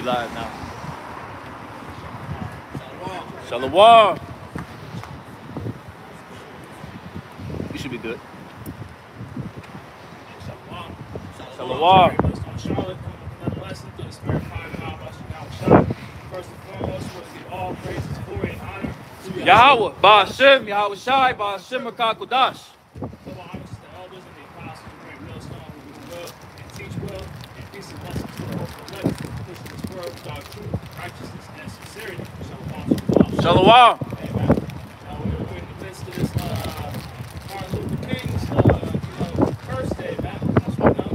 live now. Shalom. You should be good. Shalom. Charlotte, nonetheless, through the spirit of fire and power by Yahweh. First and foremost, was give all praises, glory, and honor to Yahweh, Ba'ashem, Yahweh Shai, Ba'ashem, Rakakudash. Double honors to the elders and the apostles who bring millstone, who do well and teach well, and peace and blessings to the hopeful elect, pushing this word with our truth, righteousness, and sincerity. Shalom. Shalom. Amen. We're in the midst of this Martin Luther King's first day, man. That's what I know.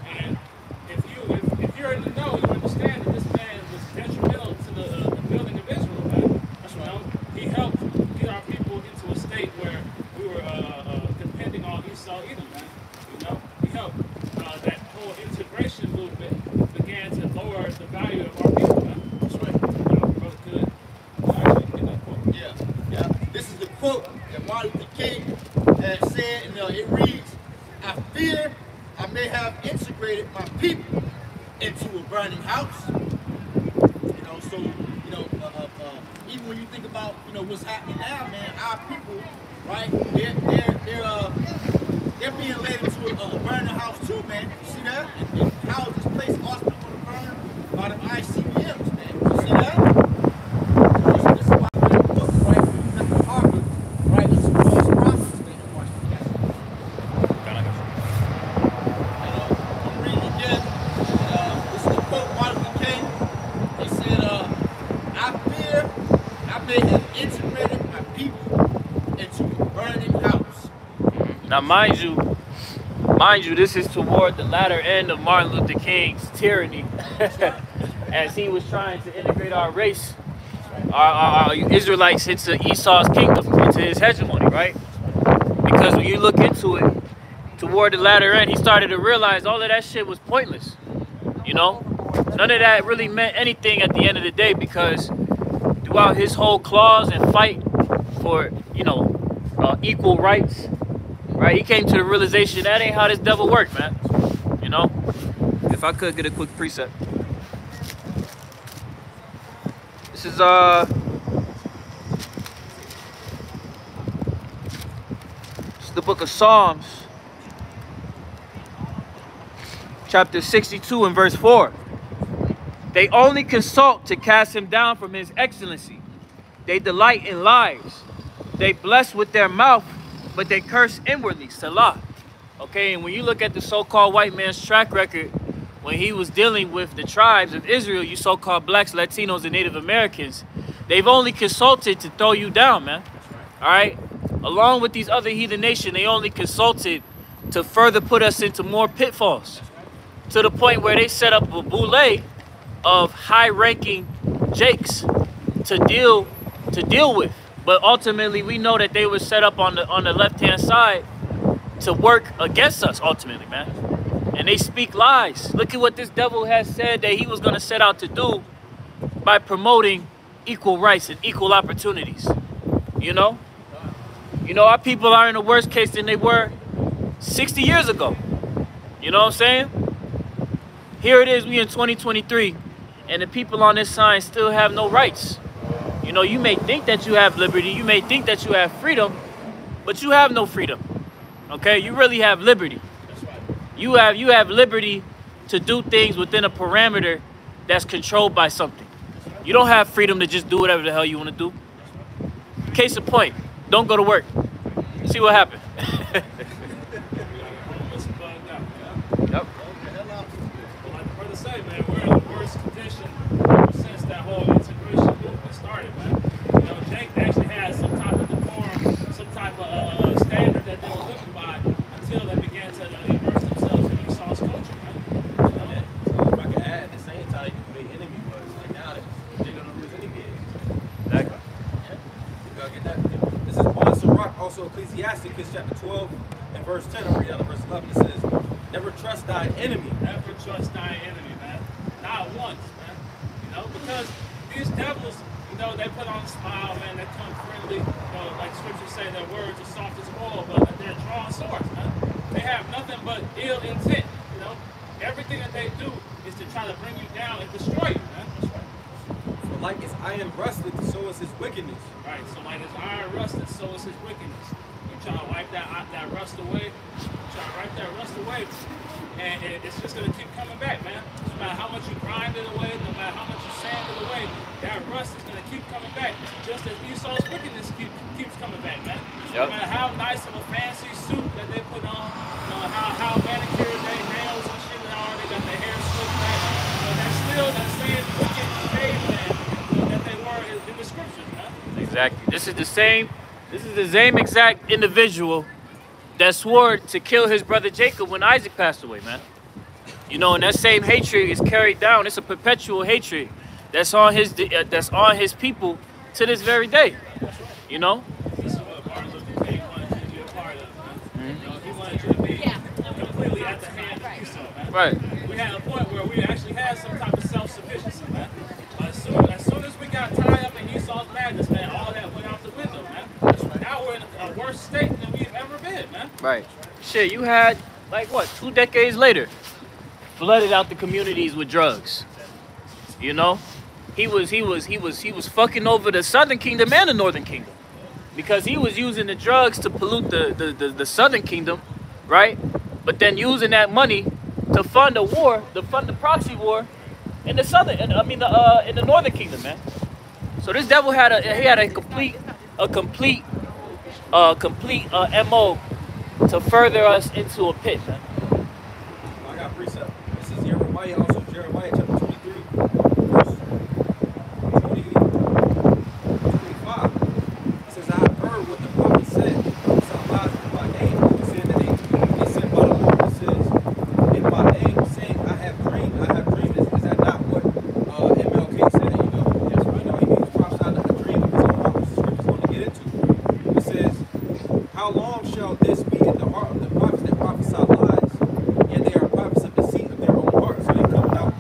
And if you're in the know, you understand that this man was detrimental to the building of Israel, man. That's what I know. He helped get our people into a state where we were depending on Esau Edom, man. You know, he helped that whole integration movement began to lower the value of our people, man. That's right. Brother, good. Yeah. This is the quote that Martin Luther King had said, and it reads, "I fear I may have integrated my people into a burning house." So even when you think about what's happening now, man, our people, right? They're being led into a burning house too, man. You see that? And how is this place also going to burn by the ICBMs, man? You see that? This is why I read a book, right? Mr. Harvard, right? It's a false prophecy, Washington. I'm reading again. This is the quote Martin Luther King. He said, "I fear I may have integrated my people into a burning house." Now, mind you, this is toward the latter end of Martin Luther King's tyranny, as he was trying to integrate our race, our Israelites, into Esau's kingdom, into his hegemony, right? Because when you look into it, toward the latter end, he started to realize all of that shit was pointless. You know, none of that really meant anything at the end of the day, because throughout his whole clause and fight for, equal rights, right, he came to the realization that ain't how this devil worked, man. You know, if I could get a quick precept. This is the book of Psalms, chapter 62 and verse 4. They only consult to cast him down from his excellency. They delight in lies. They bless with their mouth, but they curse inwardly. Salah. Okay, and when you look at the so-called white man's track record, when he was dealing with the tribes of Israel, you so-called blacks, Latinos, and Native Americans, they've only consulted to throw you down, man. All right? Along with these other heathen nations, they only consulted to further put us into more pitfalls, to the point where they set up a boule of high-ranking jakes to deal with. But ultimately, we know that they were set up on the left-hand side to work against us, ultimately, man. And they speak lies. Look at what this devil has said that he was going to set out to do by promoting equal rights and equal opportunities. You know, our people are in a worse case than they were 60 years ago. You know what I'm saying? Here it is, we in 2023, and the people on this side still have no rights. You know, you may think that you have liberty, you may think that you have freedom, but you have no freedom. Okay, you really have liberty. That's right. You have liberty to do things within a parameter that's controlled by something. You don't have freedom to just do whatever the hell you want to do. Case in point, don't go to work. See what happened. Yep. Well, like the brother say, man, we're in the worst condition since that whole integration movement started, man. Jake actually had some type of decorum, some type of standard that they were living by until they began to immerse themselves in Esau's culture, man. So if I can add, at the same time, you can make enemy words. Like now, they're going to lose enemy. Exactly. You gotta get that. This is Bon Sirach, also Ecclesiasticus chapter 12 and verse 10. I'll read out of verse 11. It says, "Never trust thy enemy." Never trust thy enemy, man. Not once, man. Because these devils, they put on a smile, man. They come friendly. Like scriptures say, their words are soft as oil, but they're drawn swords, man. They have nothing but ill intent, everything that they do is to try to bring you down and destroy you, man. That's right. For like as iron rusted, so is his wickedness. Right, so like as iron rusted, so is his wickedness. You try to wipe that rust away, and it's just gonna keep coming back, man. No matter how much you grind it away, no matter how much you sand it away, that rust is gonna keep coming back. Just as Esau's wickedness keeps coming back, man. Yep. No matter how nice of a fancy suit that they put on, you know, how manicured their nails and shit and all, they got their hair slicked back. You know, that's still that same wicked caveman, you know, that they were in the scriptures, man. Exactly. This is the same exact individual that swore to kill his brother Jacob when Isaac passed away, man. You know, and that same hatred is carried down. It's a perpetual hatred that's on his people to this very day. You know. This is what Martin Luther King wanted you to be a part of, man. You know, he wanted you to be completely at the hand of Esau, man. Right. We had a point where we actually had some type of self-sufficiency, man. But as soon as we got tied up in Esau's madness, man, all that went out the window, man. Now we're in a worse state than we've ever been, man. Right. Shit, you had like what, 2 decades later, flooded out the communities with drugs. You know, he was fucking over the Southern Kingdom and the Northern Kingdom, because he was using the drugs to pollute the Southern Kingdom, right? But then using that money to fund a war, to fund the proxy war in the in the Northern Kingdom, man. So this devil had a complete MO to further us into a pit, man. I got precept. This is Jeremiah, also Jeremiah chapter 23, verse 25. It says, I have heard what the prophet said. Some lies in my name, saying that they sent by the Lord. It says, in my name, saying, I have dreamed. Is that not what MLK said? You know, yes, right now he was prophesied a dream of his own heart, which the scripture's going to get into. It says, how long shall this be in the heart of the prophets that prophesy lies? And they are prophets of deceit of their own heart. So they come out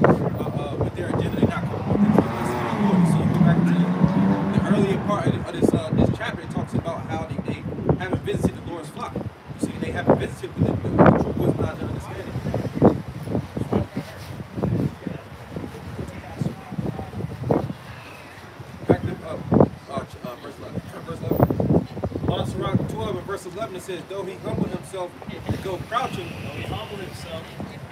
with their agenda. They're not coming with the true message of the Lord. So you go back to the earlier part of this chapter. It talks about how they haven't visited the Lord's flock. You see, they haven't visited with the true wisdom, knowledge, and understanding. Back to verse 11. On Sirach 12 and verse 11, it says, though he humbled himself to go crouching. He humbled himself,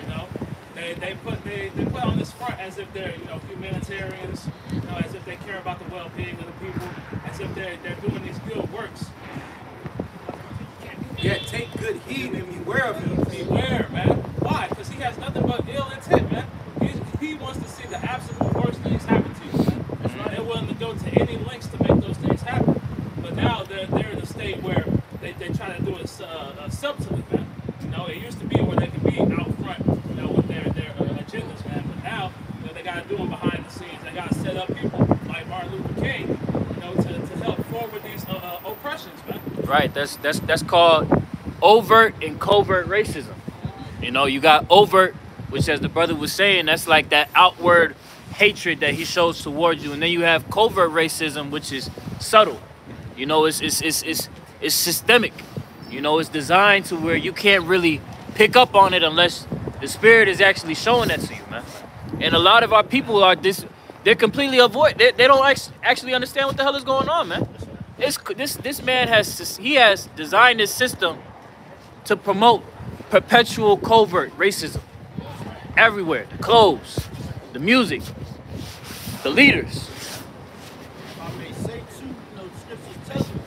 you know. They put on this front as if they're, you know, humanitarians, you know, as if they care about the well-being of the people, as if they're doing these good works. Yet take good heed and beware of him. Beware, man. Why? Because he has nothing but ill intent, man. He wants to see the absolute worst things happen to you, man. That's right. They're willing to go to any lengths to make those things happen. But now they're in a state where they try to do it subtly, man. You know, it used to be where they could be out front, you know, with their agendas, man. But now, you know, they got to do them behind the scenes. They got to set up people like Martin Luther King, you know, to help forward these oppressions, man. Right. That's called overt and covert racism. You know, you got overt, which, as the brother was saying, that's like that outward hatred that he shows towards you, and then you have covert racism, which is subtle. You know, it's systemic. You know, it's designed to where you can't really pick up on it unless the Spirit is actually showing that to you, man. And a lot of our people are they're completely they don't actually understand what the hell is going on, man. This man has designed this system to promote perpetual covert racism everywhere. The clothes, the music, the leaders. I may say too, you know, the scriptures tell you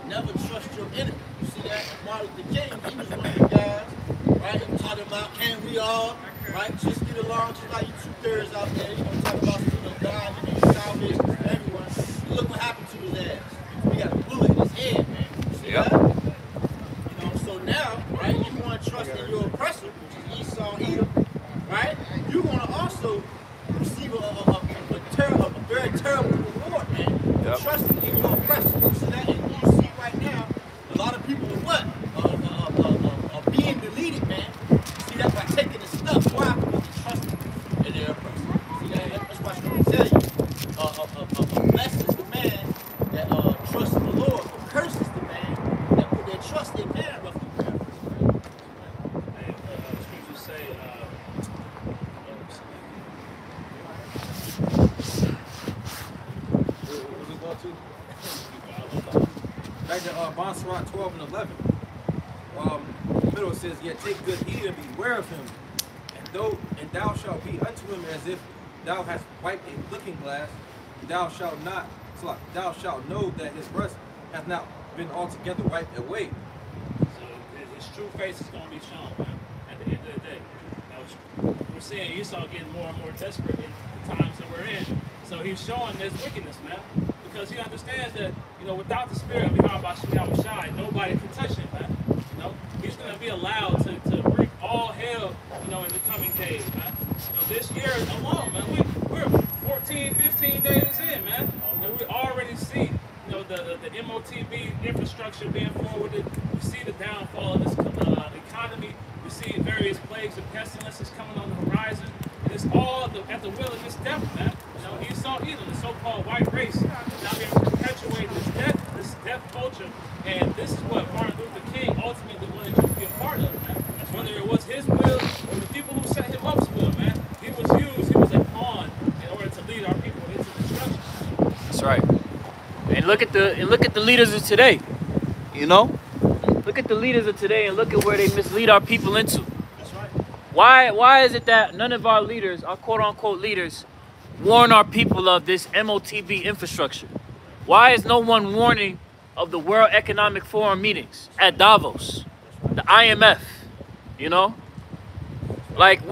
to never trust your enemy. You see that? Martin Luther King, he was one of the guys, right? He talking about can we all, right? Just get along, just like you 2/3 out there, you know, talking about, you know, God, you know, salvation, everyone. Look what happened to his ass. He got a bullet in his head, man. You see that? You know, so now, right, you want to trust in your oppressor, which is Esau, Edom, right? You're going to also receive a very terrible reward, man. Yep. Trusting in your oppressor. You see that? And you see right now, a lot of people are what? Are being deleted, man. You see that by taking the stuff. Why? Because they're trusting in their oppressor. See that? That's why I'm going to tell you. Blessed is the man that trusts in the Lord, but curses the man that put their trust in man. Roughly. Scriptures say, read the Bonsrat 12 and 11. The middle it says, "Yet take good heed and beware of him, and thou shalt be unto him as if thou hast wiped a looking glass. Thou shalt know that his rust hath not been altogether wiped away." So his true face is going to be shown, man, at the end of the day. Now, we're seeing Esau getting more and more desperate in the times that we're in. So he's showing this wickedness, man, because he understands that, you know, without the spirit of Yahushua, nobody can touch him, man. You know, he's going to be allowed to reap all hell, you know, in the coming days, man. You know, this year alone, man, we're 14, 15 days in, man. And we already see, you know, the MOTB infrastructure being forwarded. We see the downfall of this economy. We see various plagues and pestilences coming on the horizon. And it's all at the will of this devil, man. You know, Esau Edom, the so-called white race, is out here perpetuating this death culture. And this is what Martin Luther King ultimately wanted you to be a part of, man. Whether it was his will or the people who set him up's will, man. He was a pawn in order to lead our people into destruction. That's right. And look at the leaders of today. You know? Look at the leaders of today and look at where they mislead our people into. That's right. Why is it that none of our leaders, our quote-unquote leaders, warn our people of this MOTB infrastructure? Why is no one warning of the World Economic Forum meetings at Davos, the IMF, you know? Like,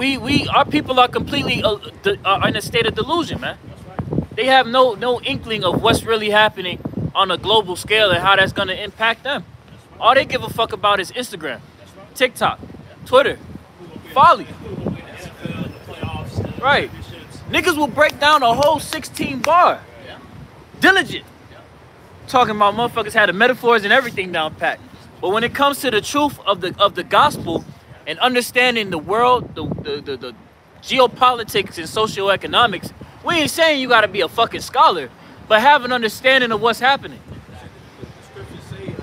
our people are completely in a state of delusion, man. They have no inkling of what's really happening on a global scale and how that's going to impact them. All they give a fuck about is Instagram, TikTok, Twitter, folly. Right. Niggas will break down a whole 16 bar. Diligent. Talking about motherfuckers had the metaphors and everything down pat. But when it comes to the truth of the gospel and understanding the world, the geopolitics and socioeconomics, we ain't saying you gotta be a fucking scholar, but have an understanding of what's happening. The scriptures say,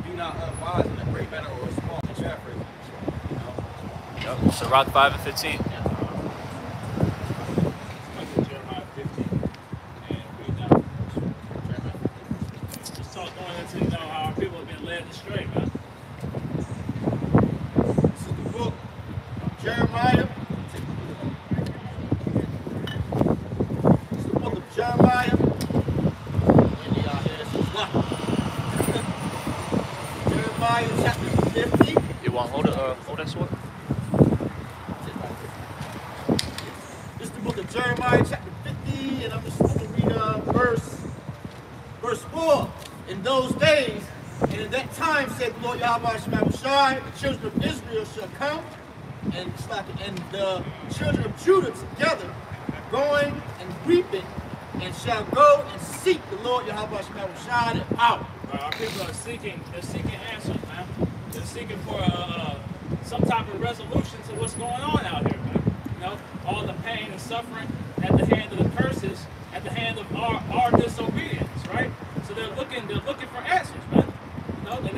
be not unwise in a great matter or a small matter. You know? Yep. Sirach 5 and 15. Jeremiah 15. And we know. Just talk going into, you know, how our people have been led astray, man. This is the book of Jeremiah. It's the book of Jeremiah. And this is what? Jeremiah chapter 50. You want hold that sword? This is the book of Jeremiah chapter 50, and I'm just going to read verse 4. In those days, and in that time, said the Lord Yahweh Shai, the children of Israel shall come, and the children of Judah together, going and weeping, and shall go and seek the Lord Yahweh Shai in power. Our people are seeking answers, man. They're seeking for some type of resolution to what's going on out here, man. You know, all the pain and suffering at the hand of the curses, at the hand of our disobedience, right? So they're looking for answers, man. You know, and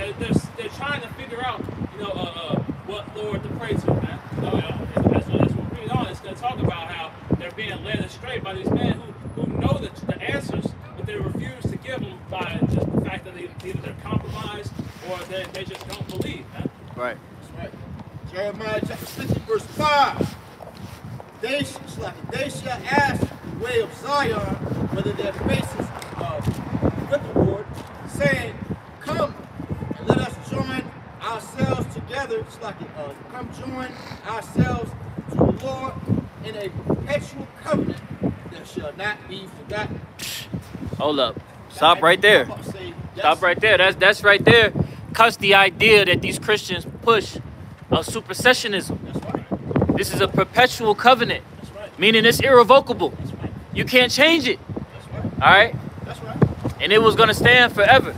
they're trying to figure out, you know, what Lord to pray to, man. You know, as we read on, it's going to talk about how they're being led astray by these men who know the answers, but they refuse to give them by just the fact that either they're compromised or they just don't believe, man. Right. That's right. Jeremiah chapter 50, verse 5. They shall ask the way of Zion, whether their faces are with the Lord, saying, come and let us join ourselves together. It's like come join ourselves to the Lord in a perpetual covenant that shall not be forgotten. Hold up. Stop right there. Stop right there. That's right there. Cuts the idea that these Christians push of supersessionism. That's right. This is a perpetual covenant, That's right. meaning it's irrevocable. That's right. You can't change it. That's right. All right? That's right. And it was going to stand forever.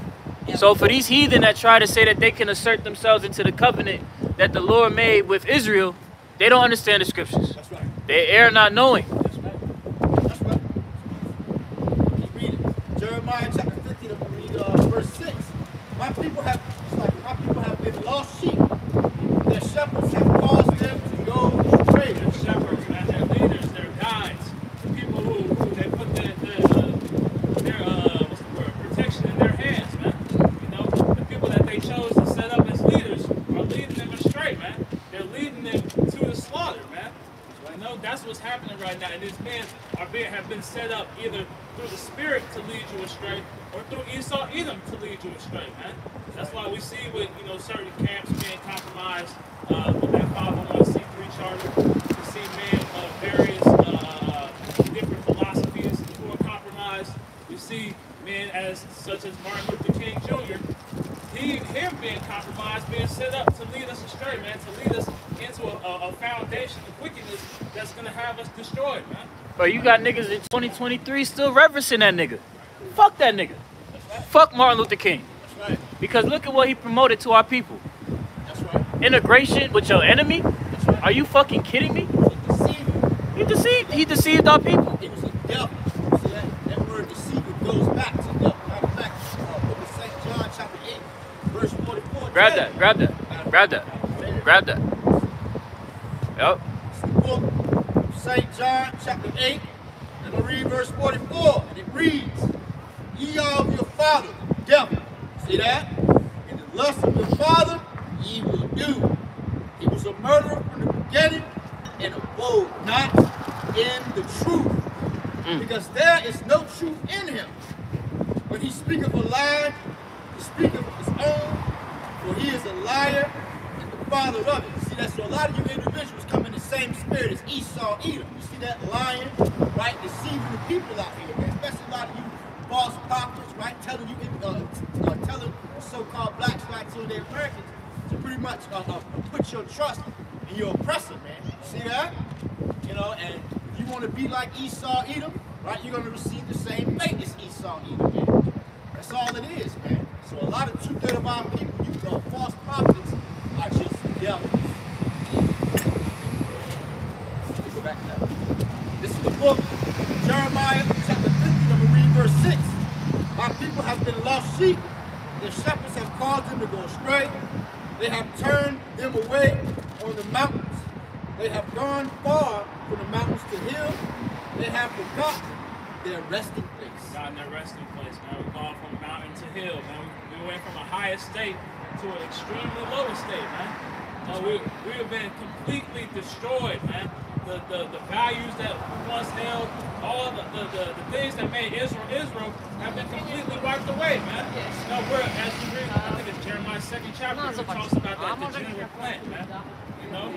So for these heathen that try to say that they can assert themselves into the covenant that the Lord made with Israel, they don't understand the scriptures. That's right. They err not knowing. That's right. That's right. Keep reading. Jeremiah chapter 50, verse 6. My people have been lost sheep. Their shepherds have caused them to go astray. Their shepherds, man, their leaders, their guides, the people who they put their what's the word, protection in their hands, man. them to the slaughter, man. You know, that's what's happening right now. And these men have been set up either through the spirit to lead you astray or through Esau Edom to lead you astray, man. That's why we see with, you know, certain camps being compromised with that 501c3 charter. We see men of various different philosophies who are compromised. We see men such as Martin Luther King Jr., him being compromised, being set up to lead us astray, man, to lead us into a foundation of wickedness that's going to have us destroyed, man. Bro, you got niggas in 2023 still reverencing that nigga. Fuck that nigga. Right. Fuck Martin Luther King. That's right. Because look at what he promoted to our people. That's right. Integration with your enemy? That's right. Are you fucking kidding me? He deceived. He deceived our people. He was a devil. See, that word deceiver goes back to devil. Matter of fact, book of St. John chapter 8, verse 44. Grab that. Grab that. Grab that. Grab that. Yep. It's the book of St. John chapter 8, and I read verse 44, and it reads, "Ye are of your father, the devil." See that? "And the lust of your father ye will do. He was a murderer from the beginning, and abode not in the truth, because there is no truth in him. When he speaketh a lie, he speaketh of his own, for he is a liar and the father of it." See that? So a lot of you individuals come in the same spirit as Esau Edom. You see that lying, right? Deceiving the people out here, man. Especially a lot of you false prophets, right? Telling you, telling so-called blacks, right, to the Americans, to pretty much put your trust in your oppressor, man. You see that? You know, and if you want to be like Esau Edom, right, you're going to receive the same fate as Esau Edom, man. That's all it is, man. So a lot of two-thirds of our people, you false prophets, are just devils. Let's go back to that. This is the book of Jeremiah, chapter 50, I'm going to read verse 6. "My people have been lost sheep. Their shepherds have caused them to go astray. They have turned them away on the mountains. They have gone far from the mountains to hill. They have forgotten their resting place." Forgotten their resting place, man. We've gone from mountain to hill, man. We went from a higher state to an extremely lower state, man. We have been completely destroyed, man. The values that we once held, all the things that made Israel have been completely wiped away, man. Now we're, as we read, I think it's Jeremiah's 2nd chapter, it talks about that degenerate plant, man. You know?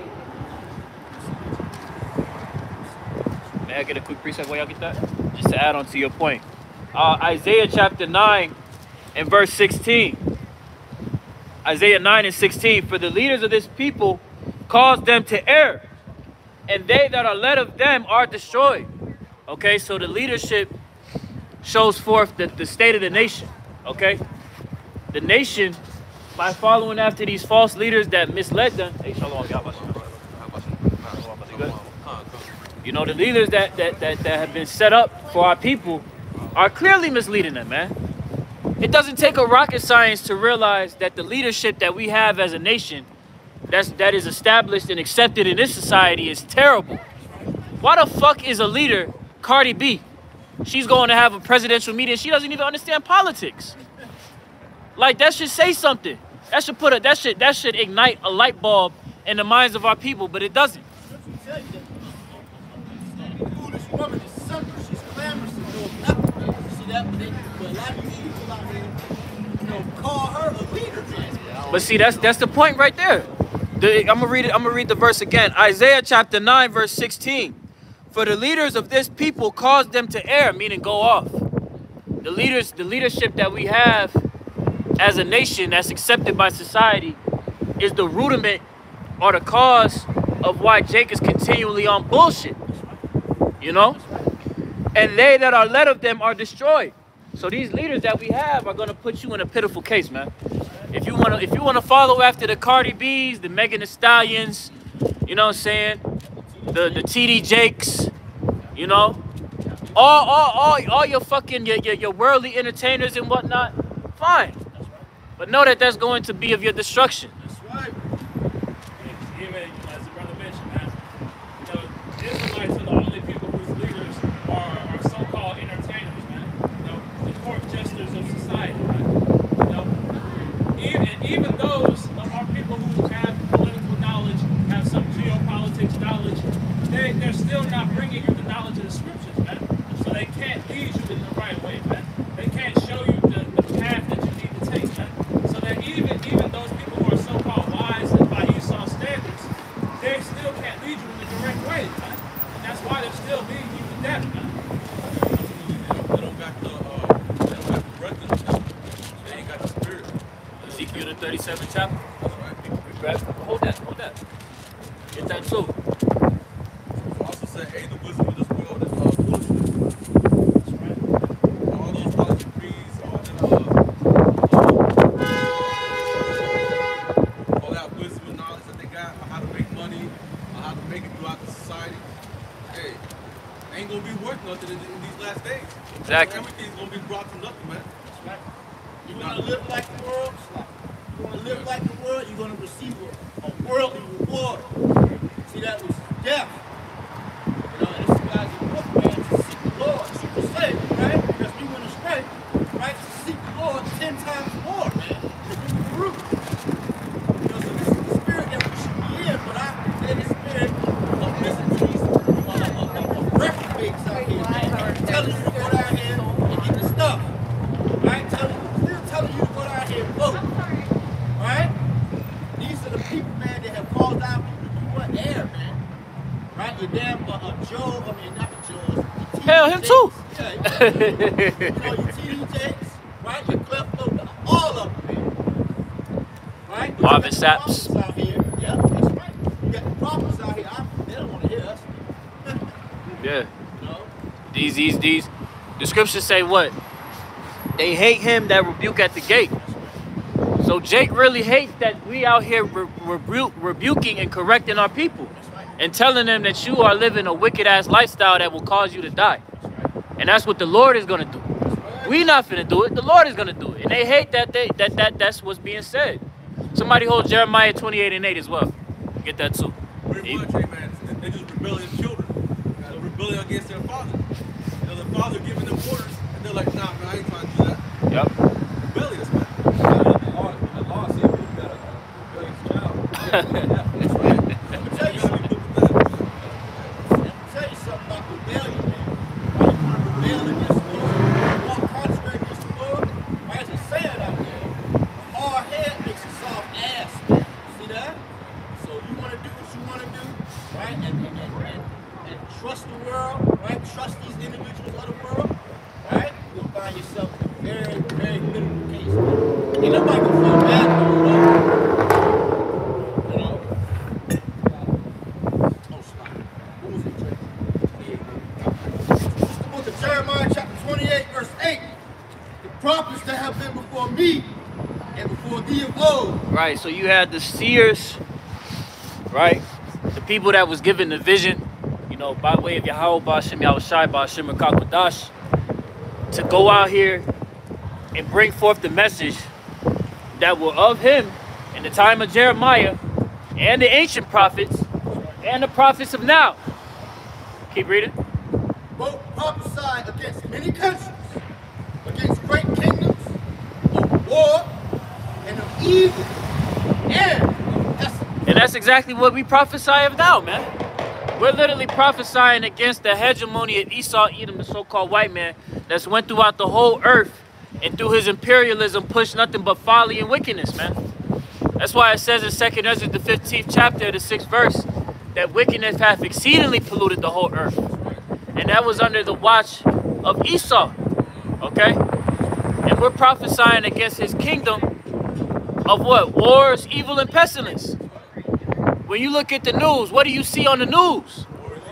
May I get a quick precept while y'all get that? Just to add on to your point. Isaiah chapter 9 and verse 16. Isaiah 9 and 16. "For the leaders of this people cause them to err, and they that are led of them are destroyed." Okay, so the leadership shows forth the state of the nation. Okay, the nation, by following after these false leaders that misled them. Hey, shalom, y'all. You know, the leaders that have been set up for our people are clearly misleading them, man. It doesn't take a rocket science to realize that the leadership that we have as a nation that is established and accepted in this society is terrible. Why the fuck is a leader, Cardi B? She's going to have a presidential meeting. She doesn't even understand politics. Like, that should say something. That should ignite a light bulb in the minds of our people, but it doesn't. Foolish woman is simple. She's clamorous and knows nothing. You see that? But a lot of you people out here, you know, call her a leader, man. But see, that's the point right there. I'm gonna read the verse again. Isaiah chapter 9, verse 16. "For the leaders of this people cause them to err," meaning go off. The leadership that we have as a nation that's accepted by society is the rudiment or the cause of why Jake is continually on bullshit. You know? "And they that are led of them are destroyed." So these leaders that we have are gonna put you in a pitiful case, man. If you wanna follow after the Cardi B's, the Megan Thee Stallions, you know what I'm saying? The TD Jakes, you know? All your fucking your worldly entertainers and whatnot, fine. But know that that's going to be of your destruction. That's right. Even as the brother mentioned, man, you know, Israelites are the only people whose leaders are so-called entertainers, man. You know, the court jesters of society, man. You know, even those of our people who have political knowledge, have some still be even death. They don't got the breath in them. They ain't got the spirit. Ezekiel the 37th chapter. That's right. Hold that. Get that too. Also said, hey, the wisdom of this world is foolishness. That's right. All those college degrees, all that wisdom and knowledge that they got on how to make money, on how to make it throughout the society. Hey, they ain't gonna be worth nothing in these last days. Exactly. Everything's gonna be brought to nothing, man. That's right. You want to live like the world? You want to live like the world? You're going to receive a worldly reward. See, that was death. You know, and this guy's a book, man, to seek the Lord. Super safe, right? Because we went astray, right? To seek the Lord 10 times more, man. To do the root. You know, so this is the spirit that we should be in, but I say the spirit of listen to these reprobates out here, man. Telling you to go down here and get the stuff. Right? Still telling you to go down here and vote. Right? These are the people, man, that have called out people to do what? Air, man. Right? Your damn Joe, I mean, not Joe. Hell, him too. Yeah, you know, your TD right? Your Clef Loader, all of them, man. Right? But Marvin you got the Saps. prophets out here. Yeah, that's right. You got the prophets out here. They don't want to hear us. Yeah. You know? These. The scriptures say what? They hate him that rebuke at the gate. So Jake really hates that we out here rebuking and correcting our people and telling them that you are living a wicked ass lifestyle that will cause you to die. And that's what the Lord is gonna do. We not finna do it. The Lord is gonna do it. And they hate that that's what's being said. Somebody hold Jeremiah 28:8 as well. Get that too. Pretty much, hey, man. They're just rebellious children. They're rebelling against their father. You know, the father giving them orders, and they're like, nah, man, I ain't trying to do that. Yep. Rebellious, man. The law says you got a rebellious child. Let me tell you something. Let me tell you something about rebellion, man. Why you want to rebel against the Lord? Walk contrary against the Lord? Why is it saying out there? A hard head makes a soft ass, man. See that? So you want to do what you want to do, right? And trust the world, right? Trust these individuals of the world, right? You'll find yourself in a very, very critical case. Ain't nobody gonna feel bad for you, though. You know? Oh, stop. What was it, Jay? 28. It's the book of Jeremiah, chapter 28, verse 8. The prophets that have been before me and before thee of old. Right. So you had the seers, right? The people that was given the vision, you know, by way of Yahweh, Ba'ashem Yahushai, Ba'ashem Rakakwadash, to go out here and bring forth the message that were of him in the time of Jeremiah and the ancient prophets and the prophets of now. Keep reading. Both prophesied against many countries, against great kingdoms, of war and of evil and of pestilence. And that's exactly what we prophesy of now, man. We're literally prophesying against the hegemony of Esau, Edom, the so-called white man that's went throughout the whole earth and through his imperialism pushed nothing but folly and wickedness, man. That's why it says in 2 Ezra, the 15th chapter, the 6th verse, that wickedness hath exceedingly polluted the whole earth. And that was under the watch of Esau, okay? And we're prophesying against his kingdom of what? Wars, evil, and pestilence. When you look at the news, what do you see on the news?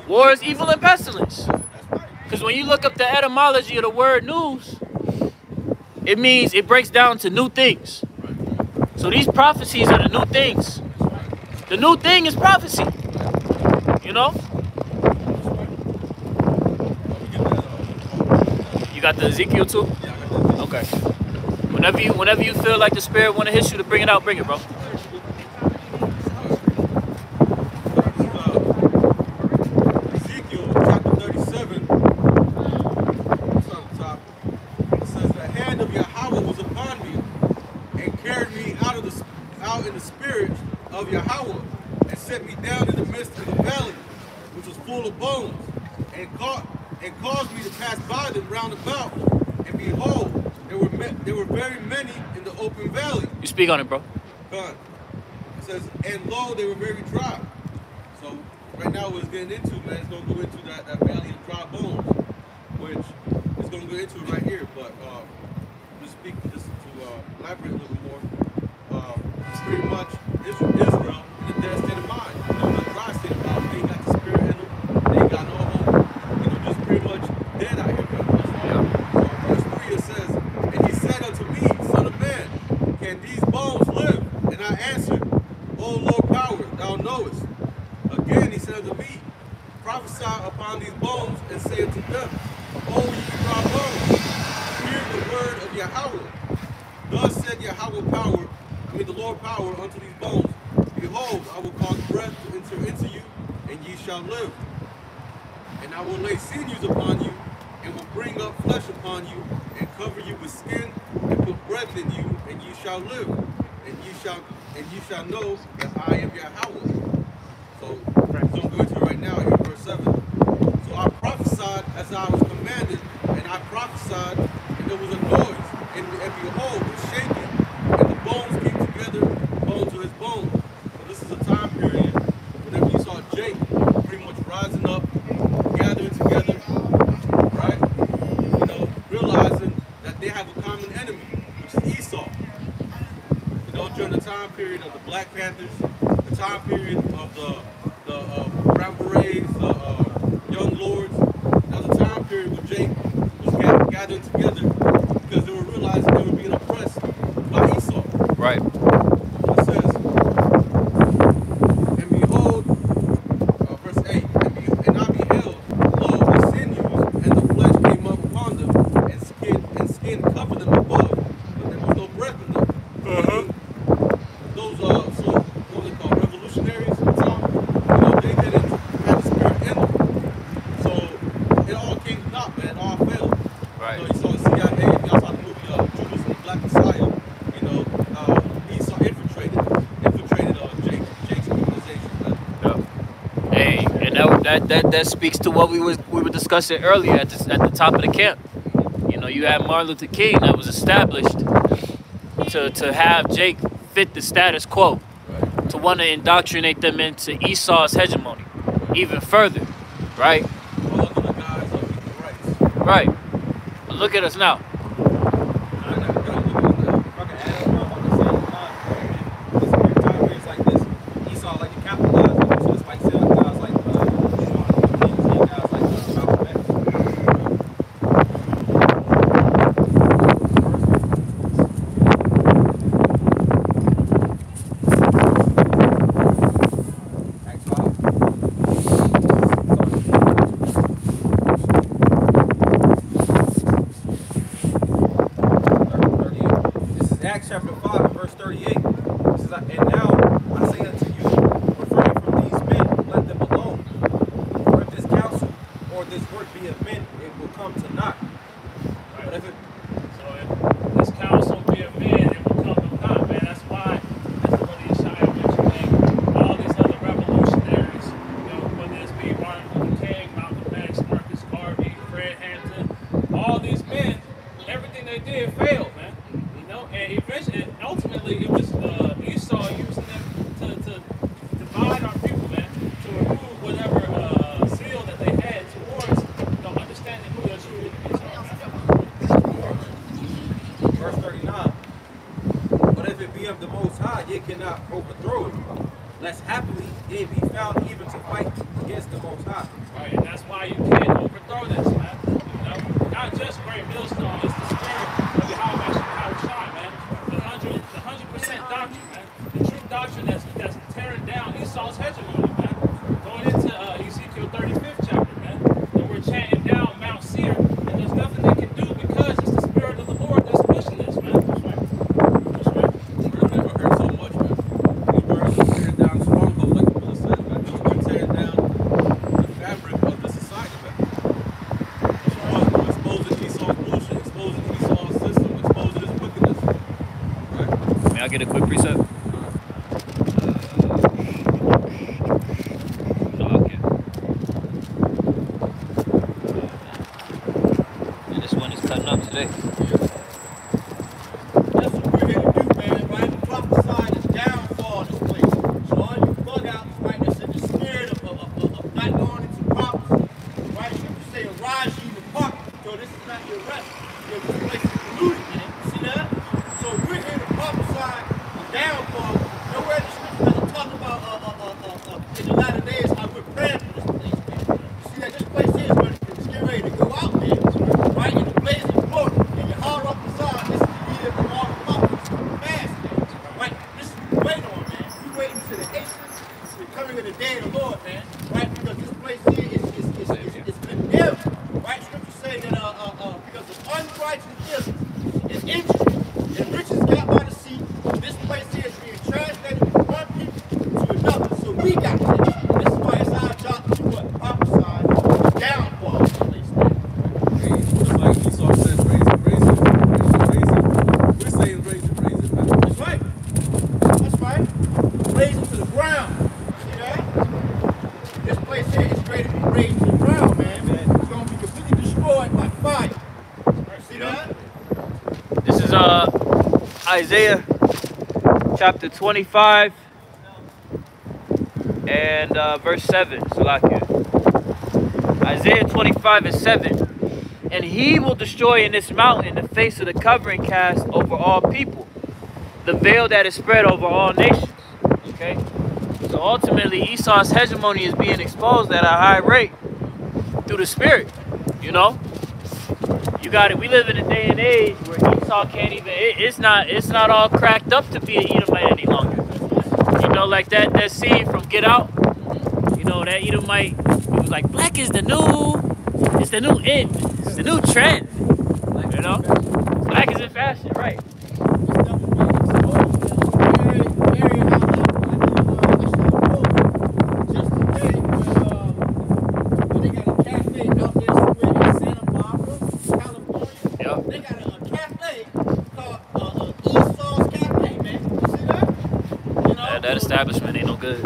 Wars, evil, and pestilence. Because when you look up the etymology of the word news, it means it breaks down to new things. So these prophecies are the new things. The new thing is prophecy. You know? You got the Ezekiel too? Okay. Whenever you feel like the spirit want to hit you to bring it out, bring it, bro. Ezekiel chapter 37. It's on the top. It says, the hand of Yahweh was upon me and carried me out in the spirit of Yahweh and set me down in the midst of the valley, which was full of bones, and caused me to pass by them round about. And behold, there were very many in the open valley. You speak on it, bro. God. It says, and lo, they were very dry. So right now Esau was getting into, man, it's going to go into that valley of dry bones, which is going to go into it right here. But to speak just to elaborate a little bit more, it's pretty much Israel in a dead state of mind. You know, the dry state of mind. They ain't got the spirit in them. They ain't got no hope. You know, just pretty much dead out here. So verse 3 it says, and he said unto me, Son of man, can these bones live? And I answered, O Lord power, thou knowest. Again he said unto me, prophesy upon these bones, and say unto them, O ye dry bones, hear the word of Yahweh. Thus said Yahweh power, the Lord power unto these bones. Behold, I will cause breath to enter into you, and ye shall live. And I will lay sinews upon you, and will bring up flesh upon you, and cover you with skin, and put breath in you, and ye shall live. And ye shall know that I am Yahweh. So I'm going to go into it right now here, verse 7. So I prophesied as I was commanded, and I prophesied, and there was a noise, and behold, it was shaking, and the bones came together, bone to his bone. So this is a time period whenever you saw Jacob pretty much rising up, gathering together, right? You know, realizing that they have a common enemy, which is Esau. You know, during the time period of the Black Panthers, the time period of the Brown Berets, the Young Lords, that was a time period where Jacob was gathering together because they were realizing they were being oppressed by Esau. Right. It says, and behold, verse 8, and I beheld, lo, the sinews and the flesh came up upon them, and skin covered them above, but there was no breath in them. Those, so what they call revolutionaries at the time, you know, they didn't have the spirit in them. So it all came to naught, man. It all failed. Right. You know, you saw the CIA, you saw the movie Judas and the Black Messiah. You know, Esau infiltrated Jake's organization. Yeah. Hey, and that speaks to what we were discussing earlier at the top of the camp. You know, you had Martin Luther King that was established to have Jake fit the status quo, Right. to want to indoctrinate them into Esau's hegemony even further, right? All under the guise of equal rights. Right. But look at us now. Acts chapter 5 and verse 38. It says, and now I say unto you, refrain from these men, let them alone. For if this counsel or this work be of men, it will come to naught. Right. But if it, So if this council be a man, it will come to naught, man. That's why, as the brother Yeshaya mentioned, all these other revolutionaries, you know, whether this be Martin Luther King, Malcolm X, Marcus Garvey, Fred Hampton, all these men, everything they did failed, man. You know, and eventually, ultimately, it was Esau using them to divide our people, man, to remove whatever zeal that they had towards, you know, understanding who their true enemies are, man. verse 39. But if it be of the Most High, ye cannot overthrow it, lest happily ye be found even to fight against the Most High. Right, and that's why you can't overthrow this, man. You know, not just great millstone, it's the spirit of Yahweh Shai, man. The 100% doctrine, man. The true doctrine that's tearing down Esau's hegemony, man. Going into Ezekiel 35th chapter, man. And we're chanting down Mount Seir, and there's nothing they can do because it's the spirit of the Lord that's pushing this, man. That's right. That's right. I've never heard so much, man. These words are tearing down strongholds, like the brother said, man. They're tearing down the fabric of the society, man. Exposing Esau's bullshit, exposing Esau's system, exposing his wickedness. Right? May I get a quick preset? No, okay. And this one is cutting up today. That's what we're here to do, man, right? Prophesy this downfall in this place. So all you bug outs, right, that's in the spirit of be arrested. This place is polluted, man. You see that? So we're here to prophesy a downfall. Nowhere in the scripture doesn't talk about in the latter days how we're praying for this place, man. You see that this place here is when it's getting ready to go out, man. Right? In the blazing glory. And you haul up the sign, this is the year of all the prophets. Fast, man. Right? This is what we wait on, man. We waiting to the nations. It's the coming of the day of the Lord, man. Right? Because this place here is condemned. Right? Scripture say that because of unrighteousness is injury and riches got by the sea, this place here is being translated from one people to another. So we got this. This is why it's our job to prophesy the downfall of the place, man. Just like Esau said, raise it. We're saying raise it, man. That's right. That's right. Raise it to the ground. See that? This place here is ready to be raised to the ground, man. It's going to be completely destroyed by fire. See that? This is Isaiah chapter 25 and verse 7. Salakia. Isaiah 25 and 7. And he will destroy in this mountain the face of the covering cast over all people, the veil that is spread over all nations. Okay? So ultimately, Esau's hegemony is being exposed at a high rate through the Spirit. You know? You got it. We live in a day and age where Esau can't even. It's not all cracked up to be an Edomite any longer. You know, like that scene from Get Out. You know, that Edomite. He was like, black is the new. It's the new in. It's the new trend. You know, black is in fashion, right? That establishment ain't no good.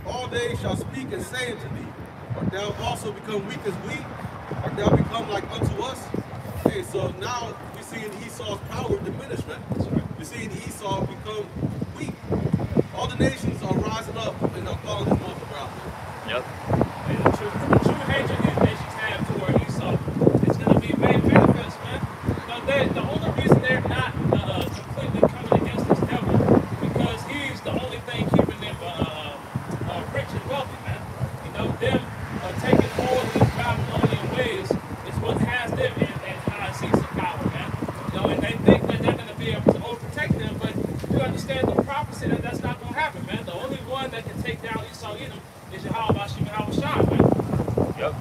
All they shall speak and say unto thee, art thou also become weak as we? Art thou become like unto us? Hey, so now we see Esau's power diminish, man. We see Esau become weak. All the nations are rising up and they're calling this motherfucker out there. Yep. And the true hatred these nations have toward Esau is going to be very manifest, man. The only reason they're not completely coming against this devil because he's the only thing keeping them rich and wealthy, man. You know, them taking hold of these Babylonian ways is what has them in high seats of power, man. You know, and they think that they're going to be able to overtake them, but you understand the prophecy that that's not going to happen, man. The only one that can take down Esau Edom is Yahweh Hashem Yahweh Shai, man. Yep.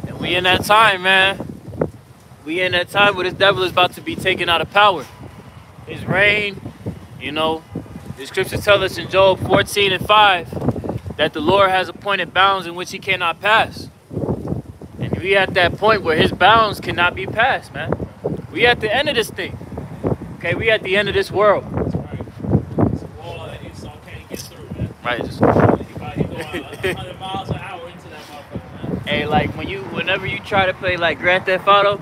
And we in that time, man. We in that time where this devil is about to be taken out of power. His reign, you know, the scriptures tell us in Job 14:5 that the Lord has appointed bounds in which he cannot pass. And we at that point where his bounds cannot be passed, man. We at the end of this thing. Okay, we at the end of this world. That's right. It's a wall that Esau can't get through, man. Right. Just, He go 100 miles an hour into that motherfucker, man. hey, like whenever you try to play like Grand Theft Auto,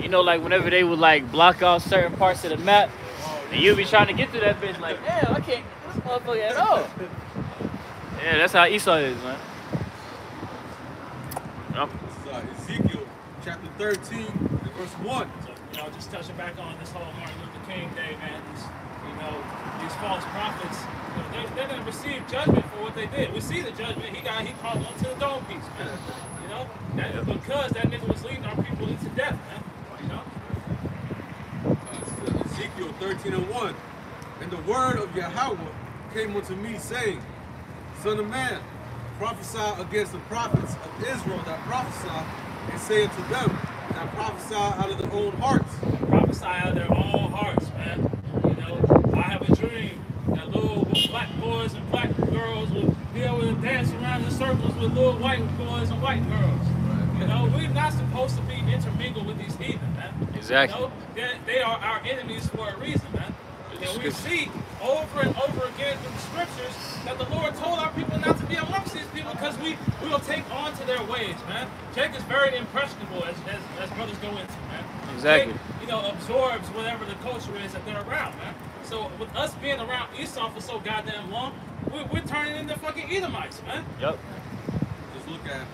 you know, like whenever they would like block off certain parts of the map, and you be trying to get through that bitch, like, damn, I can't get this motherfucker at all. Yeah, that's how Esau is, man. Yep. This is Ezekiel chapter 13, and verse 1. So, just touching back on this whole Martin Luther King Day, man. These false prophets, they're going to receive judgment for what they did. We see the judgment. He called them to the dome piece, man. Because that nigga was leading our people into death, man. Ezekiel 13 and 1. And the word of Yahweh came unto me, saying, Son of man, prophesy against the prophets of Israel that prophesy, and say unto them that prophesy out of their own hearts. Prophesy out of their own hearts, man. I have a dream that little black boys and black girls will be able to dance around in circles with little white boys and white girls. We're not supposed to be intermingled with these heathen, man. Exactly. They are our enemies for a reason, man. And we see over and over again in the scriptures that the Lord told our people not to be amongst these people because we will take on to their ways, man. Jake is very impressionable as brothers go into, man. Exactly. Jake, absorbs whatever the culture is that they're around, man. So with us being around Esau for so goddamn long, we're turning into fucking Edomites, man. Yep. Just look at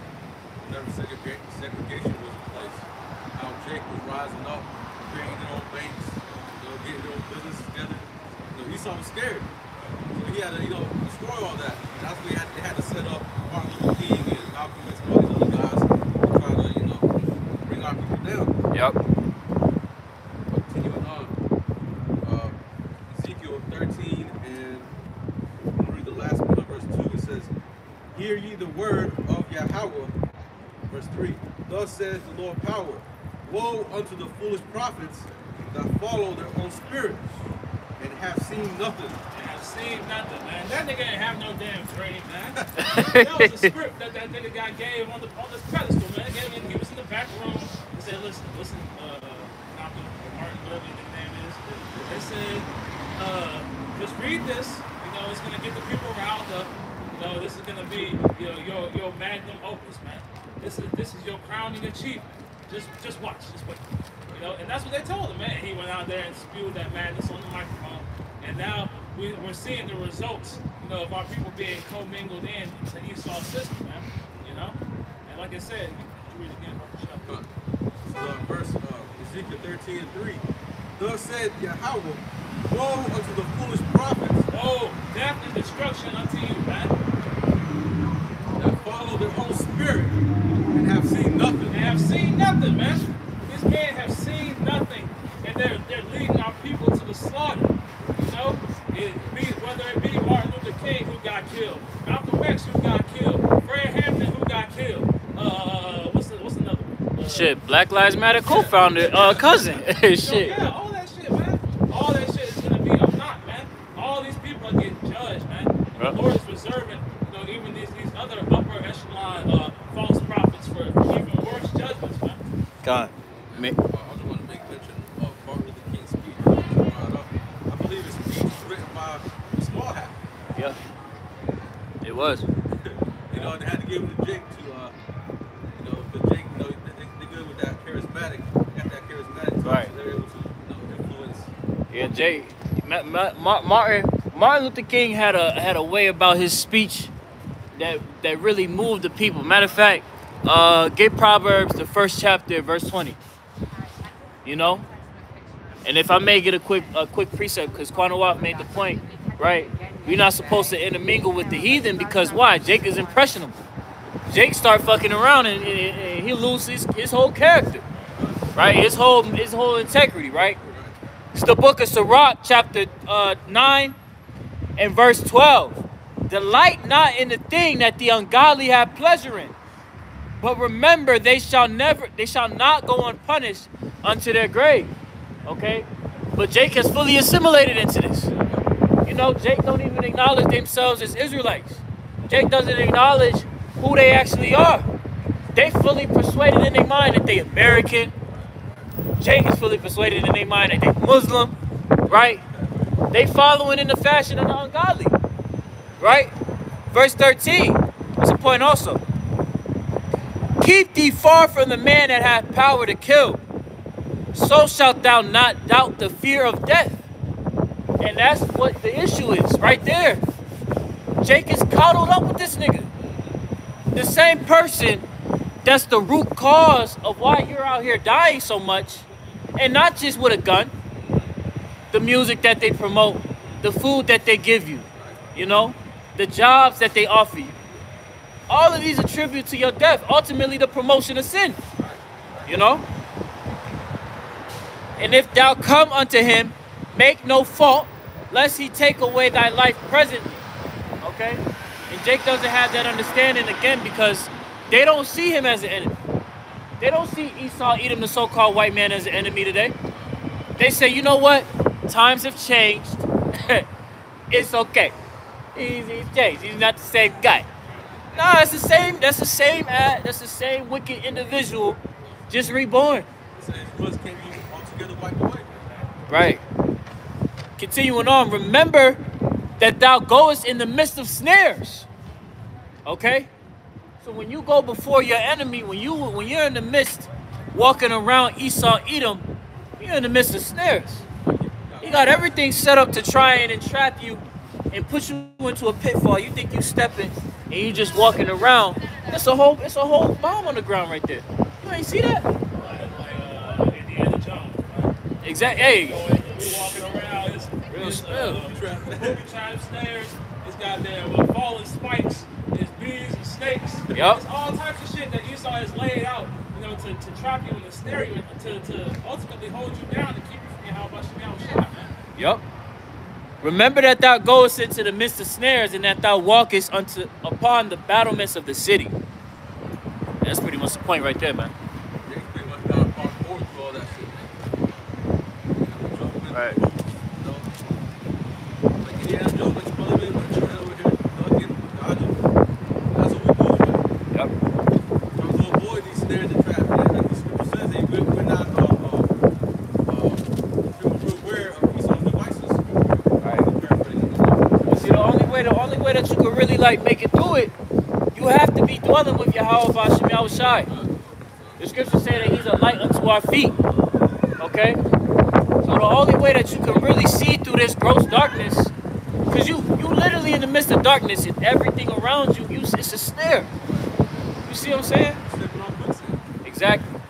whenever segregation was in place, how Jake was rising up, creating their own banks, getting their own business together. Esau was scared. So he had to, destroy all that. And that's why they had to set up Martin Luther King and Malcolm X and all these other guys to try to, bring our people down. Yep. Continuing on, Ezekiel 13, and I'm going to read the last one of verse 2. It says, Hear ye the word of Yahweh. Verse 3, Thus says the Lord power, Woe unto the foolish prophets that follow their own spirit, and have seen nothing. Have seen nothing, man. That nigga ain't have no damn dream, man. That was a script that nigga got gave on this pedestal, man. He was in the back room. He said, listen, Malcolm, Martin, whatever your name is. They said, just read this. It's gonna get the people riled up. This is gonna be your magnum opus, man. This is your crowning achievement. Just watch, just wait. And that's what they told him, man. He went out there and spewed that madness on the microphone. And now we're seeing the results, of our people being commingled in to Esau's system, man. And like I said, you read again, Verse Ezekiel 13 and 3. Thus said Yahweh, Woe unto the foolish prophets. Oh, death and destruction unto you, man. That follow their own spirit and have seen nothing. They have seen nothing, man. These men have seen nothing, and they're leading our people to the slaughter. Whether it be Martin Luther King who got killed, Malcolm X who got killed, Fred Hampton who got killed. What's another one? Shit, Black Lives Matter co-founder, cousin. Shit. Yeah, all that shit, man. All that shit is gonna be a knot, man. All these people are getting judged, man. The Lord is reserving, even these other upper echelon false prophets for even worse judgments, man. God. I just want to make mention of Martin Luther King's speech. I believe his speech was written by the Small Hat. Yeah. It was. They had to give it to Jake to, but Jake, they're good with that charismatic, got that charismatic talk, right. So they're able to, influence. Yeah, Jay. Martin Luther King had a way about his speech that really moved the people. Matter of fact, get Proverbs, the 1st chapter, verse 20. And if I may get a quick precept, because Quanawaf made the point, right? We're not supposed to intermingle with the heathen because why? Jake is impressionable. Jake start fucking around and he loses his whole character, right? His whole integrity, right? It's the book of Sirach, chapter 9 and verse 12. Delight not in the thing that the ungodly have pleasure in, but remember they shall not go unpunished unto their grave. Okay? But Jake has fully assimilated into this. Jake don't even acknowledge themselves as Israelites. Jake doesn't acknowledge who they actually are. They fully persuaded in their mind that they American. Jake is fully persuaded in their mind that they Muslim. right? They following in the fashion of the ungodly, right? Verse 13, that's a point also. Keep thee far from the man that hath power to kill, so shalt thou not doubt the fear of death. And that's what the issue is, right there. Jake is coddled up with this nigga. The same person that's the root cause of why you're out here dying so much, and not just with a gun. The music that they promote, the food that they give you, you know, the jobs that they offer you. All of these attribute to your death, ultimately the promotion of sin, you know. And if thou come unto him, make no fault, lest he take away thy life presently, okay? And Jake doesn't have that understanding again because they don't see him as an enemy. They don't see Esau, Edom, the so-called white man, as an enemy today. They say, you know what? Times have changed. It's okay. He's changed. He's not the same guy. Nah, it's the same. That's the same wicked individual, just reborn. Right. Continuing on. Remember that thou goest in the midst of snares. Okay. So when you go before your enemy, when you're in the midst, walking around Esau, Edom, you're in the midst of snares. He got everything set up to try and entrap you and put you into a pitfall. You think you stepping and you just walking around. It's a whole bomb on the ground right there. You ain't see that? Indiana Jones, right? Exactly. Hey. We walking around. It's Real spell. booby trap snares. It's goddamn falling spikes. There's bees and snakes. Yup. It's all types of shit that Esau has laid out, you know, to trap you and to snare you, to ultimately hold you down to keep you from how much you down shot, man. Yup. Remember that thou goest into the midst of snares, and that thou walkest upon the battlements of the city. That's pretty much the point right there, man. Right. Yep. To avoid these snares and traps, like the scripture says, we're not aware of Esau's devices. Right. See, the only way that you can really like make it through it, you have to be dwelling with Yahweh Hashem Yahushai. The scriptures say that he's a light unto our feet. Okay? So the only way that you can really see through this gross darkness, because you literally in the midst of darkness and everything around you, it's a snare. You see what I'm saying? Stepping on quicksand. Exactly.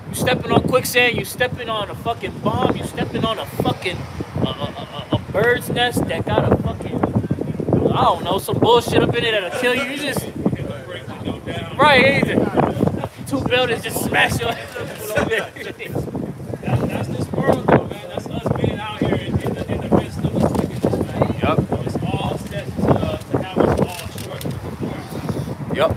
You stepping on quicksand, you stepping on a fucking bomb, you stepping on a fucking a bird's nest that got a fucking, I don't know, some bullshit up in it that'll kill you. You just, right, two buildings just smash your ass. That's this world, though, man. That's us being out here in the midst of this wickedness, man. Yup. It's all set to have us all short. Yup.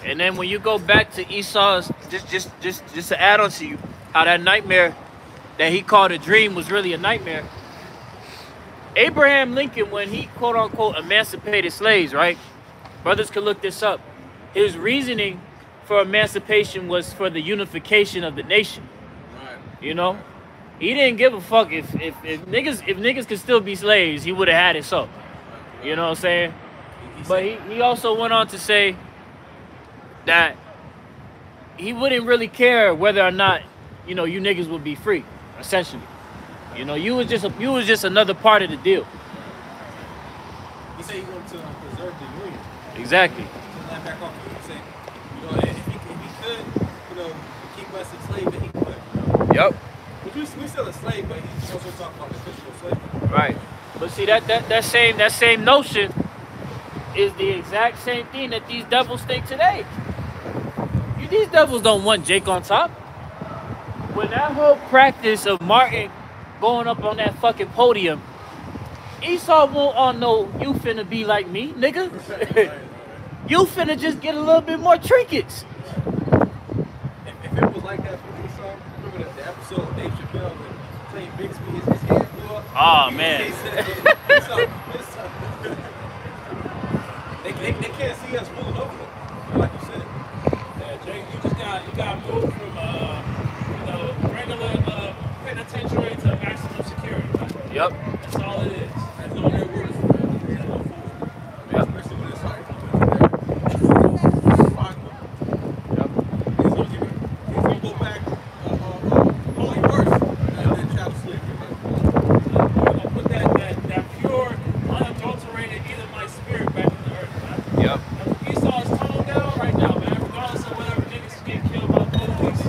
And then when you go back to Esau's, just to add on to you, how that nightmare that he called a dream was really a nightmare. Abraham Lincoln, when he quote unquote emancipated slaves, right? Brothers can look this up. His reasoning for emancipation was for the unification of the nation. Right. You know? He didn't give a fuck if niggas could still be slaves, he would have had it so. You know what I'm saying? But he also went on to say that he wouldn't really care whether or not, you know, you niggas would be free, essentially. You know, you was just another part of the deal. He said he wanted to preserve the union. Exactly. Not back off. He said, you know, if he could, you know, keep us enslaved, then he could. Yep. We still a slave, but he's also talking about official slavery. Right. But see that same notion is the exact same thing that these devils think today. These devils don't want Jake on top. When that whole practice of Martin going up on that fucking podium, Esau won't all know you finna be like me, nigga. You finna just get a little bit more trinkets. If it was like that for Esau, remember the episode of Dave Chappelle when Clay Bixby his hand blew up? Oh man. They can't see us moving over them, like you said. Yeah, Jake, you got moved from regular penitentiary to maximum security. Right? Yep. That's all it is. That's all that works. Yep. Especially when it's like, he's gonna go back probably worse than child slavery. We're gonna put that pure, unadulterated Edomite spirit back in the earth, man. Yep. Esau is toned down right now, man. Regardless of whatever niggas get killed by police,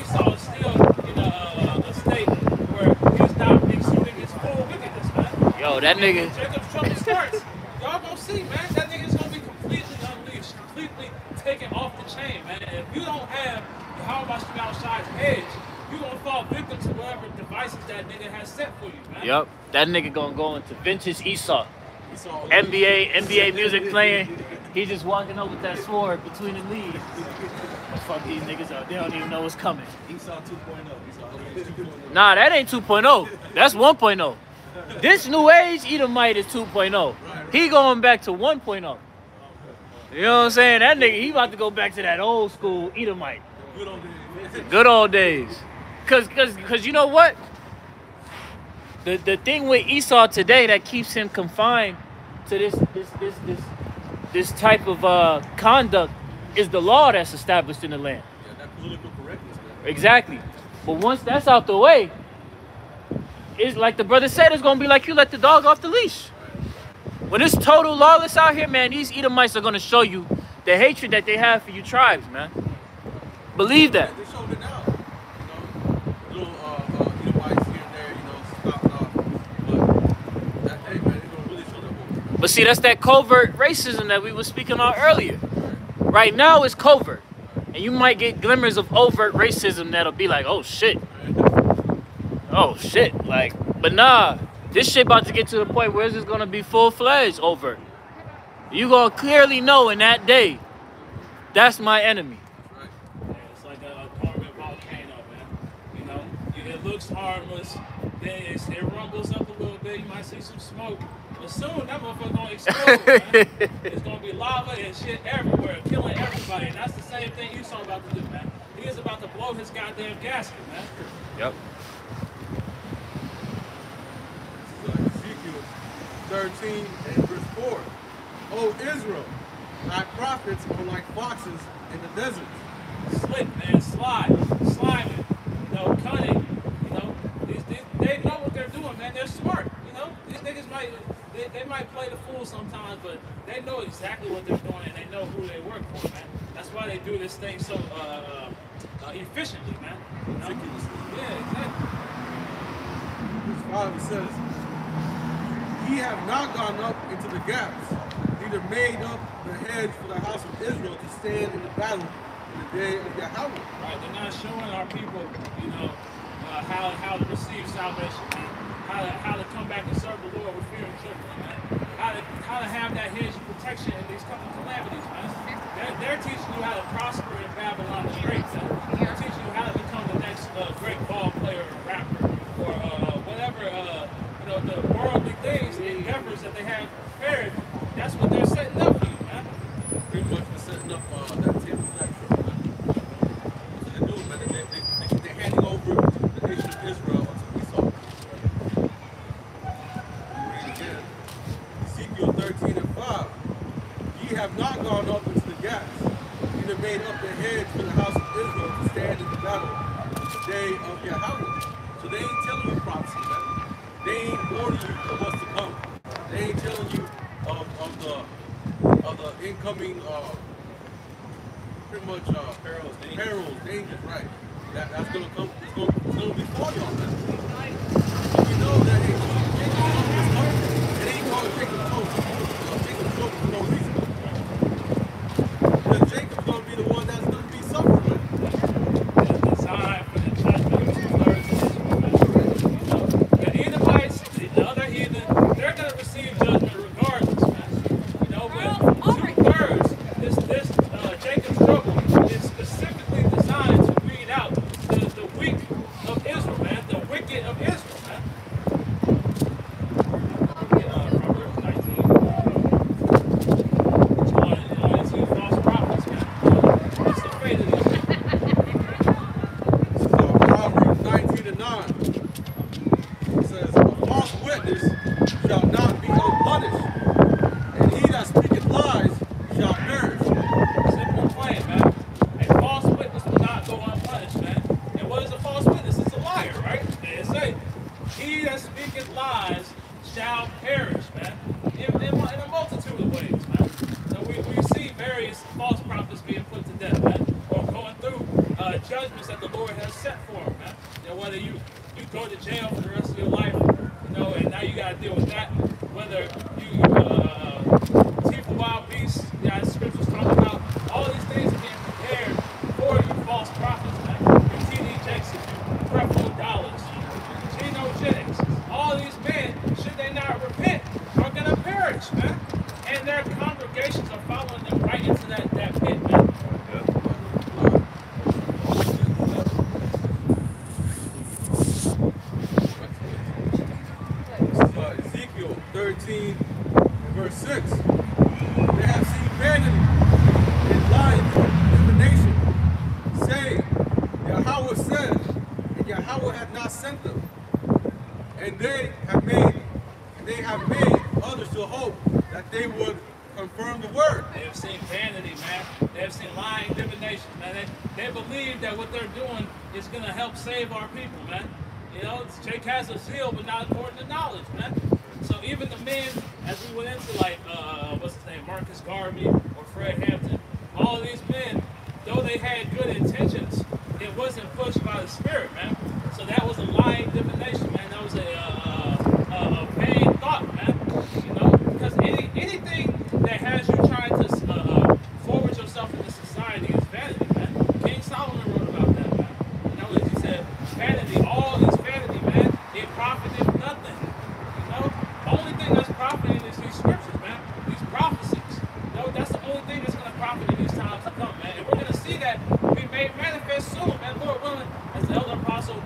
Esau is still in a state where he's not exuding his full wickedness, man. Yo, that nigga. Jacob's trouble starts. Y'all gonna see, man. That nigga's gonna be completely unleashed, completely taken off the chain, man. And if you don't have the How About You Outside's edge, you're gonna fall victim to whatever devices that nigga has set for you, man. Yep. That nigga gonna go into vintage Esau. Esau. NBA music playing. He just walking up with that sword between the leaves. Fuck these niggas up. They don't even know what's coming. Esau 2.0. Esau 2.0. Nah, that ain't 2.0. That's 1.0. This new age Edomite is 2.0. He going back to 1.0. You know what I'm saying? That nigga, he about to go back to that old school Edomite. Good old days. Good old days. Cause you know what? The thing with Esau today that keeps him confined to this type of conduct is the law that's established in the land. Yeah, that political correctness, man. Exactly. But once that's out the way, it's like the brother said, it's gonna be like you let the dog off the leash. When it's total lawless out here, man, these Edomites are gonna show you the hatred that they have for you tribes, man. Believe that. They showed it now. You know, little Edomites here and there, stopped off. But that day, man, they're gonna really show that war. But see, that's that covert racism that we were speaking on earlier. Right now, it's covert. And you might get glimmers of overt racism that'll be like, oh shit. Oh shit. Like, but nah, this shit about to get to the point where it's just gonna be full-fledged overt. You gonna clearly know in that day, that's my enemy. Yeah, it's like a dormant volcano, man. It looks harmless. Then it rumbles up a little bit. You might see some smoke. But soon that motherfucker gonna explode, man. It's gonna be lava and shit everywhere, killing everybody. And that's the same thing Esau about to do, man. He is about to blow his goddamn gasket, man. Yep. Ezekiel 13 and verse 4. O Israel, thy prophets are like foxes in the desert. Slick, man, slimy, cunning. They know what they're doing, man. They're smart. These niggas might play the fool sometimes, but they know exactly what they're doing and they know who they work for, man. That's why they do this thing so efficiently, man. Meticulously. Yeah, exactly. Verse 5 it says, Ye have not gone up into the gaps, neither made up the hedge for the house of Israel to stand in the battle in the day of Yahweh. Right, they're not showing our people, how to receive salvation, man. How to come back and serve the Lord with fear and trembling, man. How to have that hedge of protection in these coming calamities, man. They're teaching you how to prosper in Babylon the Great, man. They're teaching you how to become the next great ball player or rapper or whatever, the worldly things, the endeavors that they have prepared. That's what they're setting up for you, man. Pretty much for setting up that table black truck, man. That's what they're doing, man. They're handing over the nation of Israel unto Esau. Read again. Ezekiel 13 and 5. Ye have not gone up into the gaps, neither made up the hedge for the house of Israel to stand in the battle in the day of Yahweh. So they ain't telling you prophecy, man. They ain't warning you of what's to come. They ain't telling you of the incoming pretty much perils, dangers, right? That's gonna come. It's gonna befall y'all, man. So we know that it's coming. speaketh lies shall perish, man. In a multitude of ways, man. So we see various false prophets being put to death, man, or going through judgments that the Lord has set for them, man. You know, whether you go to jail for the rest of your life, you know, and now you got to deal with that. Whether you teeth of wild beasts, that scriptures talk about, all these things are being prepared for you false prophets, man. Your T.D. Jakes, your Creflo Dollars, Geno Jennings, all these men, should they not repent, are going to perish, man. And their congregations are following them right into that pit, man. Ezekiel 13, verse 6. They have seen vanity and lying divination, saying, Yahweh says, and Yahweh hath not sent them. And they have made others to hope that they would confirm the word. They have seen vanity, man. They have seen lying divination, man. They believe that what they're doing is going to help save our people, man. You know, Jake has a zeal, but not according to knowledge, man. So even the men, as we went into, like, what's his name, Marcus Garvey or Fred Hampton, all these men, though they had good intentions, it wasn't pushed by the Spirit, man. So that was a lying divination, man. That was a vain thought, man. You know, because anything that has you trying to forward yourself into society is vanity, man. King Solomon wrote about that, man. You know, as he said, vanity, all this vanity, man, it profited nothing. You know, the only thing that's profiting is these scriptures, man. These prophecies. You know, that's the only thing that's going to profit in these times to come, man. And we're going to see that be made manifest soon, man. Lord willing, as the elder apostle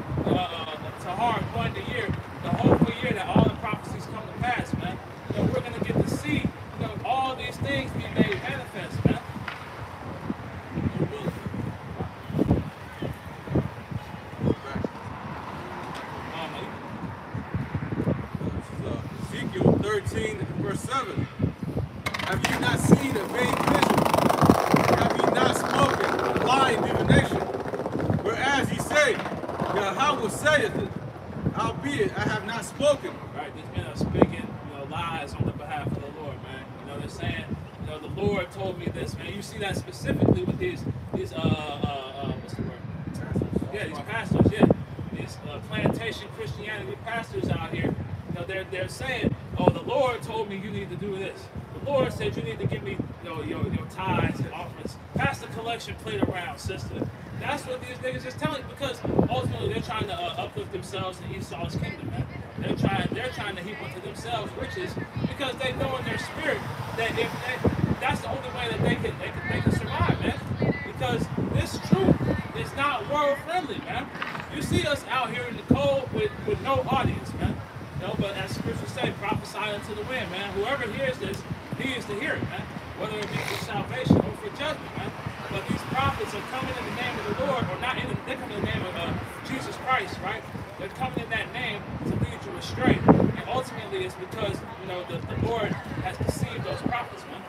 Tahar coined the year, the hopeful year that all the prophecies come to pass, man. You know, we're going to get to see, you know, all these things be made manifest, man. Ezekiel 13, verse 7. Have you not seen a vain vision? Have you not spoken a lying divination? Whereas ye say, Yahweh saith it, albeit I have not spoken. Right, these men are speaking, you know, lies on the behalf of the Lord, man. You know, they're saying, you know, the Lord told me this, man. You see that specifically with these what's the word? Yeah, these pastors, yeah. These plantation Christianity pastors out here, you know, they're saying, oh, the Lord told me you need to do this. The Lord said you need to give me, you know, your tithes and offerings. Pass the collection plate around, sister. That's what these niggas is telling, because ultimately they're trying to uplift themselves in Esau's kingdom, man. They're trying to heap unto themselves riches, because they know in their spirit that that's the only way that they can survive, man. Because this truth is not world friendly, man. You see us out here in the cold with no audience, man. You know, but as scripture say, prophesy unto the wind, man. Whoever hears this needs to hear it, man. Whether it be for salvation or for judgment, man. But these prophets are coming in the name of the Lord, or not they're coming in the name of Jesus Christ, right? They're coming in that name to lead you astray. And ultimately it's because, you know, the Lord has deceived those prophets, man.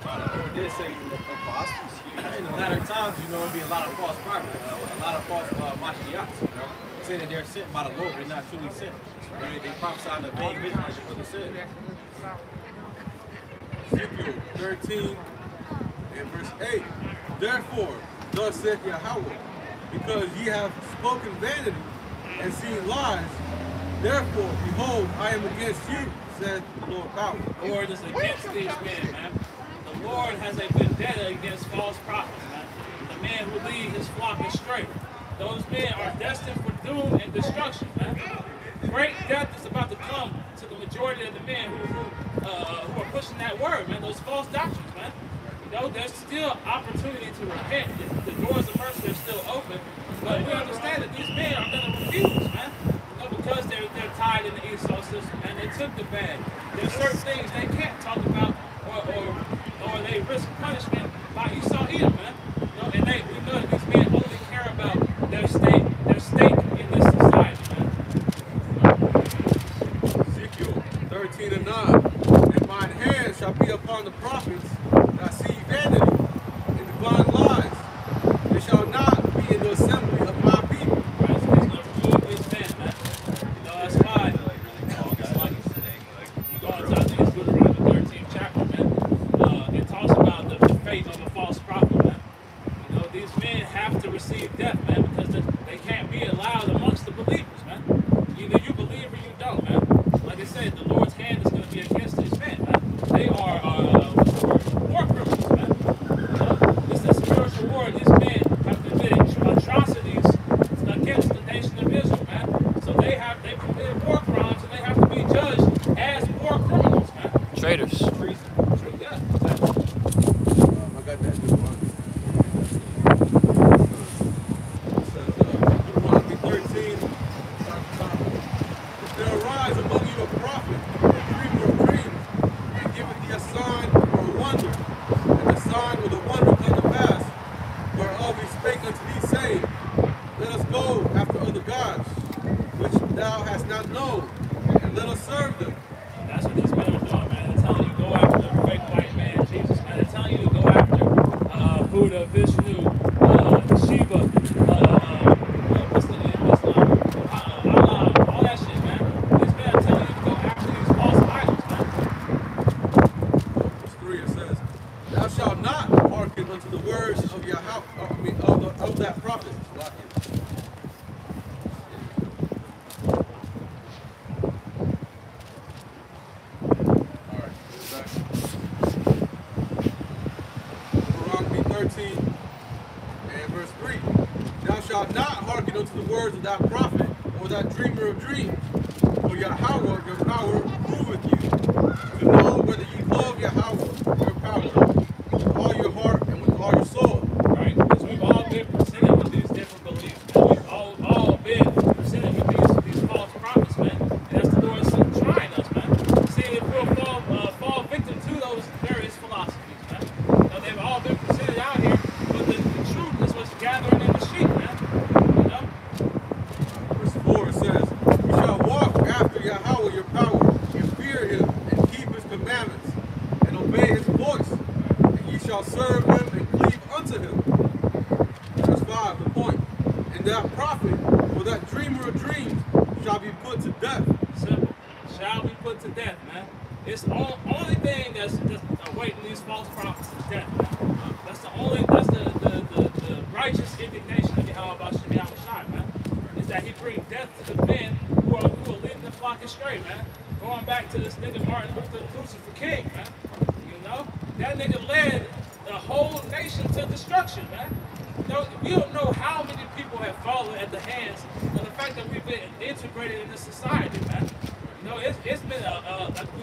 The Lord did say apostles. In the latter times, you know, there'll be a lot of false prophets, a lot of false Mashiachs, you know, saying that they're sent by the Lord, they're not truly sent. They prophesy in the vain vision, as your brother said. Ezekiel 13 and verse 8. Therefore, thus saith Yahweh, because ye have spoken vanity and seen lies, therefore, behold, I am against you, saith the Lord power. The Lord is against these men, man. The Lord has a vendetta against false prophets, man. The man who lead his flock astray. Those men are destined for doom and destruction, man. Great death is about to come to the majority of the men who are pushing that word, man. Those false doctrines, man. You know, there's still opportunity to repent. The doors of mercy are still open, but we understand that these men are going to refuse, man. You know, because they're tied in the Esau system, and they took the bag. There's certain things they can't talk about, or they risk punishment by Esau Edom, man. You know, and we know that these men only care about their stake in this society, man. Ezekiel 13 and 9. And mine hand shall be upon the prophets that see vanity and divine lies. They shall not be in the assembly of my people. Right, so he's going to remove these men, man. You know, that's why thou hast not known, and let us serve them. That's what these men are doing, man. They're telling you to go after the great white man, Jesus, man. They're telling you to go after Buddha, Vishnu, Shiva, what's the name? Allah, all that shit, man. These men are telling you to go after these false idols, man. Verse 3 it says, thou shalt not hearken unto the words of of that prophet. Deuteronomy 13 and verse 3. Thou shalt not hearken unto the words of that prophet or that dreamer of dreams, for Yahweh your power proveth you, to know whether you love Yahweh your power with all your heart and with all your soul. Right? Because we've all been presented with these different beliefs, man. We've all been presented with these false prophets, man. And that's the Lord trying us, man. See if we'll fall victim to those various philosophies, man. Now, they've all been presented out here, but the truth is what's gathering in the sheep, man. You know? Verse 4 it says, you shall walk after Yahweh your power, and fear him, and keep his commandments, and obey his voice, and ye shall serve him and cleave unto him. Verse 5, the point. And that prophet, or that dreamer of dreams, shall be put to death. Simple. Shall be put to death, man. It's the only thing that's just awaiting these false prophets is death, man. That's the righteous indignation of Yahweh Shai, man. Is that he brings death to the men who are leading the flock astray, man. Going back to this nigga Martin Luther King, man. You know? That nigga led the whole nation to destruction, man. You don't know how many people have fallen at the hands of the fact that we've been integrated in this society, man. You know, it's been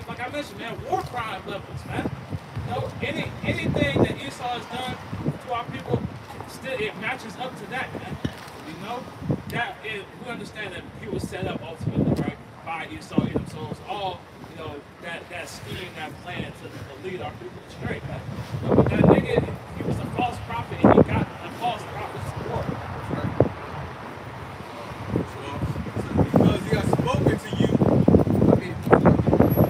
like I mentioned, man, war crime levels, man. You know, anything that Esau has done to our people, still it matches up to that, man. You know, we understand that he was set up ultimately, right, by Esau. So it's all, you know, that scheme, that plan to lead our people astray, man. But that nigga, he was a false prophet, and he got a false prophet's support. Because he has spoken to you,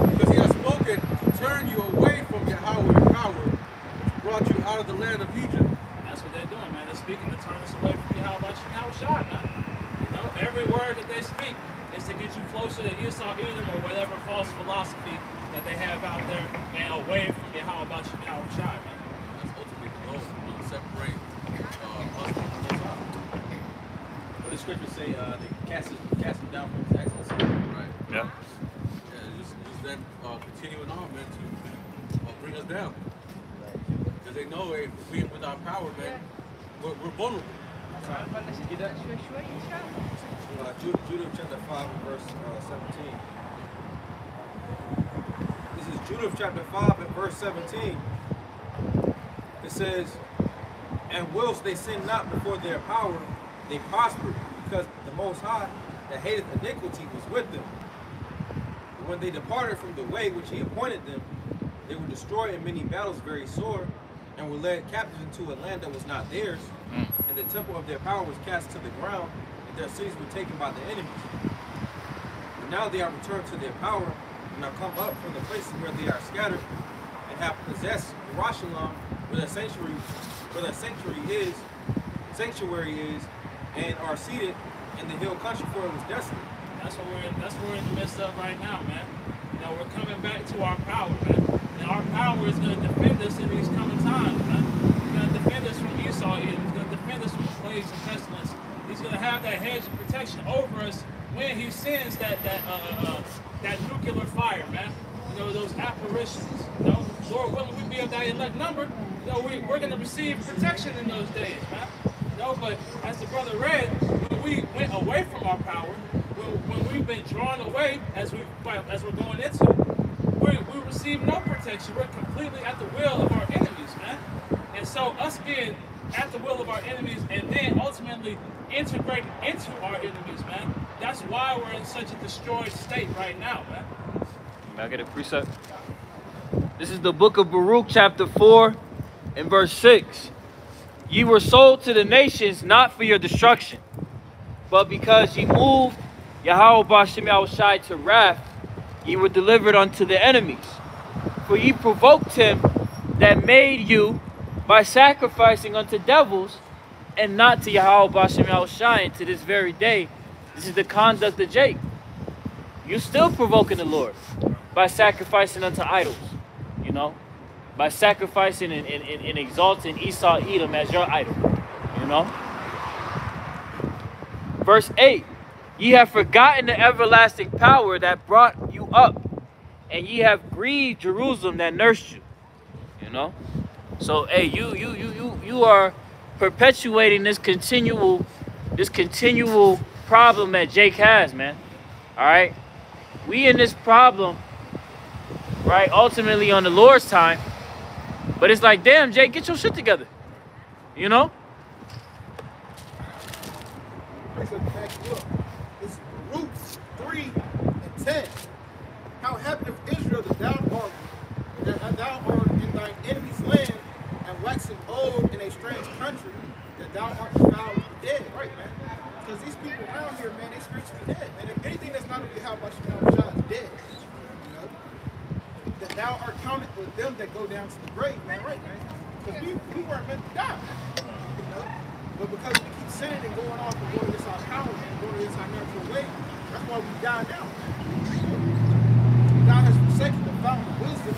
because he has spoken to turn you away from Yahweh your power, which brought you out of the land of Egypt. That's what they're doing, man. They're speaking to turn us away from Yahweh Shai, man. You know, every word that they speak is to get you closer to Esau, Edom, or whatever false philosophy that they have out there, and away from Yahweh Shai, man. That's ultimately the goal, to separate us from the Most High. What the scriptures say, they cast him down from his excellency. Right. Yeah. Yeah, just them continuing on, man, to bring us down. Because they know if we with our power, man, we're vulnerable. Judah chapter 5 and verse 17. This is Judah chapter 5 and verse 17. It says, and whilst they sin not before their power, they prospered, because the Most High that hateth iniquity was with them. But when they departed from the way which he appointed them, they were destroyed in many battles very sore, and were led captive into a land that was not theirs, and the temple of their power was cast to the ground, and their cities were taken by the enemies. But now they are returned to their power, and are come up from the places where they are scattered, and have possessed Yerushalayim, where their sanctuary is, and are seated in the hill country, for it was desolate. That's what we're in the midst of right now, man. You know, we're coming back to our power, man. And our power is going to defend us in these coming times, man. He's going to defend us from Esau. He's going to defend us from plagues and pestilence. He's going to have that hedge of protection over us when he sends that nuclear fire, man. You know, those apparitions. You know, Lord willing, we be of that elect number. You know, we're going to receive protection in those days, man. You know, but as the brother read, when we went away from our power, when we've been drawn away, as we're going into, we receive no protection. We're completely at the will of our enemies, man. And so us being at the will of our enemies and then ultimately integrating into our enemies, man, that's why we're in such a destroyed state right now, man. May I get a precept? This is the book of Baruch, chapter 4 and verse 6. Ye were sold to the nations not for your destruction, but because ye moved Yahweh Bashem Yahushai to wrath, ye were delivered unto the enemies. For ye provoked him that made you by sacrificing unto devils, and not to Yahweh Bashem Yahushai. And to this very day, this is the conduct of Jake. You still provoking the Lord by sacrificing unto idols, you know, by sacrificing and exalting Esau Edom as your idol, you know. Verse 8, ye have forgotten the everlasting power that brought you up, and ye have grieved Jerusalem that nursed you, you know. So hey, you are perpetuating this continual problem that Jake has, man. All right, we in this problem, right? Ultimately on the Lord's time, but it's like, damn, Jake, get your shit together, you know. It's Roots 3 and 10. How happened if Israel that thou art in thine enemy's land and waxing old in a strange country, that thou art found dead, right, man? Because these people around here, man, they spiritually dead, man. If anything that's not of Yahweh Shah is dead, you know. That thou art counted with them that go down to the grave, man, right, man? Because we weren't meant to die, you know. But because we keep sinning and going off and going against our power and going against our natural way, that's why we die now. Thou hast forsaken the fountain of wisdom,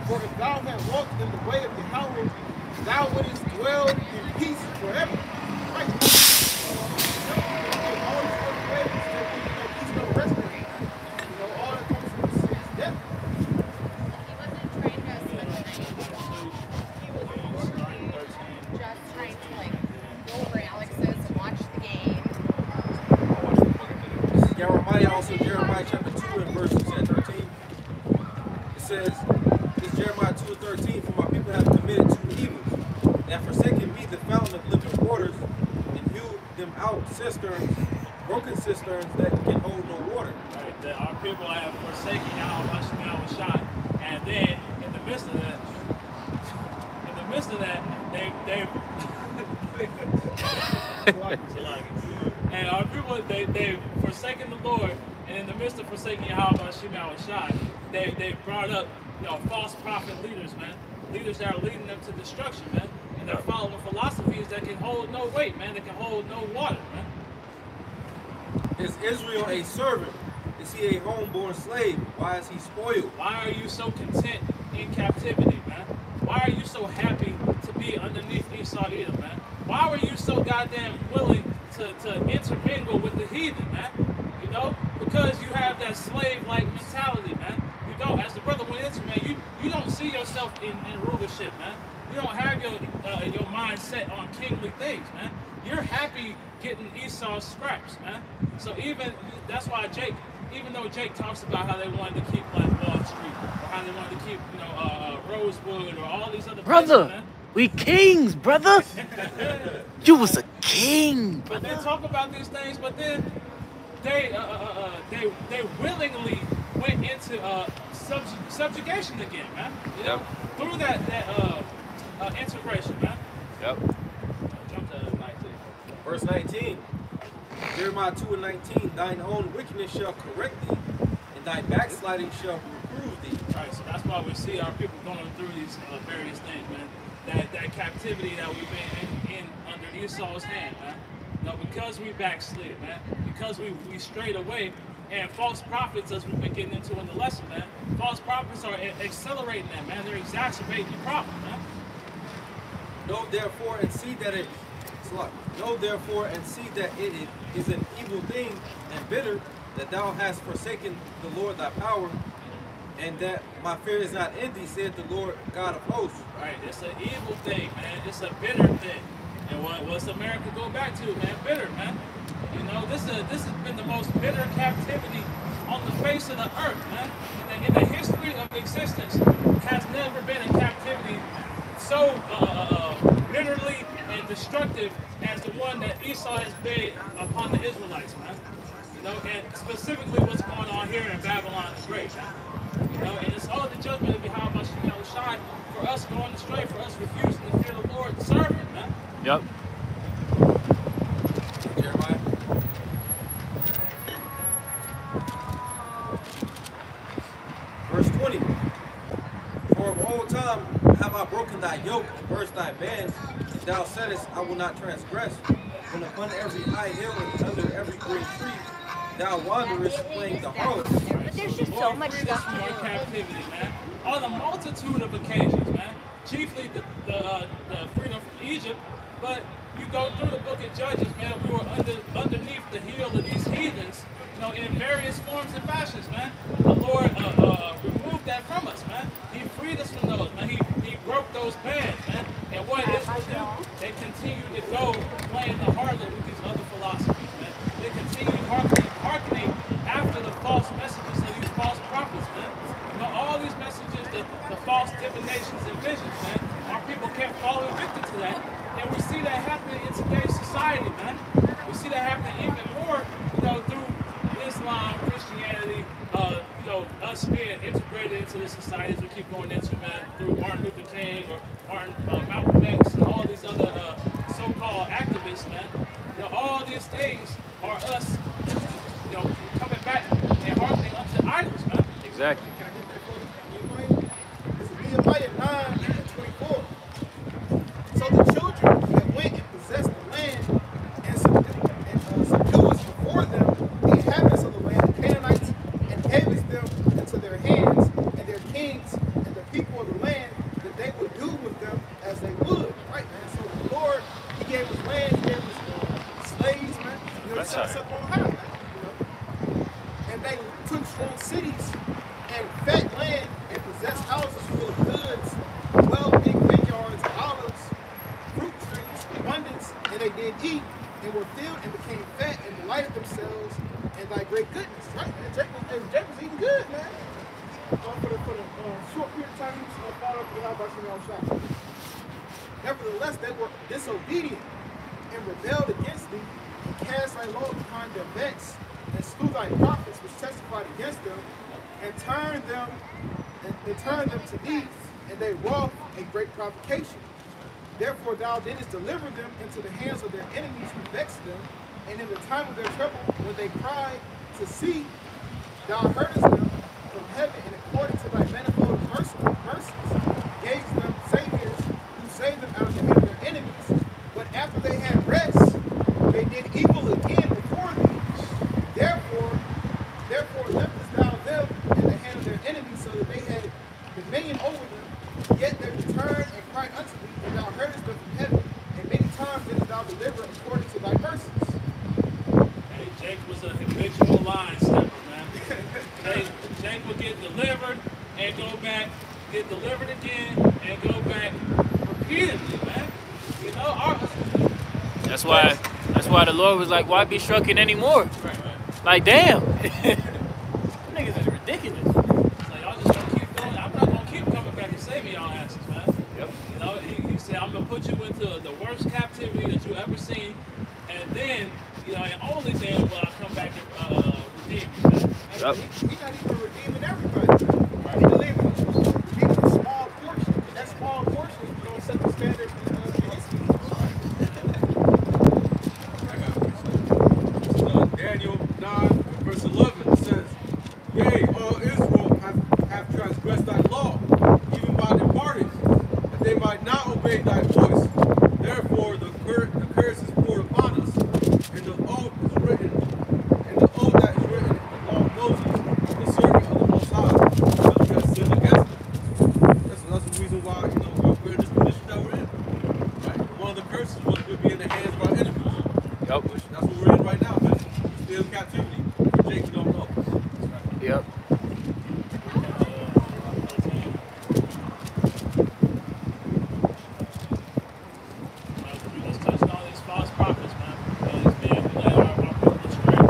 for if thou had walked in the way of Yahweh, thou wouldest dwell in peace forever. Right? All these other ways that we know peace no rest in. You know, all that comes from the sin's death. He wasn't trying to spend the night. He was just trying to like go over Alex's and watch the game. Jeremiah, also Jeremiah chapter 2 and verses 10 and 13. It says, this Jeremiah 2 and 13, for my people have committed two evils. They have forsaken me, the fountain of living waters, and hewed them out cisterns, broken cisterns that can hold no water. Right, that our people have forsaken Yahweh Shai, and then in the midst of that, and our people they've forsaken the Lord, and in the midst of forsaking Yahweh Shai, they brought up, you know, false prophet leaders, man, leaders that are leading them to destruction, man, and they're following philosophies that can hold no weight, man, that can hold no water, man. Is Israel a servant? Is he a homeborn slave? Why is he spoiled? Why are you so content in captivity, man? Why are you so happy to be underneath Esau Edom, man? Why were you so goddamn willing to intermingle with the heathen, man? You know, because you have that slave-like mentality, man. You don't, as the brother went into, man, you don't see yourself in rulership, man. You don't have your mind set on kingly things, man. You're happy getting Esau's scraps, man. So that's why Jake, even though Jake talks about how they wanted to keep like Wall Street, or how they wanted to keep, you know, Rosewood, or all these other places, man. We kings, brother. You was a king. But they talk about these things, but then they willingly went into subjugation again, man. You know, through that integration, man. Yep. Jump to 19. Verse 19. Jeremiah 2 and 19. Thine own wickedness shall correct thee, and thy backsliding shall reprove thee. Right, so that's why we see our people going through these various things, man. That captivity that we've been in under Esau's hand, man. You know, because we backslid, man. Because we strayed away, and false prophets, as we've been getting into in the lesson, man. False prophets are accelerating that, man. They're exacerbating the problem, man. Know therefore and see that it is an evil thing and bitter that thou hast forsaken the Lord thy power, and that my fear is not in thee, said the Lord God of hosts. Right, it's an evil thing, man. It's a bitter thing. And what's America go back to, man? Bitter, man. You know, this has been the most bitter captivity on the face of the earth, man. In the history of existence, has never been a captivity so bitterly and destructive as the one that Esau has made upon the Israelites, man. You know, and specifically what's going on here in Babylon the Great, man. You know, and it's all the judgment of Yahweh Shai for us going astray, for us refusing to fear the Lord and serve Him, man. Yep. Jeremiah. loosen thy yoke and burst thy bands, and thou saidest, I will not transgress. When upon every high hill and under every great tree, thou wanderest playing the harlot. But there's just so much stuff From more. captivity, man. On a multitude of occasions, man. Chiefly the freedom from Egypt, but you go through the book of Judges, man. We were underneath the heel of these heathens, you know, in various forms and fashions, man. The Lord removed that from us, man. He freed us from those, man. He broke those bands, man. And what is to do? They continue to go playing the harlot with these other philosophies, man. They continue hearkening after the false messages of these false prophets, man. You know, all these messages, the false divinations and visions, man. Our people kept falling victim to that. And we see that happening in today's society, man. We see that happening even more, you know, through Islam, Christianity, you know, us being integrated into the societies we keep going into, man, through Martin Luther King or Malcolm X and all these other so-called activists, man. You know, all these things are us, you know, coming back and harkening unto idols, man. Exactly. It's Nehemiah 9:24. So the children that went and possessed the land and subdued us before them, the inhabitants of the land, the Canaanites, and gave us them into their hands, and their kings and the people of the land, that they would do with them as they would. Right, man? So the Lord, He gave us land, He gave us slaves, man. You know, That's He set us right. up on high, man. You know? And they took strong cities and fat land and possessed houses full of goods, well-big vineyards, olives, fruit trees, abundance, and they did eat and were filled and became fat and delighted themselves in thy great goodness. Right, man? Jake was eating good, man. For the short period of time he was following up the house by some shop. Nevertheless, they were disobedient and rebelled against thee, and cast thy law upon their necks, and slew thy prophets which testified against them, and turned them to thee, and they wrought a great provocation. Therefore thou didst deliver them into the hands of their enemies who vexed them, and in the time of their trouble, when they cried to see, thou heardest them from heaven, and according to thy manifold mercies, gave them saviors who saved them out of the hand of their enemies. But after they had rest, they did evil again before thee. Therefore liftest thou them in the hand of their enemies, so that they had dominion over them. Yet they returned and cried unto thee, and thou heardest them from heaven, and many times didst thou deliver according to thy mercies. Hey, Jake was a habitual line stepper, man. Jake would get delivered and go back, get delivered again and go back repeatedly, man. You know, That's why the Lord was like, why be strucken anymore? Like, damn. Niggas is ridiculous. like, y'all just gonna keep going. I'm not gonna keep coming back and saving y'all asses, man. Yep. You know, he said, I'm gonna put you into the worst captivity that you ever seen, and then, you know, and only then will I come back and redeem you, man. Yep. He not even redeeming everybody. He redeeming a small portion. And that small portion is going to set the standard for the Daniel 9, verse 11 says, Yea, all Israel have transgressed thy law, even by departing, that they might not obey thy voice. Therefore the curse is poured upon us, and the oath is written, and the oath that is written in the law of Moses, the servant of the Most High, because we have sinned against him. That's the reason why, you know, we're in this position that we're in. Right? One of the curses was we'll be in the hands of our enemies. Yep. Which, that's what we're in right now, man. We're still in captivity. For Jake, you don't know. Yep. We just touched on these false prophets, man. These men who led our people astray,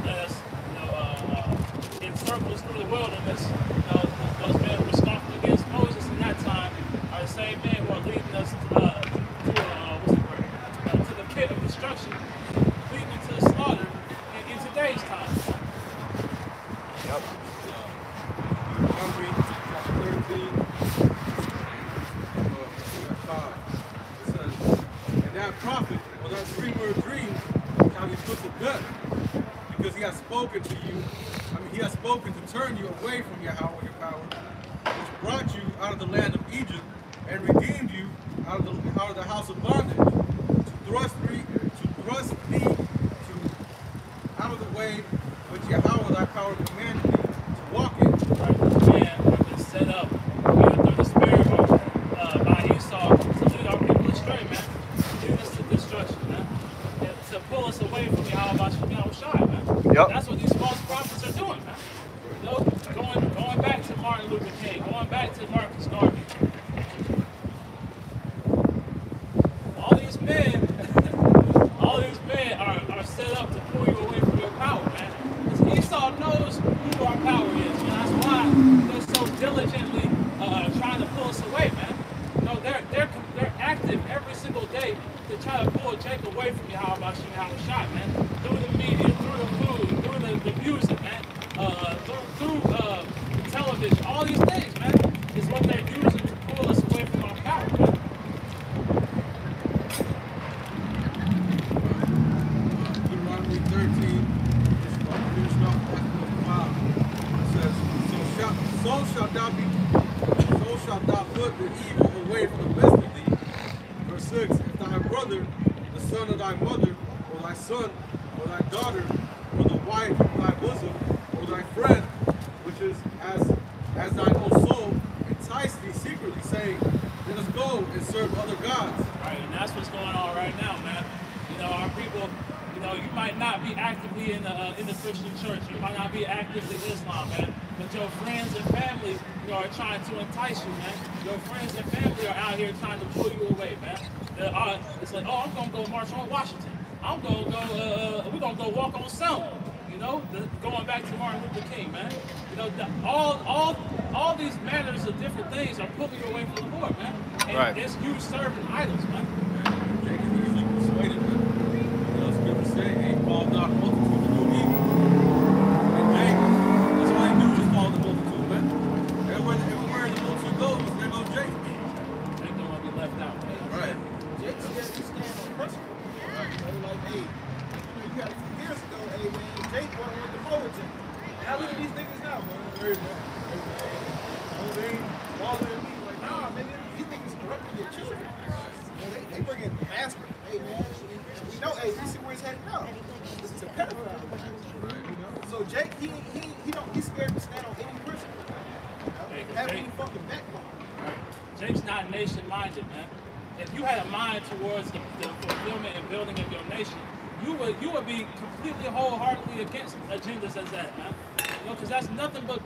led us, you know, in circles through the wilderness. You know, those men who were scoffing against Moses in that time are the same men who are leading us to the pit of destruction, leading to the slaughter in today's time. Yep. Numbers chapter 13, verse 5. It says, And that prophet, or that dreamer of dreams, shall be put to death, because he has spoken to you. He has spoken to turn you away from Yahweh, your power, which brought you out of the land of Egypt, and redeemed you out of the house of bondage, to thrust thee out of the way which Yahweh thy power commanded thee to walk in. Right? Man, we've been set up through the spirit by Esau to lead our people astray, man. To lead us to destruction, man. And to pull us away from Yahweh Shai, man. Yep. That's what these false prophets are doing, man. You know, going back to Martin Luther King, going back to Marcus Garvey. All these men are set up to pull you away from your power, man. Because Esau knows who our power is, and that's why they're so diligently trying to pull us away, man. You know, they're active every single day to try to pull Jacob away from Yahweh Shai, man. Through the media, through the food, through the music, man. Through television, all these things, man, is what they're using to pull us away from our power, man. Deuteronomy 13, finishing off verse 5. It says, so shalt thou put the evil away from the midst of thee. Verse 6, if thy brother, the son of thy mother, or thy son, or thy daughter, or the wife of thy bosom, or thy friend, which is as thine own soul, entice thee secretly, saying, let us go and serve other gods. Right, and that's what's going on right now, man. You know, our people, you know, you might not be actively in the Christian church, you might not be actively Islam, man, but your friends and family, you know, are trying to entice you, man. Your friends and family are out here trying to pull you away, man. It's like, oh, I'm gonna go march on Washington. I'm gonna go. We're gonna go walk on Selma. You know, going back to Martin Luther King, man. You know, all these manners of different things are pulling you away from the Lord, man. And Right. it's you serving idols, man. They can easily be persuaded, man. You know, scripture say, ain't called not a multitude to do evil. And Jake, that's all he do is call the multitude, man. Everywhere the multitude goes, there goes Jake. They don't want to be left out, man. Right. Jake says he stands on principle. Right? So like, hey, you got a few years ago, hey man, Jake wasn't with the Fullerton. Now look at these niggas now, man. They bothering me like, nah, man, these niggas corrupting your children. You know, they bring in bastard. Hey man, we know, hey, we see where he's headed now. This is a pedophile. You know? So Jake, he's scared to stand on any principle. Hey, Have Jake- any fucking backbone. Right. Jake's not nation-minded, man. If you had a mind towards the fulfillment and building of your nation, you would be completely wholeheartedly against agendas as that, man. You know, because that's nothing but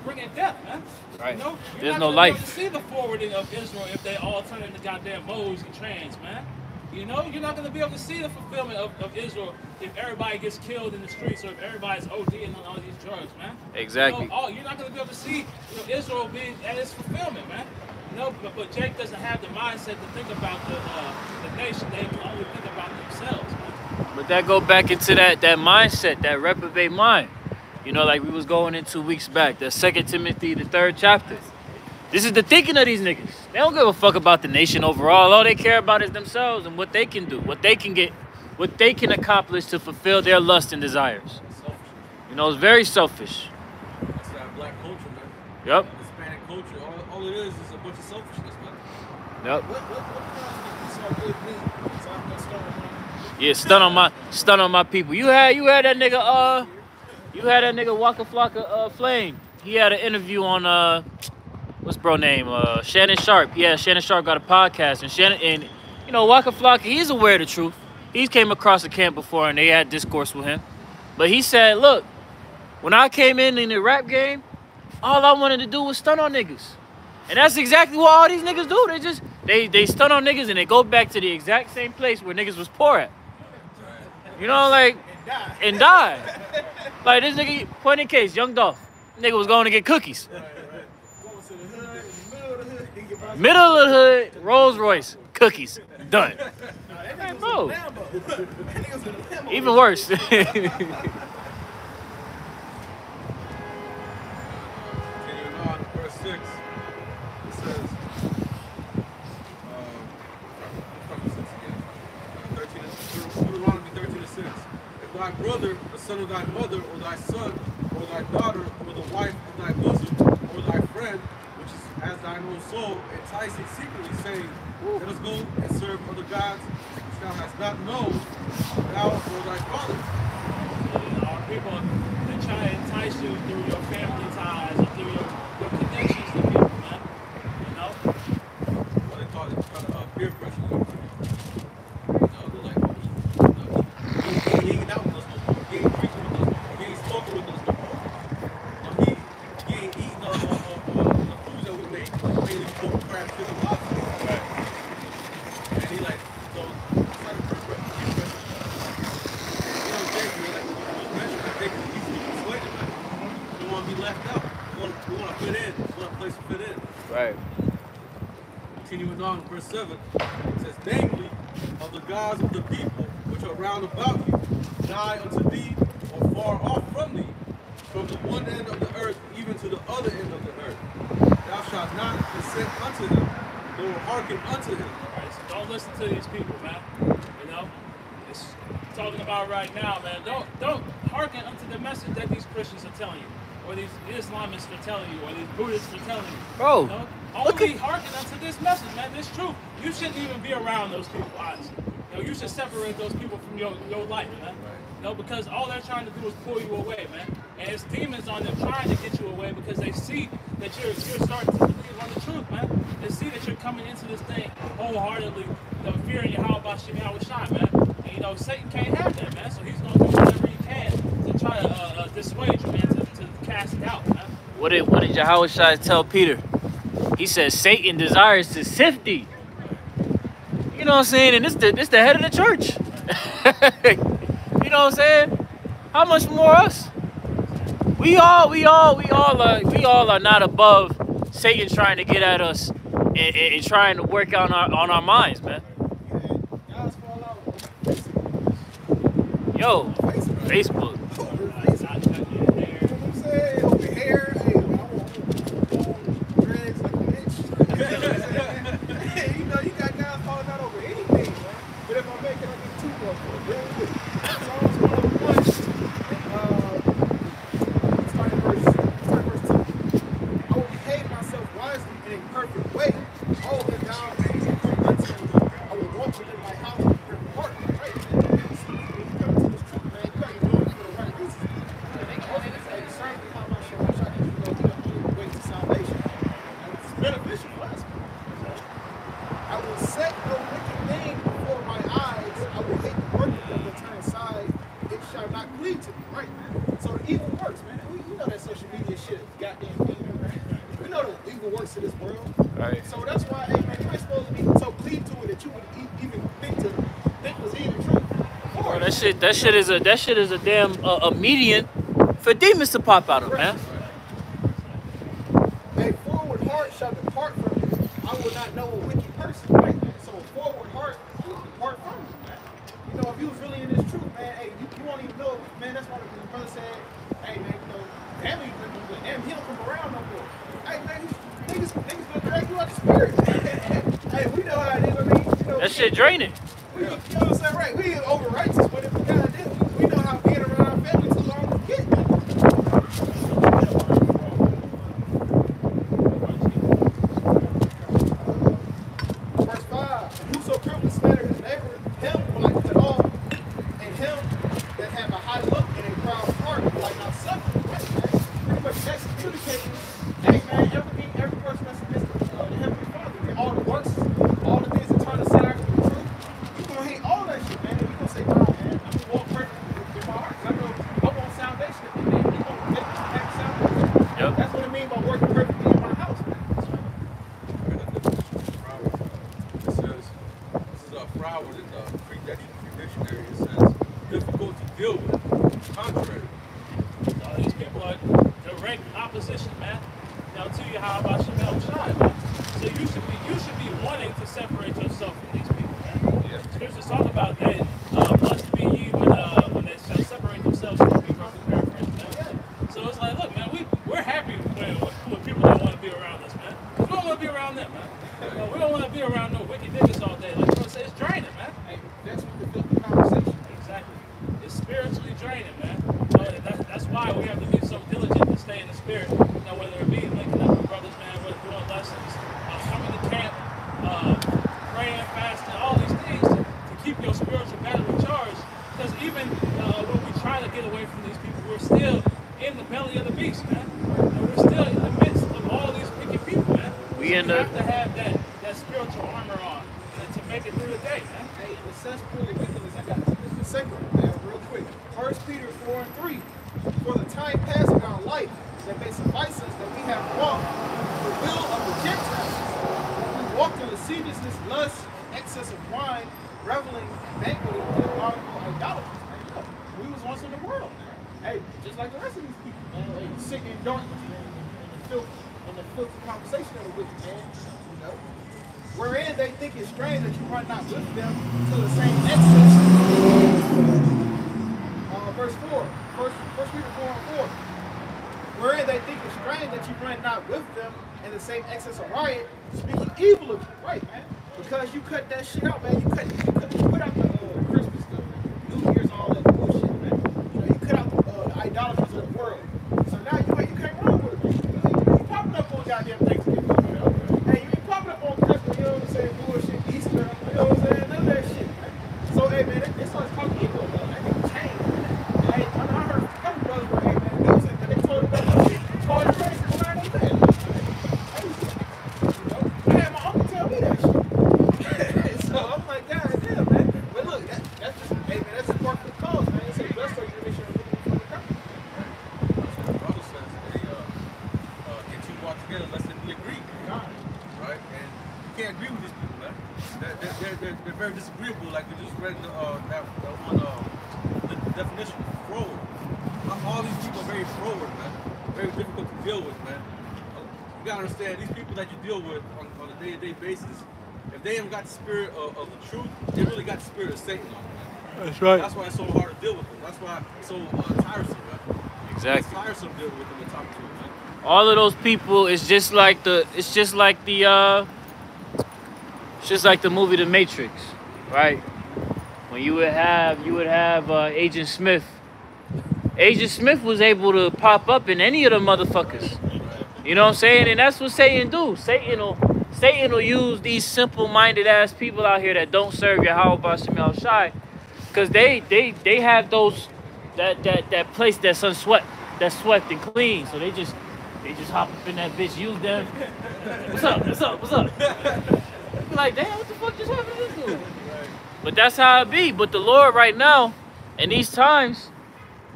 bringing death, man. Right. You know, There's you're not no gonna be life. able to see the forwarding of Israel if they all turn into goddamn moles and trans, man. You know, you're not going to be able to see the fulfillment of Israel if everybody gets killed in the streets or if everybody's ODing on all these drugs, man. Exactly. You know, you're not going to be able to see Israel being at its fulfillment, man. You know, but Jake doesn't have the mindset to think about the nation. They can only think about themselves, man. But that go back into that mindset, that reprobate mind. You know, like we was going in 2 weeks back, the 2 Timothy, the 3rd chapter. This is the thinking of these niggas. They don't give a fuck about the nation overall. All they care about is themselves and what they can do, what they can get, what they can accomplish to fulfill their lusts and desires. Selfish. You know, it's very selfish. That's that black culture, man. Yep. Hispanic culture. All it is a bunch of selfishness, man. Yep. What Esau gave me, so I'm gonna start on Yeah, stun on my people. You had that nigga Waka Flocka Flame. He had an interview on what's bro name? Shannon Sharp. Yeah, Shannon Sharp got a podcast, and you know, Waka Flocka, he's aware of the truth. He's came across the camp before and they had discourse with him. But he said, look, when I came in the rap game, all I wanted to do was stun on niggas. And that's exactly what all these niggas do. They stun on niggas and they go back to the exact same place where niggas was poor at. You know, like, and die. Like this nigga, point in case, Young Dolph. Nigga was going to get cookies. going to the hood, in the middle of the hood, he get by Middle of the hood, Rolls Royce, cookies, done. that Hey, nigga bro. was in a Lambo. That nigga was in a Lambo. Even worse. Continuing on, verse 6, it says, from 6 again, Deuteronomy 13:6. If thy brother, the son of thy mother, or thy son, or thy daughter, or the wife of thy bosom, or thy friend, which is as thine own soul, enticing secretly, saying, let us go and serve other gods which thou hast not known, thou or thy fathers. Our people, they try to entice you through your family ties or through your connections to people, man. You know? Well, they thought it was kind of peer pressure. They're like, he ain't out with us no more. He ain't preaching with us no more. He ain't smoking with us no more. He ain't eating the foods that we make. Mainly pork, crab, chicken, lobster. Right. And he like, so it's like peer pressure. You know, Jake, like you mentioned, they can easily persuade him. We want to be left out. We want to fit in. We want a place to fit in. Right. Continuing on, verse 7, it says, namely, of the gods of the people which are round about you, nigh unto thee, or far off from thee, from the one end of the earth even to the other end of the earth. Thou shalt not consent unto him, nor hearken unto him. Right, so don't listen to these people, man. You know, it's talking about right now, man. Don't hearken unto the message that these Christians are telling you, or these Islamists are telling you, or these Buddhists are telling you. Bro, You know? look Only at- hearken unto this message, man. This truth. You shouldn't even be around those people, honestly. You know, you should separate those people from your life, man. You know, because all they're trying to do is pull you away, man. And it's demons on them trying to get you away because they see that you're starting to believe on the truth, man. They see that you're coming into this thing wholeheartedly, you know, fearing Yahweh Shem Yahushua, man. And you know, Satan can't have that, man. So he's gonna do whatever he can to try to dissuade you, man, to cast it out, man. What did Yahushua tell Peter? He says Satan desires to sift thee. You know what I'm saying? And this the head of the church. You know what I'm saying? How much more us? We all are not above Satan trying to get at us and trying to work on our minds, man. Guys fall out. Yo, Facebook. I'm saying over here, hey, man, I want dreads like a bitch. Hey, you know, you got guys falling out over anything, man. But if I make it, I get two more for it. Real quick. Psalms 101, starting verse 2. I will behave myself wisely in a perfect way. All the down things that come unto me. I will walk within my house with a perfect heart. Right? When you come to this truth, man, you got to do it for the right reasons. It's beneficial for us. I will set no wicked thing before my eyes. I will hate the work of them that turn aside. It shall not cleave to me. Right? So the evil works, man. We know that social media shit is goddamn evil, man. We know the evil works of this world. Right. So that's why, hey, man, you ain't supposed to be so cleave to it that you would even think was even true. Bro, that shit is a damn a median for demons to pop out of, man. A forward heart shall depart from you. I will not know a wicked person. Right? So a forward heart will depart from you, man. You know, if you was really in this truth, man, hey, you won't even know, man. That's why the brother said, hey, man, you know, family, damn, he don't come around no more. Hey, man, niggas gonna drag you out the spirit. Hey, we know how it is. I mean, you know, That shit draining. you know what I'm saying, right? We ain't over righteous, but if we goddamn, we know how being around our family too long to get. Verse 5, and whoso privily slander his neighbor, him will I cut off, and him that have a high look and a proud heart will I not suffer. Pretty much excommunicating, hey man, every person that's against the Heavenly Father, all the works, all the things that turn aside from the truth, you gonna hate all that shit, man, and you gonna say, nah, man, I'm gonna walk perfectly with my heart, 'cause I know I want salvation at the end. You gonna make salvation. Yep. That's what I mean by working perfectly in my house, man. It says, this is Froward in the Greek dictionary. It says, difficult to deal with, contrary. So these people are direct opposition, man. Now to you, how about Shem Shai, man? So you should be wanting to separate yourself from these people, man. Yeah. Scriptures talk about that. Must be ye when they shall separate themselves from the people of the paraphrase, man. So it's like, look, man, we're happy when people don't want to be around us, man. We don't want to be around them, man. We don't want to be around no wicked niggas all day. Like you say, it's draining, man. Hey, that's what the conversation. Exactly. It's spiritually draining, man. So that's why we have to be so diligent to stay in the spirit. You know, whether it be linking up with brothers, man, whether doing less away from these people. We're still in the belly of the beast, man. And we're still in the midst of all these wicked people, man. We in the have to have that spiritual armor on to make it through the day, man. Hey, the cesspool of wickedness, I got the second one, man, real quick. 1 Peter 4:3. For the time past in our life that may suffice us that we have walked the will of the Gentiles. We walked in lasciviousness, lust, excess of wine, reveling, and banqueting, and abominable idolatry. Man, we was once in the world, man. Hey, just like the rest of these people, man. Hey, sitting in darkness, man, in the filthy conversation of the wicked, man. You know? Wherein they think it strange that you run not with them to the same excess. Verse 4. First Peter 4:4. Wherein they think it strange that you run not with them in the same excess of riot, speaking evil of you, right, man? Because you cut that shit out, man. You put out the Christmas stuff, New Year's, all that bullshit, man. You know, you cut out the idolatries of the world. So now you can't run with it, man. You popping up on goddamn Thanksgiving, you know? Hey, you ain't popping up on Christmas, you know what I'm saying? Bullshit, Easter, you know what I'm saying? None of that shit, man. So, hey, man, this one's called evil, man. That nigga changed, man. Hey, I heard a couple brothers were, hey, man, they told them that told the crazy behind their back. You know? I had my uncle tell me that shit. So I'm like, God damn, man. But look, that's just, hey, man, that's a part of the cause, man. It's a blessed for you to make sure you're looking for the company. That's what the brother says. They get two walk together unless they agree. Right? And you can't agree with these people, man. They're very disagreeable. Like we just read the definition of forward. All these people are very forward, man. Very difficult to deal with, man. You gotta understand, these people that you deal with on a day-to-day basis, if they haven't got the spirit of the truth, they really got the spirit of Satan on them, man. That's right. That's why it's so hard to deal with them. That's why it's so tiresome, man. Exactly. It's tiresome dealing with them and talking to them, man. All of those people, it's just like the movie The Matrix, right? When you would have Agent Smith. Agent Smith was able to pop up in any of the motherfuckers. You know what I'm saying? And that's what Satan do. Satan will use these simple-minded ass people out here that don't serve Yahweh Shem Al Shai, because they have those that place that's unswept, that's swept and clean. So they just hop up in that bitch, use them. What's up? Be like, damn, what the fuck just happened to this dude? But that's how it be. But the Lord right now, in these times,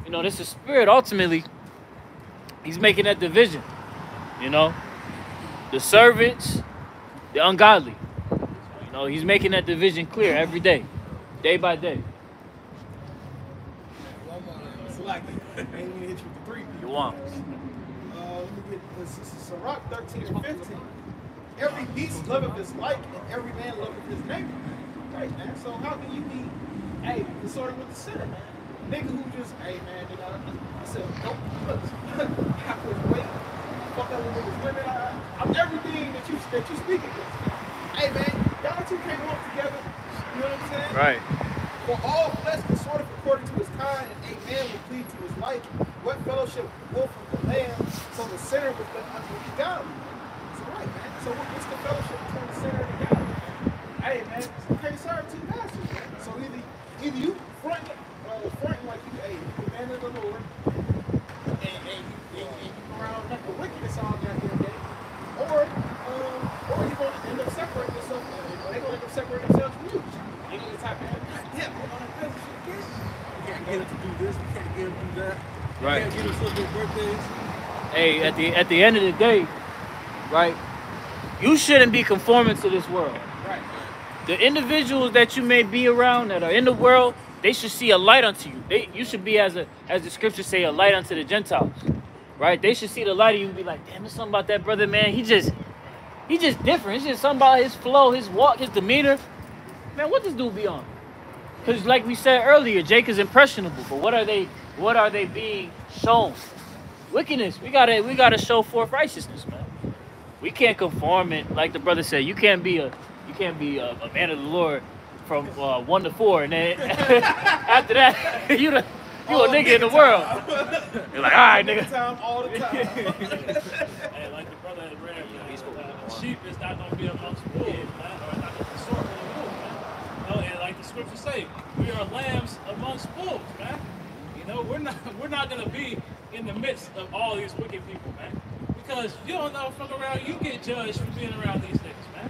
you know, this is spirit. Ultimately, He's making that division. You know, the servants, the ungodly. You know, He's making that division clear every day by day. It's like, I ain't gonna hit you with the 3 people. You want? Let me get this. This is Sirach 13 and 15. Every beast loveth his like, and every man loveth his neighbor. Right, man. So how can you be, hey, consorted with the sinner, man? Nigga who just, hey, man, nigga, I said, don't look. I couldn't wait. Fuck other niggas, women. I'm everything that you speak against. Hey, man, y'all two can't walk together. You know what I'm saying? Right. For all flesh consorted according to his kind, and a man will plead to his life. What fellowship with the wolf and the lamb? So the sinner was done unto the godly. That's right, man. So what's the fellowship between the sinner and the godly, man? Hey, man, you can't serve two masters, man. So either you front like you, hey, the man of the Lord, and you go around the wickedness all goddamn day, or you're going to end up separating yourself, or they're going to end up separating themselves from you. You're going to type in, yeah, we're on that business again. We can't get him to do this. We can't get him to do that. Right. We can't get him celebrate birthdays. Hey, at the end of the day, right? You shouldn't be conforming to this world. Right. The individuals that you may be around that are in the world, they should see a light unto you. You should be, as the scriptures say, a light unto the Gentiles, right? They should see the light of you and be like, damn, there's something about that brother, man. He just different. It's just something about his flow, his walk, his demeanor. Man, what this dude be on? Because like we said earlier, Jake is impressionable. But what are they being shown? Wickedness. We gotta show forth righteousness, man. We can't conform it, like the brother said. You can't be a man of the Lord from 1 to 4, and then after that, you a nigga in the world. You're like, all right, nigga. Time, all the time. Hey, like the brother had read, sheep is not going to be amongst wolves, man, or not going to consort with a wolf, man. No, and like the scriptures say, we are lambs amongst wolves, man. know, we're not gonna be in the midst of all these wicked people, man. Because you don't know, fuck around, you get judged for being around these niggas, man.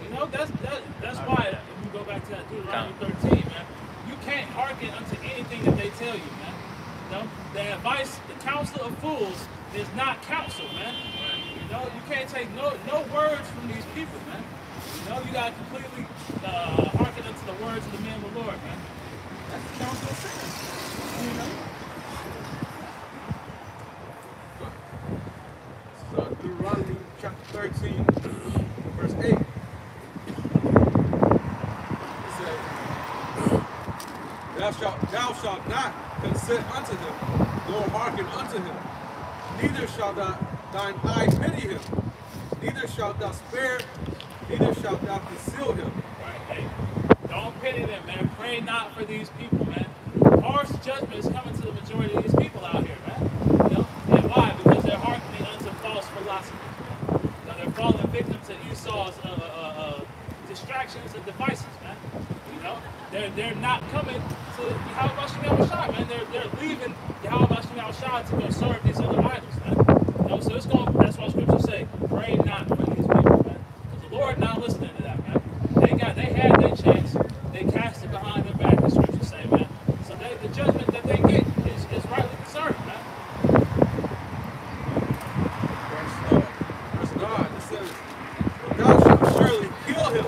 You know, that's why if you go back to that Deuteronomy 13, man, you can't hearken unto anything that they tell you, man. You know, the advice, the counsel of fools is not counsel, man. You know, you can't take no words from these people, man. You know, you gotta completely hearken unto the words of the man of the Lord, man. That's the counsel of sin. You know? So Deuteronomy chapter 13, verse 8. It says, Thou shalt not consent unto him, nor hearken unto him. Neither shalt thine eye pity him. Neither shalt thou spare, neither shalt thou conceal him. Right, hey, don't pity them, man. Pray not for these people, man. Harsh judgment is coming to the majority of these people out here, man. You know? And why? Because they're hearkening unto false philosophy. You know, they're falling victim to Esau's distractions and devices, man. You know, they're not coming to Yahweh Shem Shai, man. They're leaving Yahweh Shem Shai to go serve these other idols, man. You know, so it's going. That's why scriptures say, pray not for these people, man. Because the Lord not listening to that, man. They had their chance. They cast it behind their back, as scriptures say, man. So the judgment that they get is rightly deserved, man. Verse 9, it says, Thou shalt surely kill him.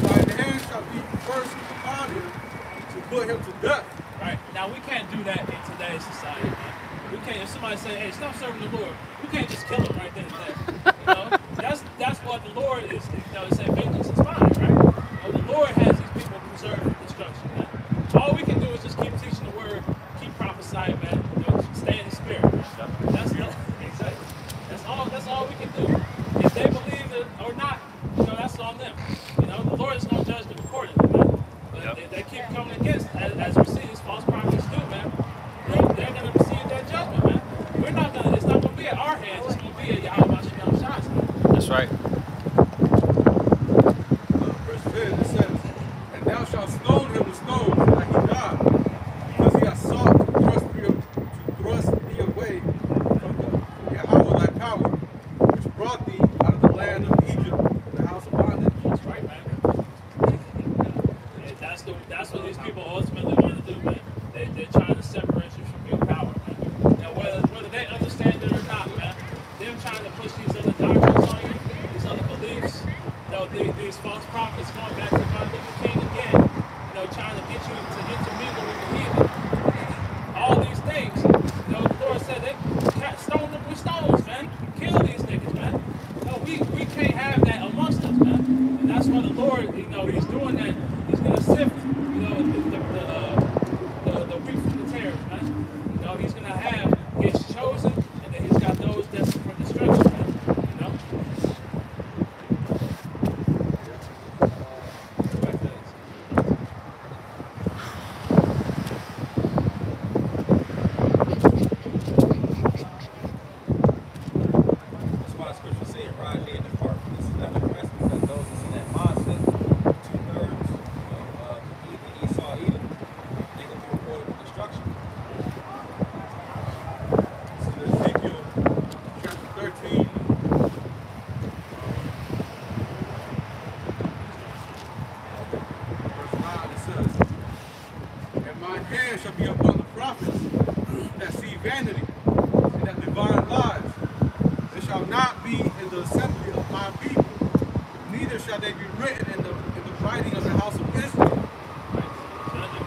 Thine hand shall be first upon him to put him to death. Right. Now, we can't do that in today's society, man. We can't, if somebody say, hey, stop serving the Lord, we can't just kill him right then and there. You know? That's what the Lord is, you know, say vengeance is fine, right? You know, the Lord has these people preserved from destruction, man. All we can do is just keep teaching the word, keep prophesying, man. You know, stay in the spirit. That's exactly. That's all we can do. If they believe it or not, you know, that's on them. You know, the Lord is going to judge them accordingly, man. But they keep coming against, as we see these false prophets do, man. They're going to receive that judgment, man. It's not going to be at our hands, it's going to be at Yahweh Shem Shai's hands. That's right. Verse 10, it says, And thou shalt stone him with stones, that he die, because he hath sought to thrust thee away from Yahweh thy power, which brought thee out of the land of Egypt, the house of bondage. That's right, man. Yeah, that's what these people ultimately want to do, man. They're trying to separate you from your power, man. Now, whether they understand it or not, man, them trying to push these other doctrines on you, these other beliefs, you know, these false prophets going back to Martin Luther King again, you know, trying to get you to intermingle with the heathen. All these things, you know, the Lord said they stone them with stones, man. Kill these niggas, man. No, we can't have that amongst us, man. And that's why the Lord, you know, he's doing that. He's going to sift, you know, the wheat from the tares, man. You know, he's going to have his chosen, and then he's got those that's for destruction, man. You know? That's why the scripture said, Ride day and depart. This is not the rest, because those that's in that mindset, 2/3 of Esau, Edom, they gonna be reported with destruction. This is Ezekiel chapter 13. Verse 9, it says, And my hand shall be upon the prophets that see vanity and that divine lies. They shall not be in the assembly of my people, neither shall they be written in the writing of the house of Israel.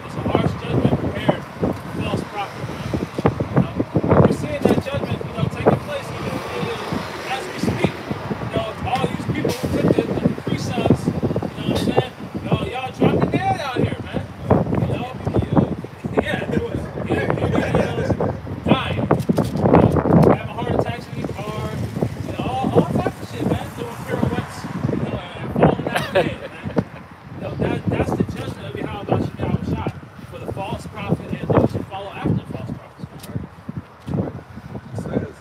It's a harsh judgment prepared for false prophets, man. You know? We're seeing that judgment, you know, taking place even as we speak. You know, all these people who took the three sons, you know what I'm saying? Y'all dropping dead out here, man. You know? Yeah, it was. Dying. You know, having heart attacks in your car. You know, all types of shit, man. Doing pirouettes, you know, and falling out of bed, man. You know, that's the judgment of Yahweh Shem Shai for the false prophet and those who follow after the false prophets. It says,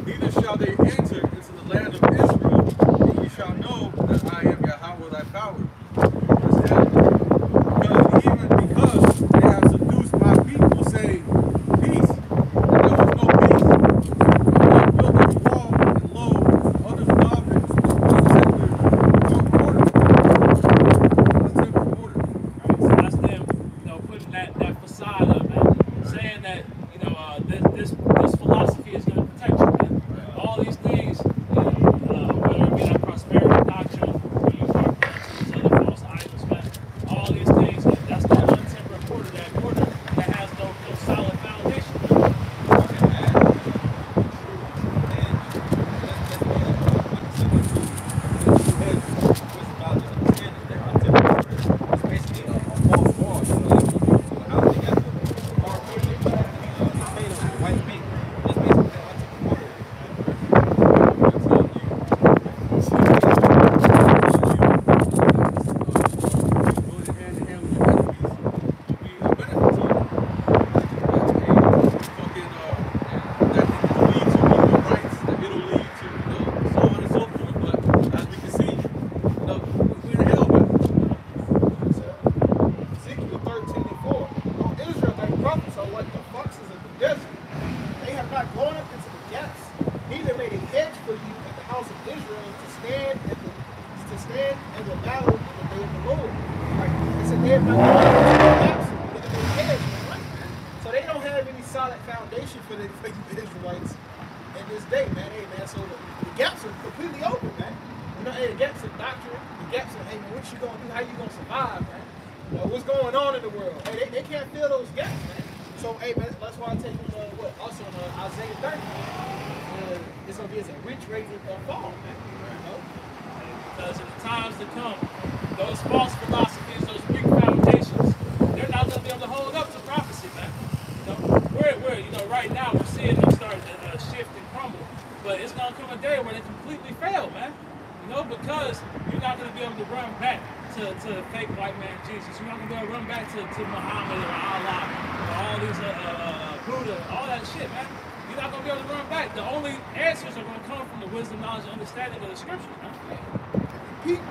Neither shall they enter into the land of Israel, and ye shall know that I am Yahweh thy power. Verse 10, because they have seduced my people, saying, this philosophy is going to protect you, man. All these things, whether it be that prosperity doctrine, or you talk about these other false idols, man. All these things, that's that untempered quarter, that quarter that has no solid foundation. Ezekiel 13:4. On Israel, they prophesy like the foxes of the desert. They have not gone up into the gaps, neither made a hedge for you at the house of Israel to stand in the battle in the day of the Lord. Right? They said they have not gone up into the gaps, neither made a hedge. Right? So they don't have any solid foundation for the Israelites in this day, man. Hey, man. So the gaps are completely open, man. You know, hey, the gaps in doctrine, the gaps in, hey, man, what you gonna do? How you gonna survive, man? What's going on in the world? Hey, they can't fill those gaps, man. So, hey, man, that's why I take you, also in Isaiah 30, man. It's going to be as a rich rate of fall, man. You know? Because in the times to come, those false philosophies, those weak foundations, they're not going to be able to hold up to prophecy, man. You know, right now we're seeing them start to shift and crumble, but it's going to come a day where they completely fail, man. You know, because you're not going to be able to run back to fake white man Jesus. You're not going to be able to run back to Muhammad or Allah or all these Buddha, all that shit, man. You're not going to be able to run back. The only answers are going to come from the wisdom, knowledge, and understanding of the scriptures, man. Peak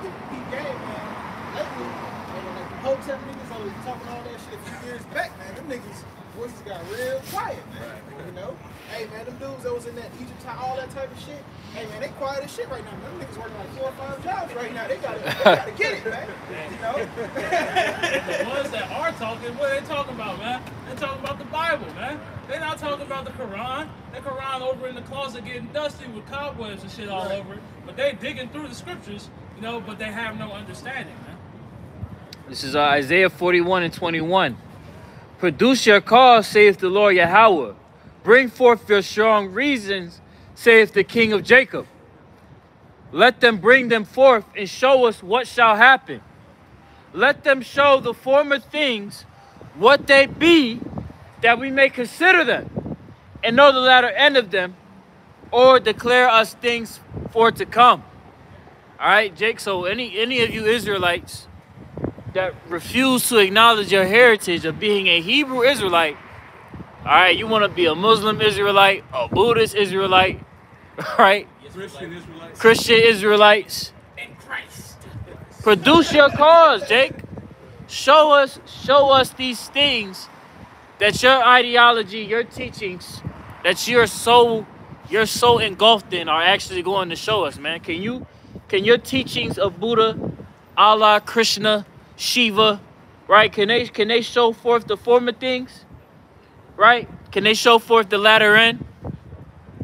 game, man. Lately, like the hotel niggas always talking all that shit a few years back, man. Them niggas voices got real quiet, man. You know? Hey, man, them dudes that was in that Egypt, all that type of shit. Hey, man, they quiet as shit right now. Them niggas working like 4 or 5 jobs right now. They gotta get it, man. You know? The ones that are talking, what are they talking about, man? They're talking about the Bible, man. They're not talking about the Quran. The Quran over in the closet getting dusty with cobwebs and shit all over it. But they digging through the scriptures, you know, but they have no understanding, man. This is Isaiah 41:21. Produce your cause, saith the Lord Yahweh. Bring forth your strong reasons, saith the King of Jacob. Let them bring them forth and show us what shall happen. Let them show the former things what they be, that we may consider them and know the latter end of them, or declare us things for to come. All right, Jake, so any of you Israelites that refuse to acknowledge your heritage of being a Hebrew Israelite, all right, you want to be a Muslim Israelite, a Buddhist Israelite, all right? Christian Israelites. In Christ. Produce your cause, Jake. Show us these things that your ideology, your teachings, that you're so engulfed in are actually going to show us, man. Can your teachings of Buddha, Allah, Krishna, Shiva, right? Can they show forth the former things? Right? Can they show forth the latter end?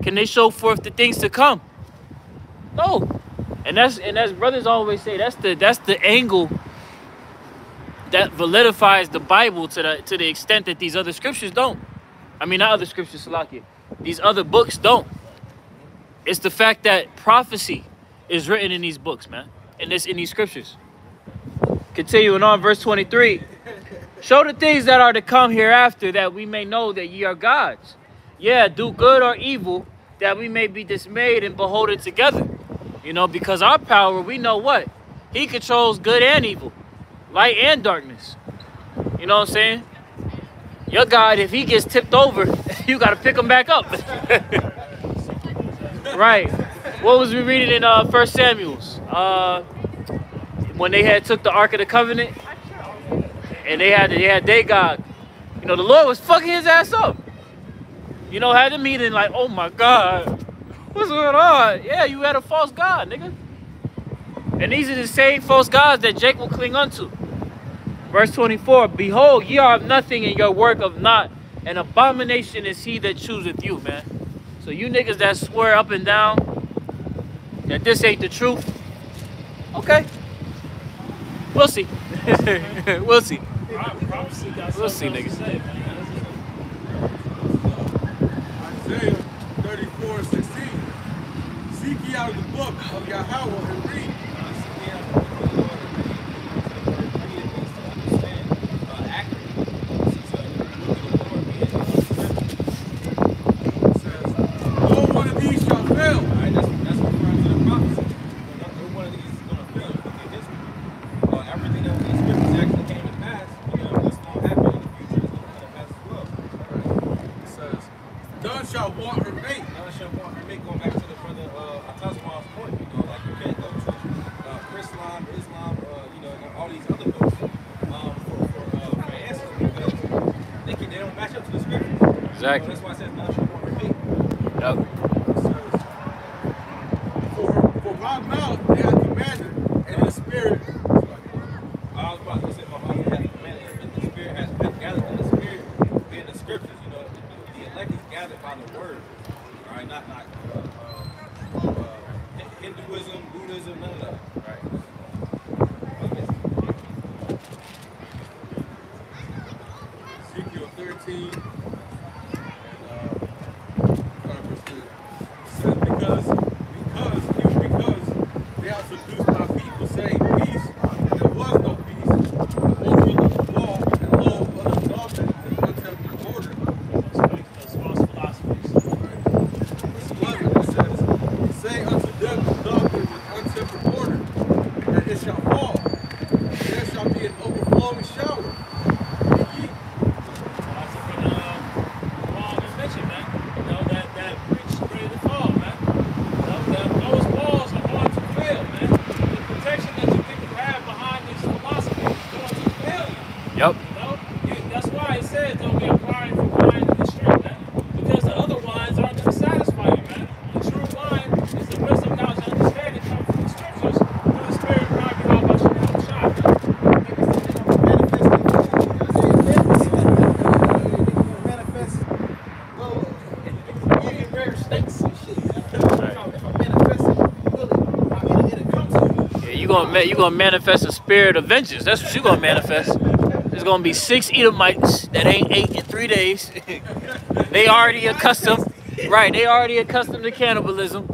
Can they show forth the things to come? No. And that's brothers always say, that's the angle that validifies the Bible to the extent that these other scriptures don't. I mean, not other scriptures, Salakia. These other books don't. It's the fact that prophecy is written in these books, man. In these scriptures. Continuing on, verse 23. Show the things that are to come hereafter, that we may know that ye are gods. Yeah, do good or evil, that we may be dismayed and behold it together. You know, because our power, we know what? He controls good and evil, light and darkness. You know what I'm saying? Your God, if he gets tipped over, you got to pick him back up. Right. What was we reading in 1 Samuel's? When they had took the Ark of the Covenant, and they had Dagog. You know, the Lord was fucking his ass up. You know, had a meeting like, oh my God, what's going on? Yeah, you had a false God, nigga. And these are the same false gods that Jake will cling unto. Verse 24, behold, ye are of nothing, and your work of naught An abomination is he that chooseth you, man. So you niggas that swear up and down that this ain't the truth, okay. We'll see. We'll see. We'll see, niggas. Isaiah 34:16. Seek ye out of the book of Yahweh and read. No one of these shall fail. That's referring to the prophecy. No one of these is going to fail in history. Everything that was in the scriptures actually came to pass. What's going to happen in the future is going to come to pass as well. It says, none shall want her mate. None shall want her mate. Going back to the brother Atasma's point, like you can't go to Islam, and all these other books for answers because they don't match up to the scriptures. Exactly. That's why it says none shall want her mate. Yep. For my mouth they have commanded, and the spirit. I was about to say my mouth has commanded, and the spirit has been gathered. And the spirit being the scriptures, the elect is gathered by the word. All right, not Hinduism, Buddhism, none of that. Right. Ezekiel 13. Because they have seduced my people, saying peace, and there was no peace. Both with the law and lo, other doctrine and untempered order. Those false philosophies. Verse 11, it says, say unto them the doctrine with untempered order, that it shall fall. There shall be an overflowing shower. And ye, Yep. That's why it says don't be acquiring for wine in the street, man. Because the other wines aren't going to satisfy you, man. The true wine is the wisdom, knowledge, and understanding comes from the scriptures through the Spirit of God. You gonna manifest a spirit of vengeance. That's what you gonna manifest. There's gonna be 6 Edomites that ain't ate in 3 days. They already accustomed, right? They already accustomed to cannibalism.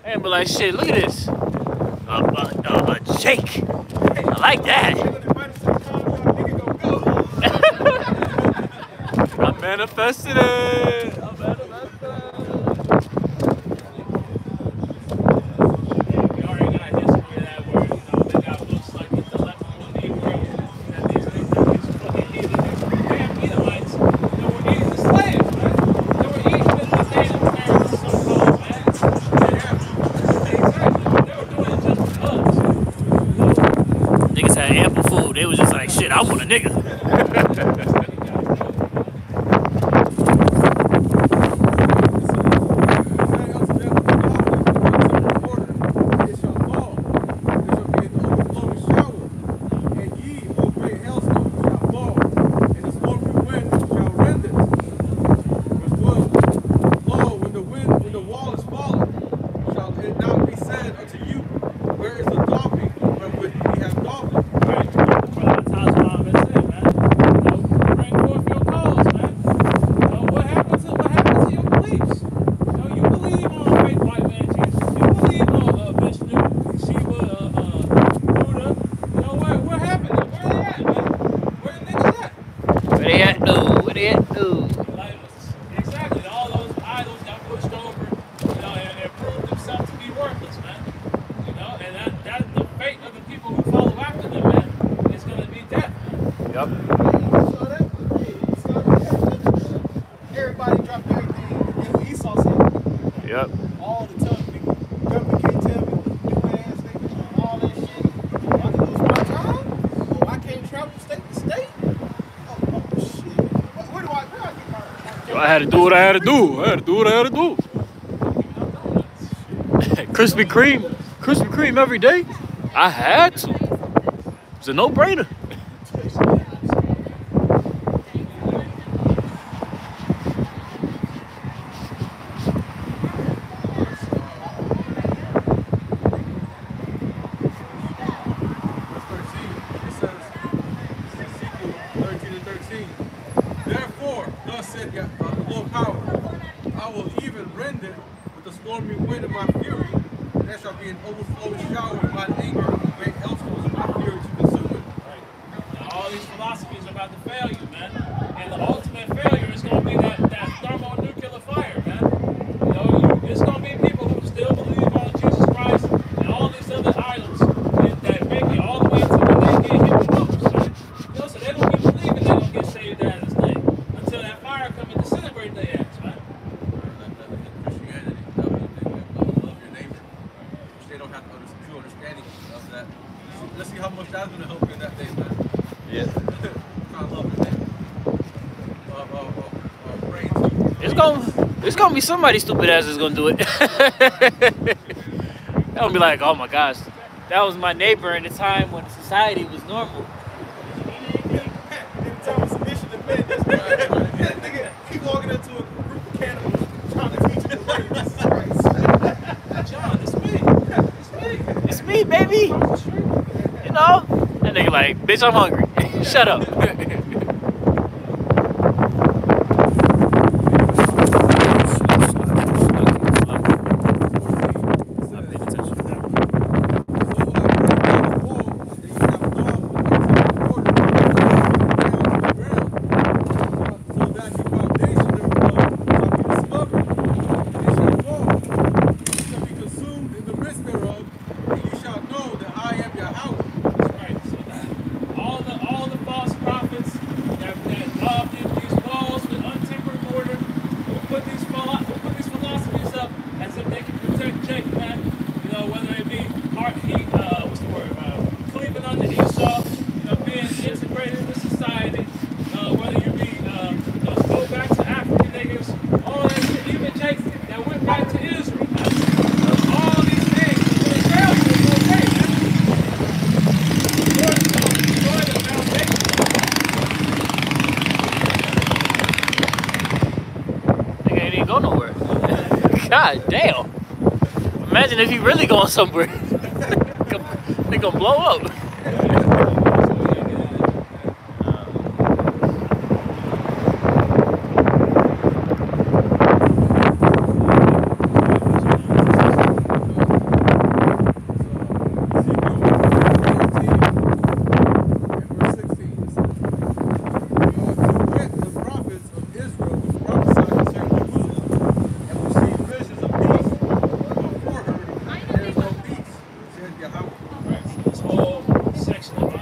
And be like, shit, look at this. A shake. I like that. I manifested it. I manifested it. They was just like, shit, I want a nigga. Exactly. All those idols got pushed over, and proved themselves to be worthless, man. And that's the fate of the people who follow after them, man. It's going to be death. Yep. Everybody dropped everything. And what Esau said. Yep. All the time. Government can't tell me. All that shit. I can lose my job. Oh, I can't travel state to state. Oh shit. Where do I get my... I had to do what I had to do. I had to do what I had to do. Krispy Kreme every day. I had to. It's a no-brainer. power. I will even rend it with the stormy wind of my fury. And there shall be an overflowing shower of my anger, and great hailstones of my fury to consume it. Right. Now, all these philosophies are about to fail you, man. And the ultimate failure is going to be that thermonuclear fire, man. You know, it's going to be people who still believe on Jesus Christ and all these other idols that make it all the way to when they get hit with numbers, right? You know, so they don't be believing they're going to get saved out of this thing until that fire comes and disintegrate their ass, right? Christianity, love your neighbor, which they don't have to understand, true understanding of that. Let's see how much that's going to help you in that day, man. Yeah. Try to love your neighbor. It's gonna be somebody stupid ass that's gonna do it. They'll be like, oh my gosh, that was my neighbor in a time when society was normal. He walking into a group of cannibals trying to teach him the way. Jesus Christ. John, it's me. It's me. It's me, baby. You know? And they like, bitch, I'm hungry. Shut up. All the false prophets that loved these walls with untempered mortar, who put these philosophies up as if they can protect Jacob, man. You know, whether it be cleaving under Esau, you know, being integrated into society, whether you be go back to African niggas, all that shit, even Jacob that went back to Israel, man. All these things will fail you in one day, man. Nigga ain't even go nowhere. God damn. Imagine if he really going somewhere. They gonna blow up. This whole section of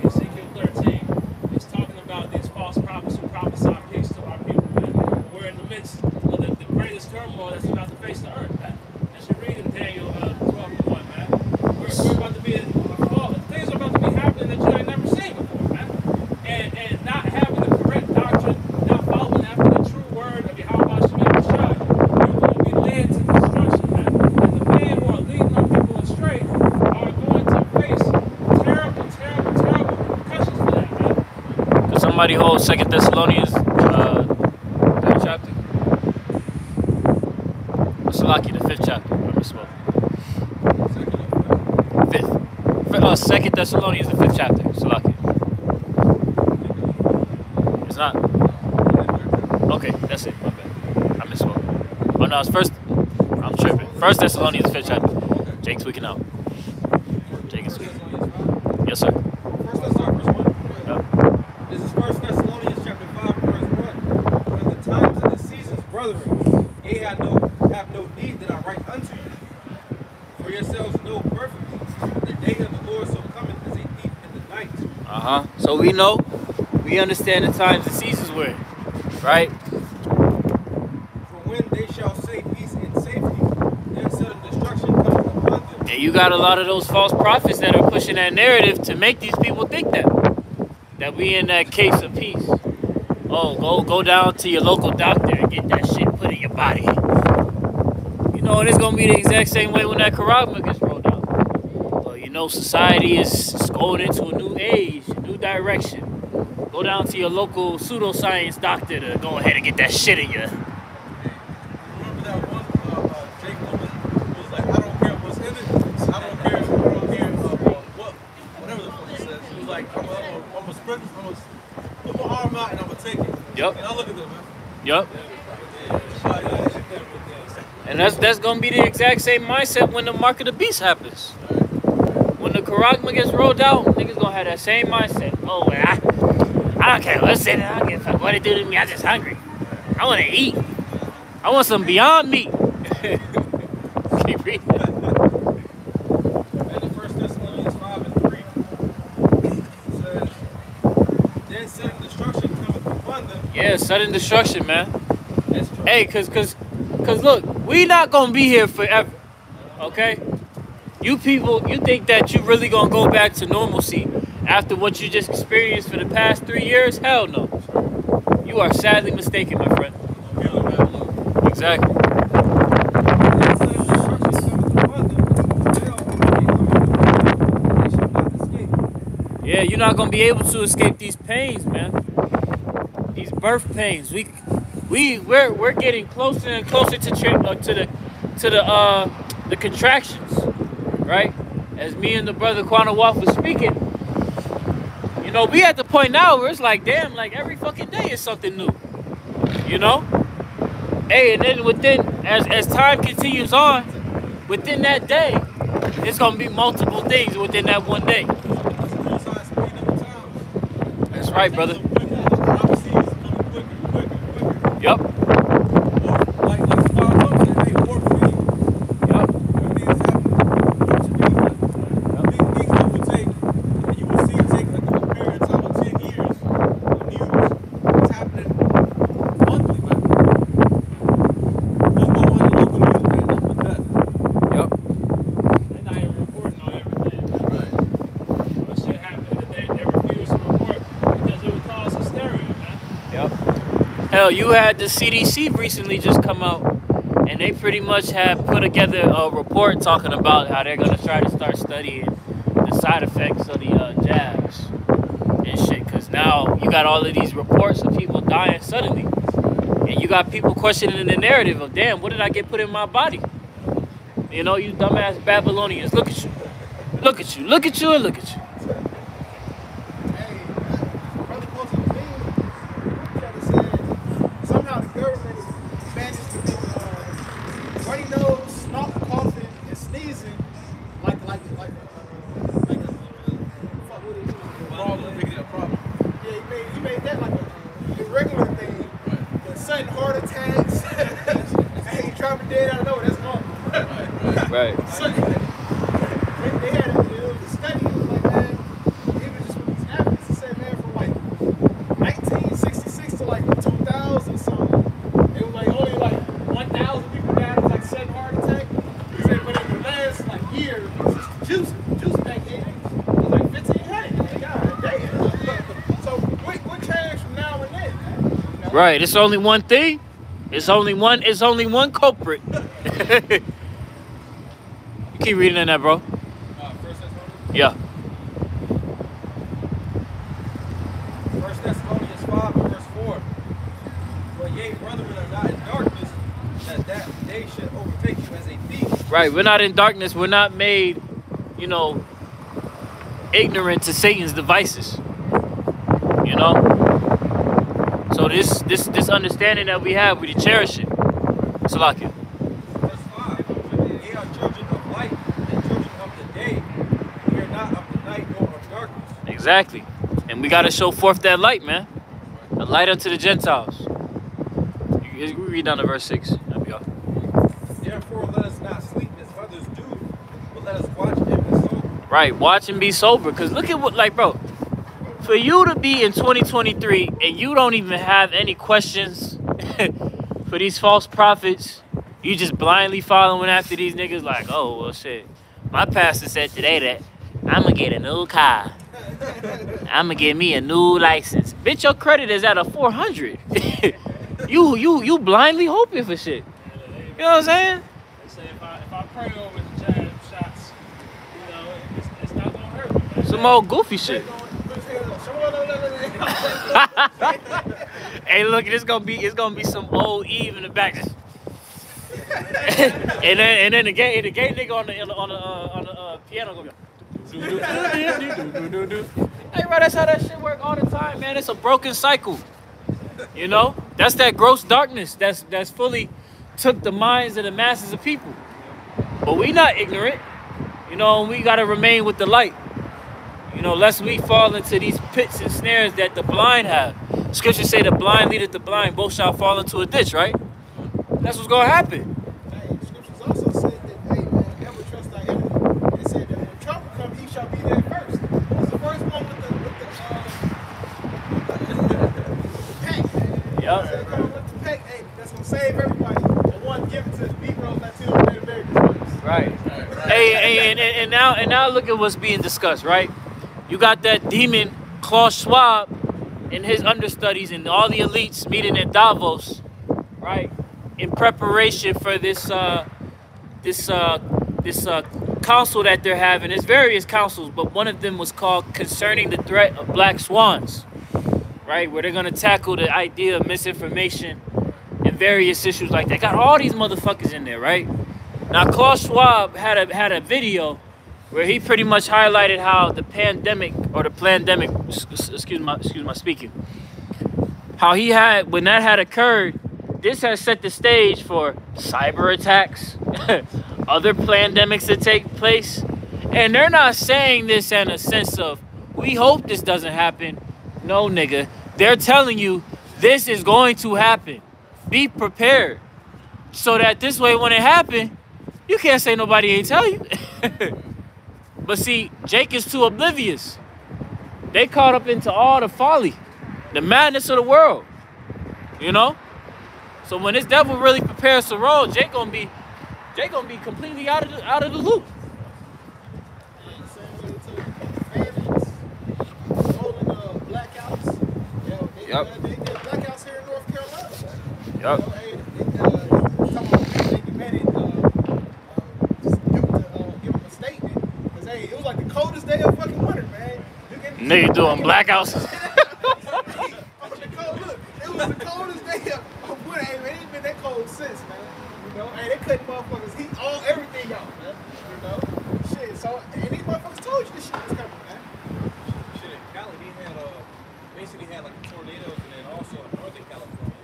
Ezekiel 13 is talking about these false prophets who prophesy peace to our people, man. We're in the midst of the greatest turmoil that's about to face the earth, man. As you read in Daniel 12:1, man. We're about to be things are about to be happening that you ain't never seen before, man. And not having the correct doctrine, not following after the true word of Yahweh Shemel Shai, you're going to be led to destruction, man. And the men who are leading our people astray are going to face terrible repercussions for that, man. Could somebody hold 2 Thessalonians 3rd chapter? Salaki, the 5th chapter. I misspoke. 5th. 2 Thessalonians, the 5th chapter. Salaki. It's not. Okay, that's it. My bad. I misspoke. Oh no, it's first. I'm tripping. 1 Thessalonians, the 5th chapter. Jake's tweaking out. Jake is tweaking. Yes, sir. First Thessalonians 1. Yep. This is 1 Thessalonians chapter 5, verse 1. When the times and the seasons, brethren, ye have no need that I write unto you. For yourselves know perfectly the day of the Lord so cometh as a thief in the night. So we know, we understand the times and seasons we're in, right? For when they shall say peace and safety, then sudden destruction cometh upon them. And you got a lot of those false prophets that are pushing that narrative to make these people think that we in that case of peace. Oh, go down to your local doctor and get that shit put in your body. You know, and it's gonna be the exact same way when that Karagma gets rolled out. Well, you know, society is going into a new age, a new direction. Go down to your local pseudoscience doctor to go ahead and get that shit in you. Remember that one Jake woman who was like, I don't care what's in it. I don't care whatever the fuck it says. She was like, I'm a sprint, I'm gonna put my arm out and I'm gonna take it. Yep. And I look at them, man. Yep. Yeah. And that's gonna be the exact same mindset when the mark of the beast happens. When the Karagma gets rolled out, niggas gonna have that same mindset. Oh, I don't care what's in it. I don't give a fuck what it do to me. I'm just hungry. I want to eat. I want some Beyond Meat. Keep reading. And the 1 Thessalonians 5:3 says, then sudden destruction cometh upon them. Yeah, sudden destruction, man. That's true. Hey, cause look, we not gonna be here forever. Okay? You people, you think that you really gonna go back to normalcy after what you just experienced for the past 3 years? Hell no. You are sadly mistaken, my friend. Exactly. Then sudden destruction cometh upon them. They shall not escape. Yeah, you're not gonna be able to escape these pains, man. These birth pains. We're getting closer and closer to the contractions, right? As me and the brother Quana Waff was speaking, you know, we at the point now where it's like, damn, like every fucking day is something new, you know? Hey, and then as time continues on, within that day, it's gonna be multiple things within that one day. That's right, brother. Yep. Like 5 months, they made war for me. Yep. These stuff will take, and you will see it take like a period of time of 10 years of news. It's happening monthly, but they'll go on the local news and end up with that. Yep. They're not even reporting on everything. Right. What shit happened that they refused to report because it would cause hysteria, man. Yep. Hell, you had the CDC recently just come out, and they pretty much have put together a report talking about how they're gonna try to start studying the side effects of the jabs and shit. Cause now you got all of these reports of people dying suddenly, and you got people questioning the narrative of, damn, what did I get put in my body? You know, you dumbass Babylonians. Look at you, look at you, look at you, and look at you. Hey, brother close to the thing, somehow the government managed to make runny nose, snot, coughing, and sneezing like fuck, what is it? Problem, making it a problem. Yeah, he made that like a regular thing. The sudden heart attacks, and he dropping dead out of nowhere. That's normal. Right. So, they had a study. It was like, man, even just with these athletes, he said, man, from like 1966 to like 2000 something, it was like only like 1,000 people died of like sudden heart attack. He said, but in the last like year, juice back then, it was like 1,500. Like, God damn. So what changed from now and then? You know? Right. It's only one thing. It's only one culprit. You keep reading in that, bro. 1 Thessalonians? Yeah. 1 Thessalonians 5:4. But yea, brethren, are not in darkness, that day should overtake you as a thief. Right. We're not in darkness. We're not made, you know, ignorant to Satan's devices. You know? So this understanding that we have, we cherish it. Salakia. Verse 5. Ye are children of light and children of the day. We are not of the night nor of darkness. Exactly. And we got to show forth that light, man. The light unto the Gentiles. You read down to verse 6. That'd be all. Therefore, let us not sleep as others do, but let us watch and be sober. Right. Watch and be sober. Because look at what, like, bro, for you to be in 2023 and you don't even have any questions for these false prophets, you just blindly following after these niggas like, oh, well, shit. My pastor said today that I'm going to get a new car. I'm going to get me a new license. Bitch, your credit is at a 400. You blindly hoping for shit. You know what I'm saying? They say if I pray over the jab shots, you know, it's not gonna hurt me, man. Some old goofy shit. Hey, look, it's gonna be some old Eve in the back. and then the gay nigga on the piano gonna be hey, bro, that's how that shit work all the time, man. It's a broken cycle. You know, that's that gross darkness that's fully took the minds of the masses of people. But we not ignorant, you know, and we got to remain with the light. You know, lest we fall into these pits and snares that the blind have. Scriptures say the blind leadeth the blind, both shall fall into a ditch, right? That's what's going to happen. Hey, scriptures also said that, hey, man, never trust thy enemy. It said that when trouble comes, he shall be there first. Who's the first one with the pack? Yup. So come with the pack, hey, that's going to save everybody. And one given to the Negroes, Latinos, Native Americans. Right. Hey, and now look at what's being discussed, right? You got that demon Klaus Schwab and his understudies and all the elites meeting in Davos, right? In preparation for this council that they're having. There's various councils, but one of them was called Concerning the Threat of Black Swans, right? Where they're gonna tackle the idea of misinformation and various issues like that. Got all these motherfuckers in there, right? Now Klaus Schwab had a video where he pretty much highlighted how the pandemic, or the plandemic, excuse my speaking, how he had, when that had occurred, this has set the stage for cyber attacks, other pandemics that take place. And they're not saying this in a sense of, we hope this doesn't happen. No, nigga. They're telling you this is going to happen. Be prepared. So that this way when it happens, you can't say nobody ain't tell you. But see, Jake is too oblivious. They caught up into all the folly, the madness of the world, you know? So when this devil really prepares to roll, Jake gonna be completely out of the loop. Yep. They did blackouts here in North Carolina. Yep. Give them a statement. Because, hey, it was like the coldest day of fucking winter, man. Nigga doing blackouts. It was the coldest day of winter. Hey, man, it ain't been that cold since, man. You know, hey, they cut motherfuckers heat everything out, man. You know, shit. So, and these motherfuckers told you this shit was coming, man. Shit, in Cali, they had basically had like tornadoes, and then also in Northern California,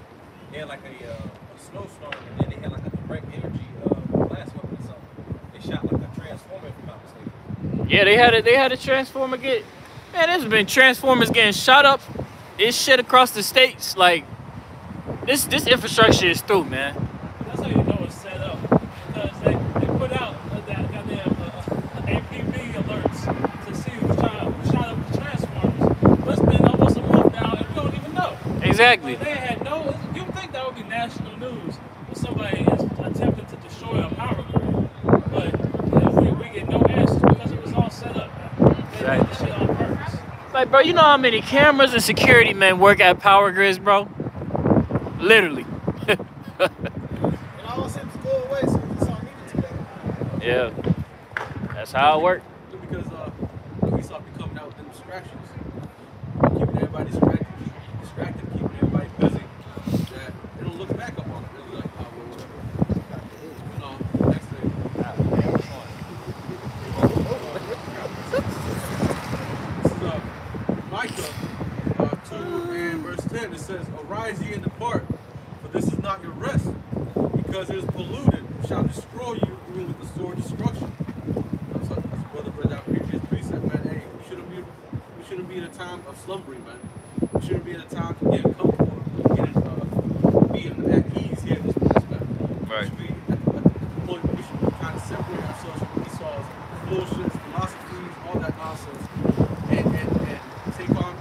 they had like a snowstorm, and then they had like a direct energy blast weapon or something. They shot like a transformer, if I'm not mistaken. Yeah, they had a transformer get. Man, there's been transformers getting shot up. It's shit across the states. Like this infrastructure is through, man. That's how you know it's set up. Because they put out that goddamn APB alerts to see who shot up the transformers. But it's been almost a month now and we don't even know. Exactly. Like they had no, you'd think that would be national news if somebody is attempting to destroy a power grid. But we get no answers because it was all set up. They Right. did the shit on purpose. Like, bro, you know how many cameras and security men work at power grids, bro? Literally. And all seems to go away, so it's all needed today. Yeah. That's how it works. Because we start coming out with them distractions, keeping everybody distracted, keeping everybody busy. That they don't look back up on it really like how we were. You know, next thing. This is Micah 2 and verse 10. It says, "Arise ye and depart, for this is not your rest, because it is polluted, shall destroy you even with the sword destruction." That's brother read that previous precept, man. Hey, we shouldn't be in a time of slumbering, man. We shouldn't be in a time to get comfortable, being at ease here in this place, man. Right. We should be at the point where we should kind of separate ourselves from Esau's bullshit, philosophies, all that nonsense, and take on,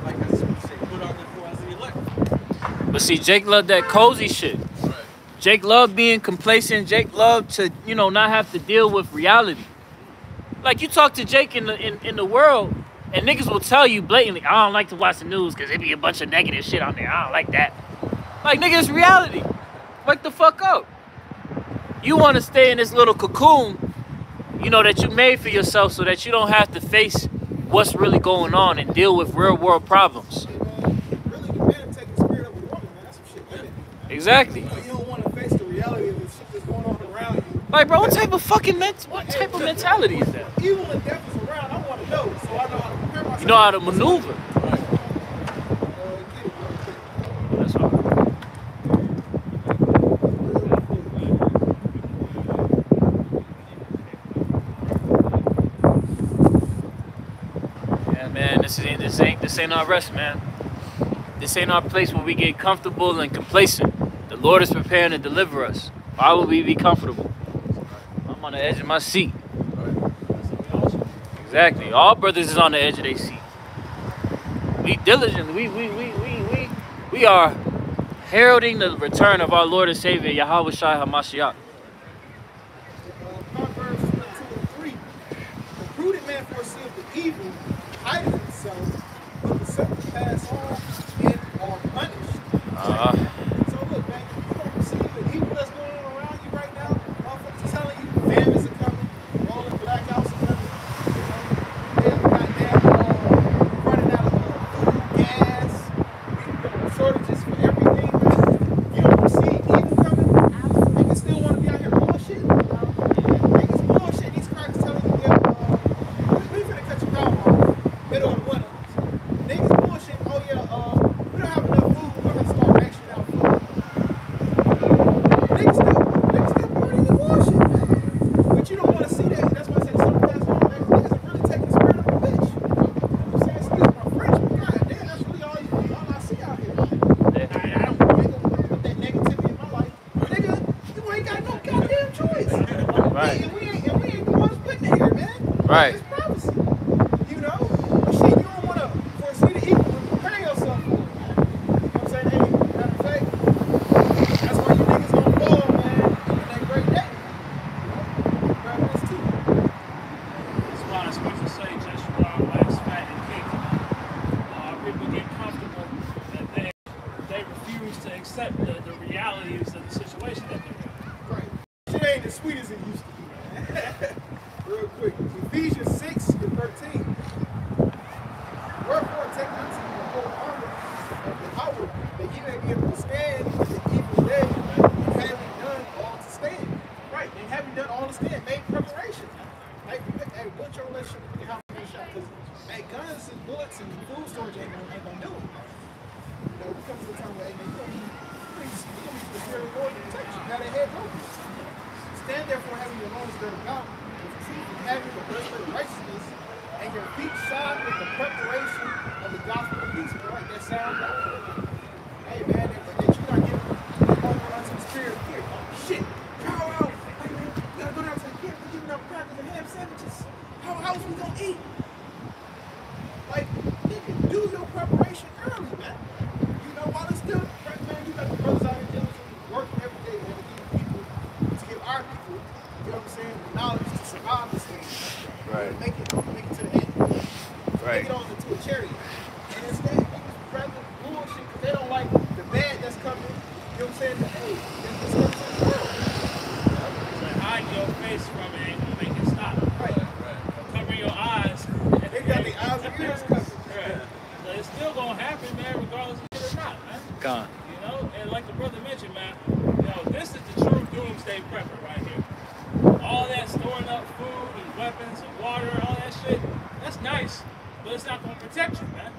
like I say, put on the full as the elect. But see, Jake loved that cozy shit. Right. Jake loved being complacent. Jake loved to, you know, not have to deal with reality. Like, you talk to Jake in the world, and niggas will tell you blatantly, I don't like to watch the news because there be a bunch of negative shit on there. I don't like that. Like, nigga, it's reality. Wake the fuck up. You want to stay in this little cocoon, you know, that you made for yourself so that you don't have to face what's really going on and deal with real world problems. Hey, man, really, the man take the spirit of a woman, man. That's some shit, man. Exactly. You don't want to face the reality of the shit that's going on around you. Like, bro, what type of mentality is that? Evil and death is around. I want to know, so I know how to prepare myself. You know how to maneuver. Get it, bro. That's all. This ain't our rest, man. This ain't our place where we get comfortable and complacent. The Lord is preparing to deliver us. Why would we be comfortable? I'm on the edge of my seat. Exactly. All brothers is on the edge of their seat. We diligently, we are heralding the return of our Lord and Savior, Yahweh Shai HaMashiach. Proverbs 22:3. The prudent man foreseeth the evil, hideth himself, but the simple pass on and are punished. So look, man, you don't see the evil that's going on around you right now. Motherfuckers telling you famines are coming, rolling blackouts are coming. You know, goddamn running out of food, gas, shortages for everything. Man. You don't see evil coming. Niggas still want to be out here bullshit. Niggas bullshit. These crackers telling you that we finna cut your power off middle of the winter. Niggas bullshit. Oh yeah, we don't have enough food. We're gonna start rationing out food. Niggas still partying with bullshit, man. But you don't want to see that. That's why I said something that's wrong, man. Niggas are really taking the spirit of a bitch. I'm saying, excuse my French, but goddamn, that's really all I see out here. I don't put that negativity in my life. Nigga, you ain't got no goddamn choice. Right. And we ain't the ones putting it here, man. Right. It's prophecy. You know? But shit, you don't want to foresee the evil and prepare yourself for it, man. You know what I'm saying? Hey, matter of fact, that's why you niggas gonna fall, man, in that great day. You know? Grab this too. That's why the scriptures say, just while wax fat and cake. People get comfortable and they refuse to accept the realities of the situation that they're in. Right. Shit ain't as sweet as it used to be, man. Real quick. Ephesians 6:13. Wherefore take unto you the whole armor of the power, that ye may be able to stand in the evil day, and having done all to stand. Right. And having done all to stand, make preparation. Hey, build your relationship with your house shop, because hey, guns and bullets and food storage ain't gonna do it. You know, it comes to the time where, hey, man, you're gonna be the spirit of the Lord to protect you. Have that head broken. Stand therefore having your loins girded about, with truth and having the breastplate of righteousness, and your feet shod with the preparation of the gospel of peace. Right, that sounds like, hey man, that you're not giving over unto the spirit of fear. Oh shit, pow out. Hey man, we gotta go down to the camp and give enough crackers and ham sandwiches. How else we gonna eat? Like, nigga, do your preparation early, man. You know, while it's still, man, you got the brothers out here diligently working every day, man, to give people, to give our people, you know what I'm saying, the knowledge to survive this thing. Right. Make it to the end. Right. Make it on to a chariot. And instead, niggas rather bullshit because they don't like the bad that's coming. You know what I'm saying? Hey, that's coming to the world. So hide your face from it and make it stop. Right. Cover your eyes. They got their eyes and ears covered. Right. So it's still gonna happen, man, regardless of it or not, man. Gone. You know, and like the brother mentioned, man, you know, this is the true doomsday prepper right here. All that storing up food and weapons and water, all that shit, that's nice, but it's not gonna protect you, man.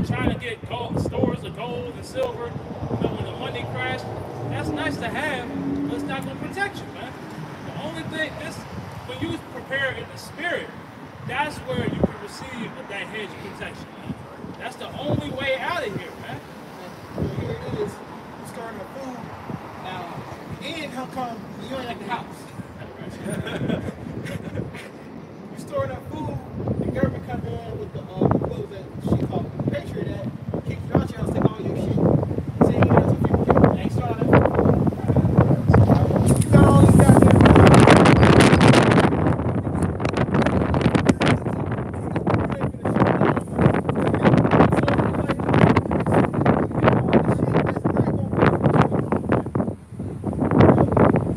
Trying to get stores of gold and silver, you know, when the money crashed, that's nice to have, but it's not gonna protect you, man. The only thing, when you prepare in the spirit, that's where you can receive that hedge of protection, man. That's the only way out of here, man. And here it is, you starting a food. Now, and how come you ain't at the house? You storing up food, the government come in with the what was that shit called Patriot Act, kick you out your house, take all your shit. Say you got 2 people, they ain't starting that food. You got all these goddamn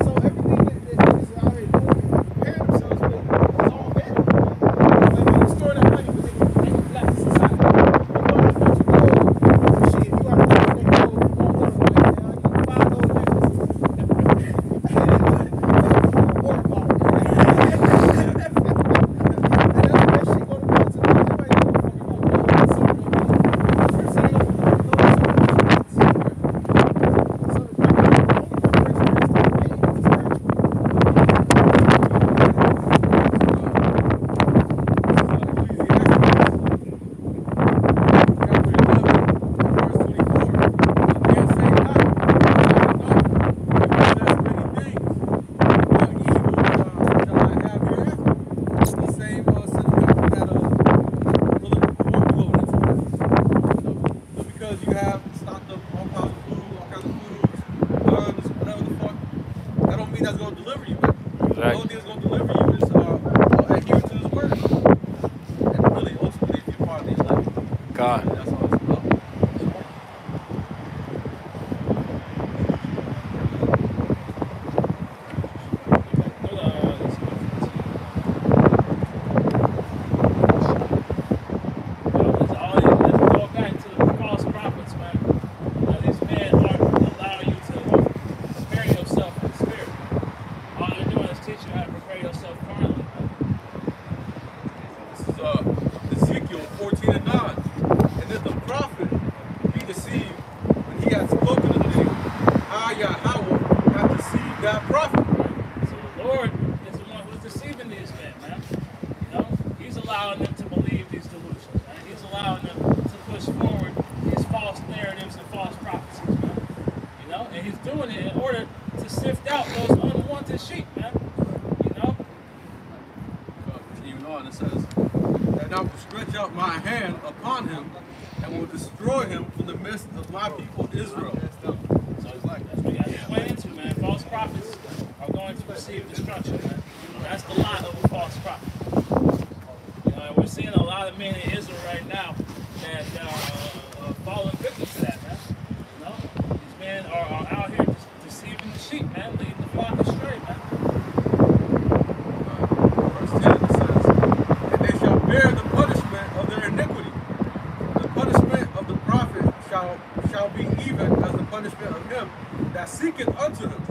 so everything that is out here doing, preparing themselves with, is all bad. Like, when you store that money, but they can bless society. that's going to deliver you. The only Exactly. thing that's going to deliver you is adhere to His word. And really, ultimately, if you're part of the elect, God. that's all it's about. This is Ezekiel 14:9. And if the prophet be deceived when he has spoken a thing, Yahweh hath deceived that prophet. So the Lord is the one who's deceiving these men, man. You know, He's allowing them to believe these delusions, man. He's allowing them to push forward these false narratives and false prophecies, man. You know, and He's doing it in order to sift out those unwanted sheep, man. You know, Continuing on, it says, and I will stretch out my hand upon him and will destroy him from the midst of my people Israel. so that's what you got to play into, man. False prophets are going to receive destruction, man. That's the lot of a false prophet. You know, and we're seeing a lot of men in Israel right now that are falling victim to that, man. You know, these men are out here deceiving the sheep, man, leading the flock astray, man. Verse 10 it says, and they shall bear the punishment of their iniquity. The punishment of the prophet shall be even as the punishment of him that seeketh unto them.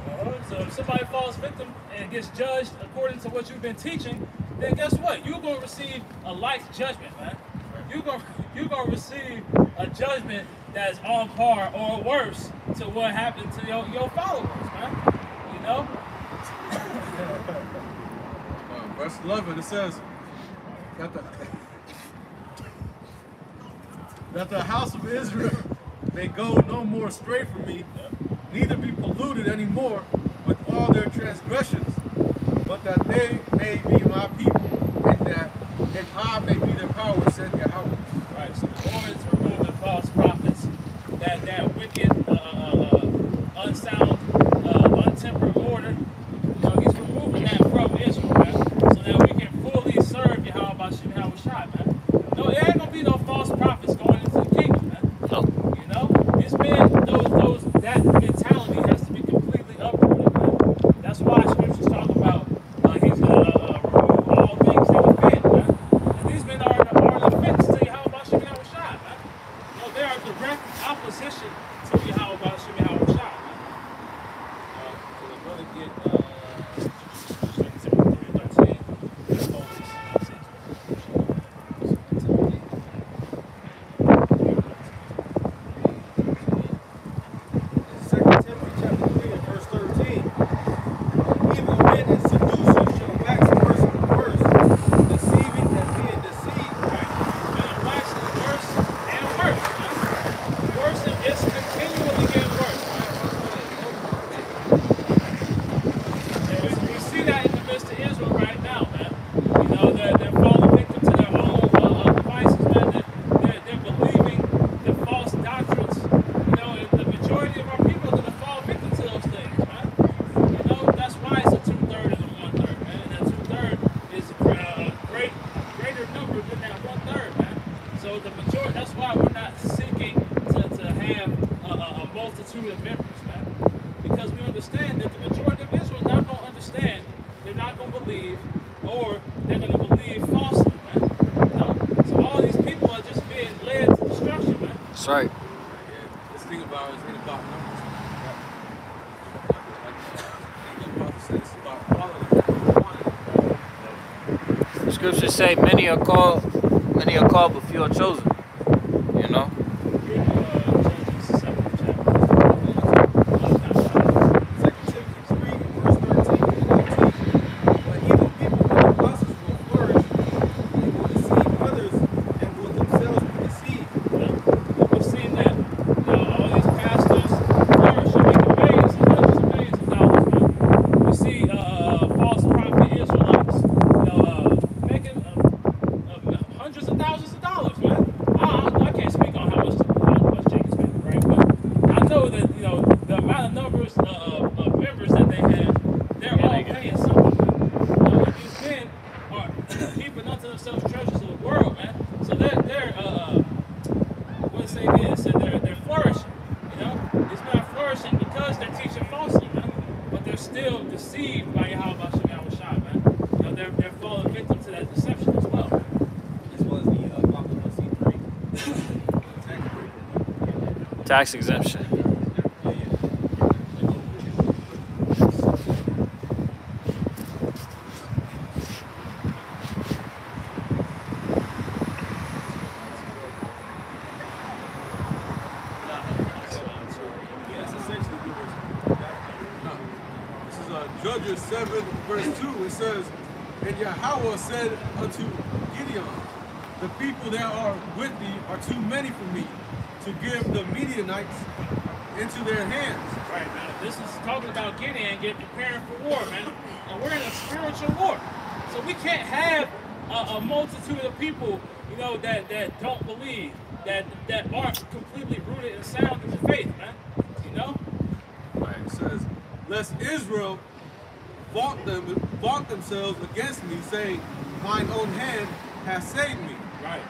So if somebody falls victim and gets judged according to what you've been teaching, then guess what? You're going to receive a life judgment, man. You're going to receive a judgment that's on par or worse to what happened to your followers, man. You know? Verse 11 it says that the house of Israel may go no more astray from me, neither be polluted any more with all their transgressions, but that they may be my people, and I may be their power, said Yahweh. Right, so the Lord is removing false prophets, that wicked, unsound, untempered order. You know, He's removing that from Israel, man, so that we can fully serve Yahweh Shem Yahushua, man. No, there ain't gonna be no false prophets going into the kingdom, man. No. You know, these men, that mentality has to be completely uprooted, man. That's why scriptures talk about He's gonna remove all things that offend, man. And these men are an offense to Yahweh Shem Yahushua, man. You know, they are direct opposition to Yahweh Shem Yahushua, man. So we're going to get 13. Second Timothy chapter 3 and verse 13. Evil men and seducers shall wax worse and worse, deceiving and being deceived. Men are waxing worse and worse, man. Worse, and it's continually getting worse, man. And we see that in the midst of Israel right now, man. You know, they're falling victim to their own devices, man. They're believing the false doctrines. You know, and the majority of our people are going to fall victim to those things, man. You know, that's why it's a 2/3 and a 1/3, man. And that 2/3 is a greater number than that 1/3, man. So the majority, that's why we're not seeking to have a multitude of members, man. Because we understand that the majority of Israel is not going to understand, they're not going to believe, or they're going to believe falsely, man. You know? So all these people are just being led to destruction, man. That's right. This thing about it ain't about numbers. Like the prophet said, it's about quality. The scriptures say many are called, but few are chosen. You know? Judges 7th chapter. Second Timothy 3 and verse 13 and 19. But evil people and impostors will flourish, they will deceive others, and will themselves be deceived. We've seen that, you know, all these pastors flourish and making millions and hundreds of millions of dollars, man. We see false prophet Israelites, you know, making hundreds of thousands of dollars, man. still deceived by Yahweh Shai, man. You know, they're falling victim to that deception as well. This was the Apocalypse C3 tax break. Tax exemption. Yes, essentially we were. No. This is Judges 7, verse 2. It says, And Yahweh said unto Gideon, The people that are with thee are too many for me to give the Midianites into their hands. Right, man. This is talking about Gideon getting prepared for war, man. And we're in a spiritual war. So we can't have a multitude of people, you know, that don't believe, that aren't completely rooted and sound in the faith, man. You know? Right, it says, Lest Israel vaunt themselves against me, saying, Mine own hand has saved me. Right.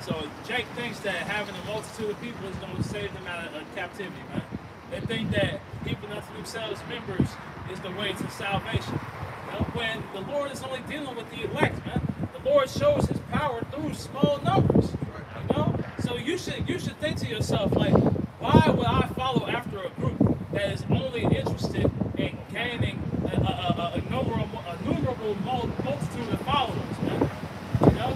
So Jake thinks that having a multitude of people is going to save them out of captivity, man. They think that keeping unto themselves members is the way to salvation. You know, when the Lord is only dealing with the elect, man. The Lord shows his power through small numbers. You know? So you should think to yourself, like, why would I follow after a group that is only interested in gaining a innumerable multitude of followers, man? You know?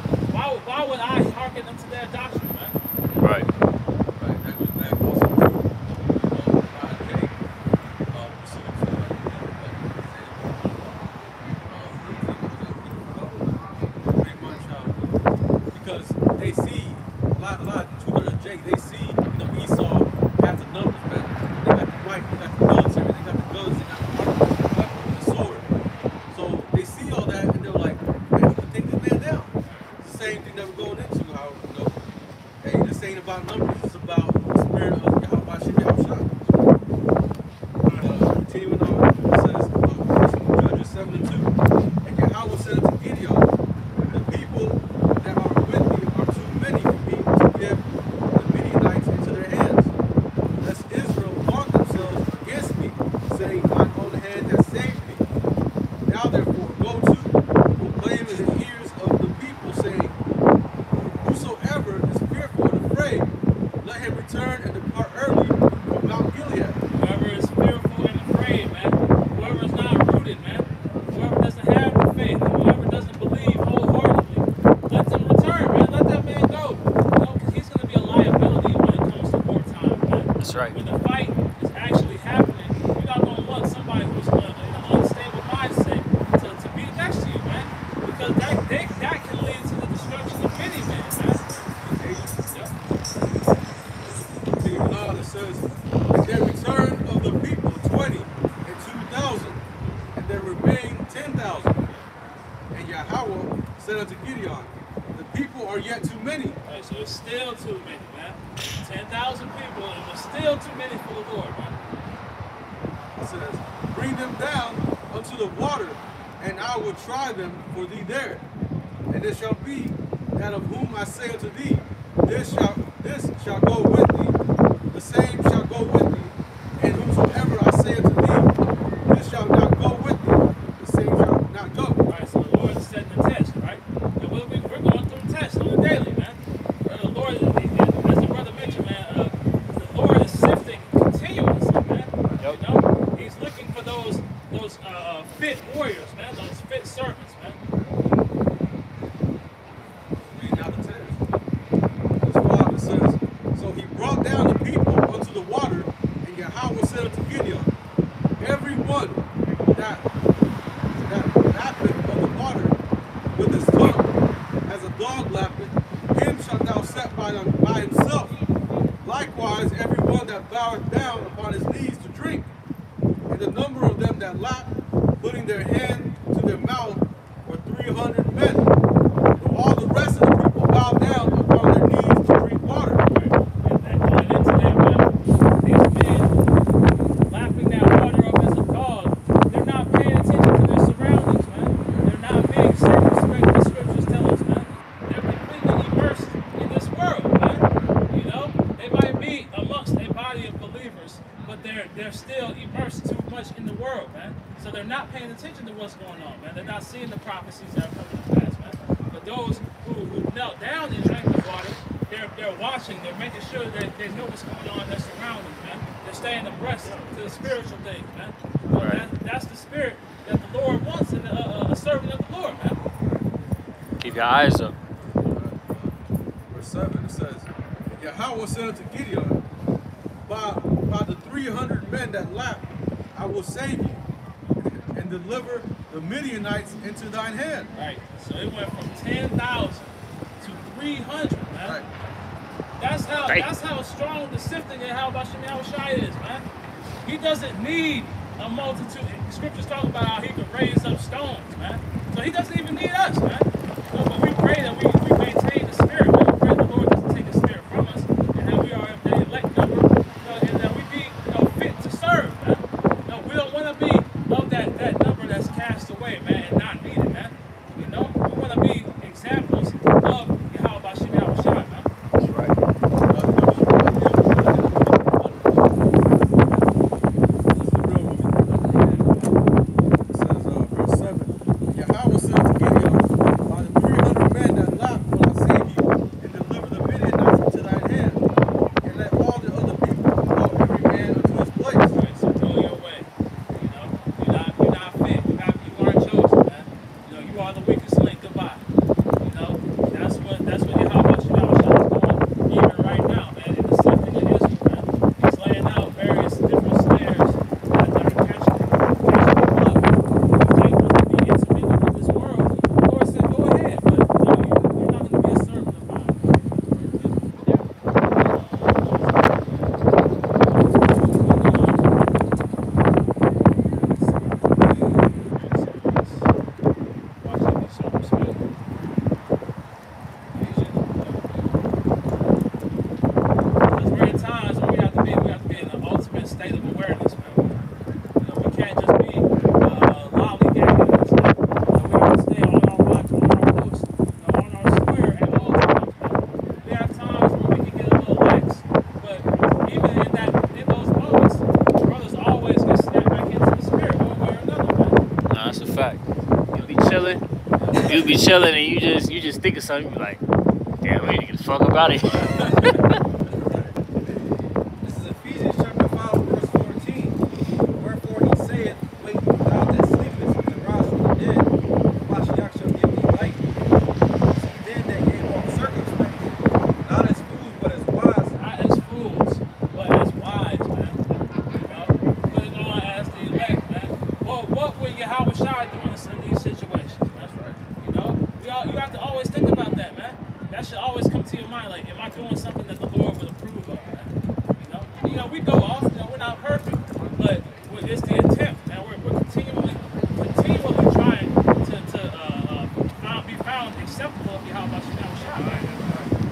Why would I hearken unto their doctrine, man? Right. Right, that goes back also to God came, pretty much because they see a lot of Twitter and Jake, they see Esau has the numbers, man. They got the mic, they got the military, they got the guns, they got the armor, the weapon, the sword. So they see all that and they're like, man, we can take this man down. It's the same thing that we're going into, how, you know, hey, this ain't about numbers, it's about the spirit of Yahweh Shai. Continuing on, it says, Judges 7:2, And Yahweh said unto Gideon, The people that are with thee are too many for me to give the Midianites into their hands, lest Israel vaunt themselves against me, saying, Mine own hand has saved me. Now therefore go to, proclaim in the ears of the people, saying, Whosoever is fearful and afraid, let him return and depart early from Mount Gilead. Whoever is fearful and afraid, man. Whoever is not rooted, man. Whoever doesn't have the faith, and whoever doesn't believe wholeheartedly, let them return, man. Let that man go. You know, because he's going to be a liability when it comes to wartime, man. That's right. When the fight is actually happening, you're not going to want somebody who's in an unstable mindset to be next to you, man. Because that can lead to the destruction of many men, man. Continuing on, it says, And there returned of the people 20 and 2,000, and there remained 10,000. And Yahweh said unto Gideon, The people are yet too many. Right, so it's still too many, man. 10,000 people, and it's still too many for the Lord, man. It says, Bring them down unto the water, and I will try them for thee there. And it shall be that of whom I say unto thee, this shall go with thee, the same shall go with thee, and whomsoever I say unto thee, this shall not go with thee, the same shall not go. Right, so the Lord is setting the test, right? And we're going through tests on the daily, man. And the Lord, as the brother mentioned, man, the Lord is sifting continuously, man. Yep. You know, he's looking for those fit warriors, man, those fit servants, man. Reading out the text. Verse 5, it says, So he brought down the people unto the water, and Yahweh said unto Gideon, Every one that lappeth of the water with his tongue, as a dog lappeth, him shalt thou set by himself. Likewise, every one that boweth down upon his knees to drink. And the number of them that lapped, putting their hand to their mouth, were 300 men. But all the rest of the people bowed down upon their knees to drink water. And going into that, man, these men lapping that water up as a dog, they're not paying attention to their surroundings, man. They're not being circumspect, the scriptures tell us, man. They're completely immersed in this world, man. You know, they might be amongst a body of believers, but they're still immersed too much in the world, man. So they're not paying attention to what's going on, man. They're not seeing the prophecies that are coming to pass, man. But those who knelt down and drank the water, they're watching, they're making sure that they know what's going on in their surroundings, man. They're staying abreast to the spiritual things, man. So that's the spirit that the Lord wants in a servant of the Lord, man. Keep your eyes up. Verse 7, it says, Yahweh said unto Gideon, by the 300 men that lapped, I will save you and deliver the Midianites into thine hand. Right. So it went from 10,000 to 300, man. Right. That's how strong the sifting in how Bashem Yahushua is, man. He doesn't need a multitude. Scriptures talk about how he could raise up stones, man. So he doesn't even need us, man. But we pray that we maintain the spirit, man. We pray the Lord doesn't take the spirit from us, and that we are of the elect number, and that we be fit to serve, man. No, we don't want to be of that number that's cast away, man, and not needed, man. You know, we want to be examples of Yahweh Bashem Yahushua, man. That's right. Verse 7. Yahweh said to Gideon, by the 300 men that lapped will I save you and deliver the Midianites into thine hand, and let all the other people go every man unto his place. Right, so go your way. You know, you're not fit. You aren't chosen, man. You know, you are the weakest link. Goodbye. You know, that's what Yahweh is doing even right now, man. In the sifting of Israel, man. He's laying out various different snares that are catching the blood. You can't really be intermingled with this world. The Lord said, go ahead, but you're not going to be a servant of mine. There's rare times when we have to be in an ultimate state of awareness, man. You know, we can't just be lollygagging. We have to stay on our watch, on our post, on our square at all times, man. We have times when we can get a little lax, but even in those moments, brothers always get snapped back into the spirit one way or another, man. Nah, that's a fact. You'll be chilling. You'll be chilling and you just think of something, you be like, damn, we need to get the fuck up out of here. This is Ephesians chapter 5, verse 14. Wherefore he saith, wait thou that sleepest, and rise from the dead, Mashiach shall give thee light. See then that ye walk circumspectly, not as fools, but as wise. Not as fools, but as wise, man. You know, put it on as the elect, man. Well, what will Yahweh Shai do in these situations? That's right. You know, you have to always think about that, man. That should always come to your mind. Like, am I doing something that the Lord would approve of, man? You know, we go off. You know, we're not perfect, but it's the attempt, man. We're continually trying to be found acceptable of Yahweh Shai.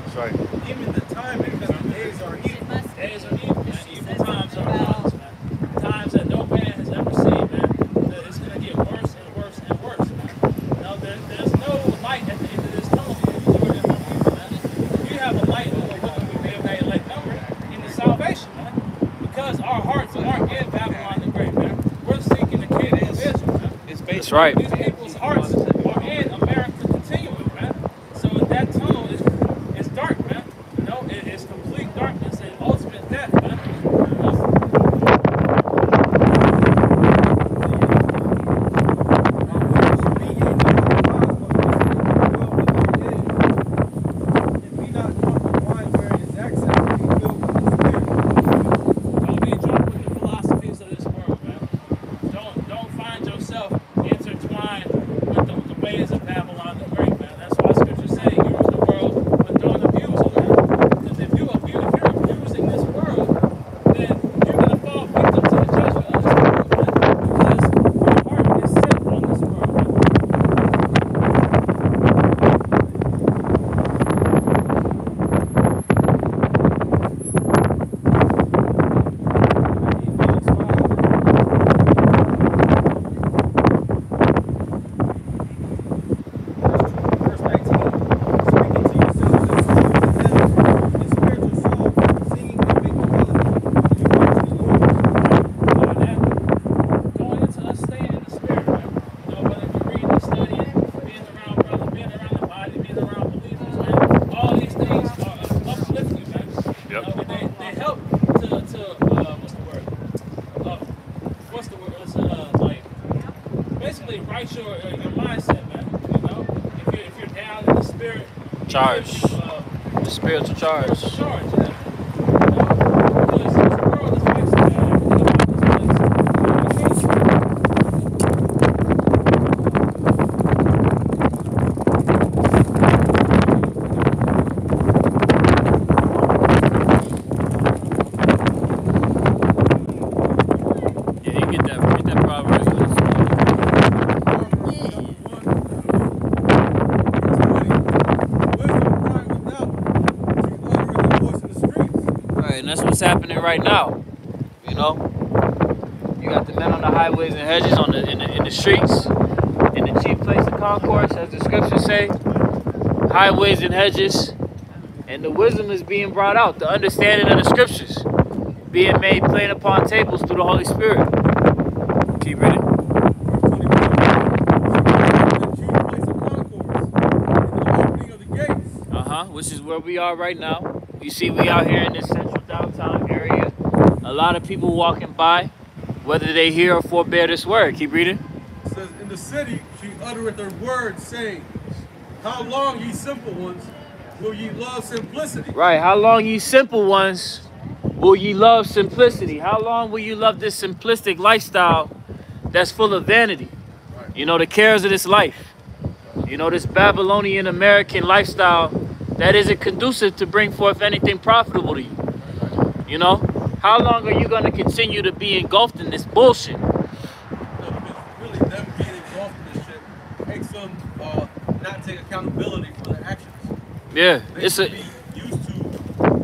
That's right. Even the time, because the days are evil. Days are evil, man. Evil times are upon us, man. Times that no man has ever seen, man. That it's going to get worse and worse and worse, man. You know, there's no light at the end of this tunnel for you to live in people, man. We have a light over what we may have made like number in the salvation, man. Because our hearts aren't in Babylon the Great, man. We're seeking the kingdom of Israel, man. That's right. These people's hearts are in America continually, man. So that tunnel is dark, man. You know, it's complete darkness and ultimate death, man. You know? Don't be drunk with the philosophies of this world, man. Don't find yourself intertwined basically right your mindset, man. You know, if you're down in the spirit, Charge. it gives you, The spiritual charge. spiritual charge, yeah. You know, because this world is basically, man. Yeah, you get that Proverbs. Right, and that's what's happening right now. You know, you got the men on the highways and hedges, in the streets, in the chief place of concourse, as the scriptures say, highways and hedges, and the wisdom is being brought out, the understanding of the scriptures being made plain upon tables through the Holy Spirit. Keep reading. Which is where we are right now. You see, we out here in this central downtown area. A lot of people walking by, whether they hear or forbear this word. Keep reading. It says, in the city she uttereth her word, saying, how long, ye simple ones, will ye love simplicity? Right. How long, ye simple ones, will ye love simplicity? How long will you love this simplistic lifestyle that's full of vanity? You know, the cares of this life. You know, this Babylonian American lifestyle that isn't conducive to bring forth anything profitable to you. You know, how long are you going to continue to be engulfed in this bullshit? Because really them being engulfed in this shit makes them not take accountability for their actions. Yeah, They it's should a be used to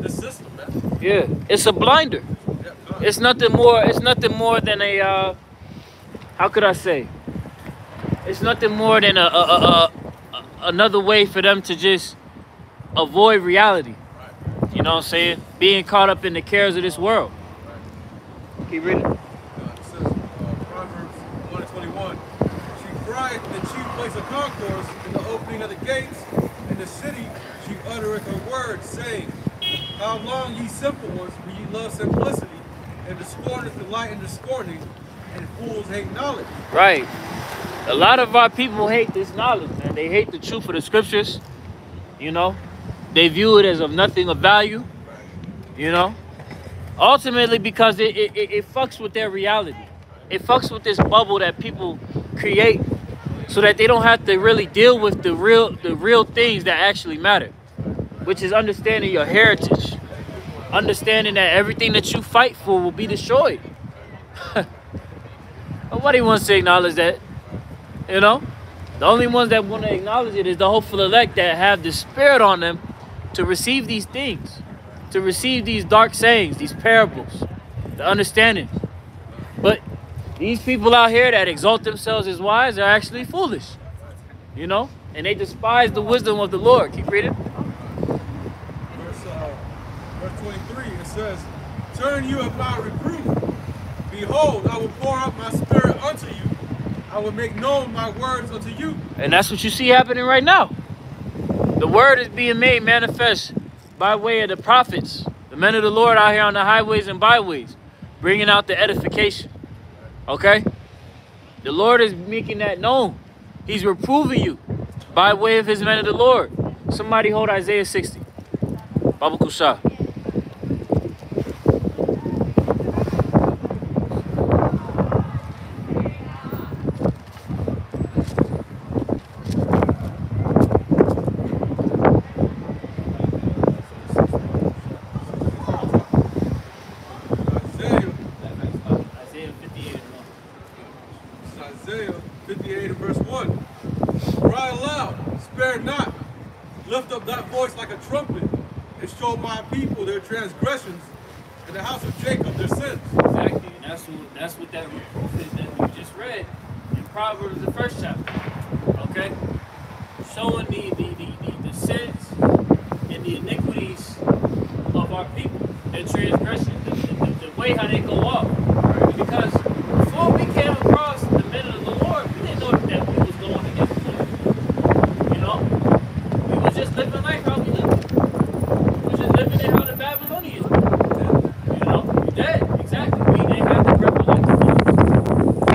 the system, man. yeah, it's a blinder. Yeah, God. It's nothing more. It's nothing more than a how could I say? It's nothing more than another way for them to just avoid reality. You know what I'm saying? Being caught up in the cares of this world. Keep reading. It says, Proverbs 1:21. She cried in the chief place of concourse, in the opening of the gates, in the city she uttereth her word, saying, how long, ye simple ones, will ye love simplicity, and the scorners delight in the scorning, and fools hate knowledge. Right. A lot of our people hate this knowledge, man. They hate the truth of the scriptures. You know, they view it as of nothing of value. You know, ultimately because it fucks with their reality. It fucks with this bubble that people create, so that they don't have to really deal with the real things that actually matter, which is understanding your heritage, understanding that everything that you fight for will be destroyed. Nobody wants to acknowledge that. You know, the only ones that want to acknowledge it is the hopeful elect that have the spirit on them to receive these things, to receive these dark sayings, these parables, the understanding. But these people out here that exalt themselves as wise are actually foolish, you know, and they despise the wisdom of the Lord. Keep reading. Verse 23, it says, turn you about reproof. Behold, I will pour out my spirit unto you. I will make known my words unto you. And that's what you see happening right now. The word is being made manifest by way of the prophets, the men of the Lord out here on the highways and byways, bringing out the edification. Okay? The Lord is making that known. He's reproving you by way of his men of the Lord. Somebody hold Isaiah 60. Baba Kusha. Isaiah 58 and verse 1. Cry aloud, spare not. Lift up thy voice like a trumpet, and show my people their transgressions, and the house of Jacob their sins. Exactly, and that's what that reproof is that we just read in Proverbs, the first chapter. Okay? Showing the sins and the iniquities of our people, their transgressions, the way how they go off. Because before we came across the men of the Lord, we didn't know that we was going against them. You know? We was just living life how we lived. We was just living it how the Babylonians were. You know? Dead. Exactly. They had the breath of life.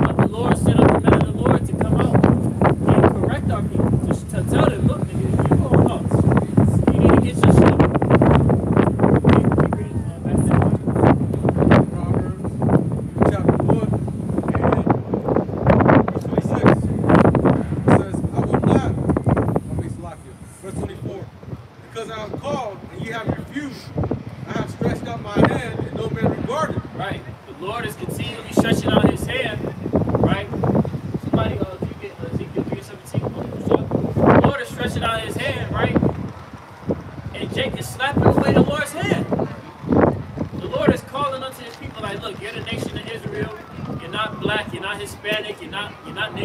But the Lord sent up the men of the Lord to come out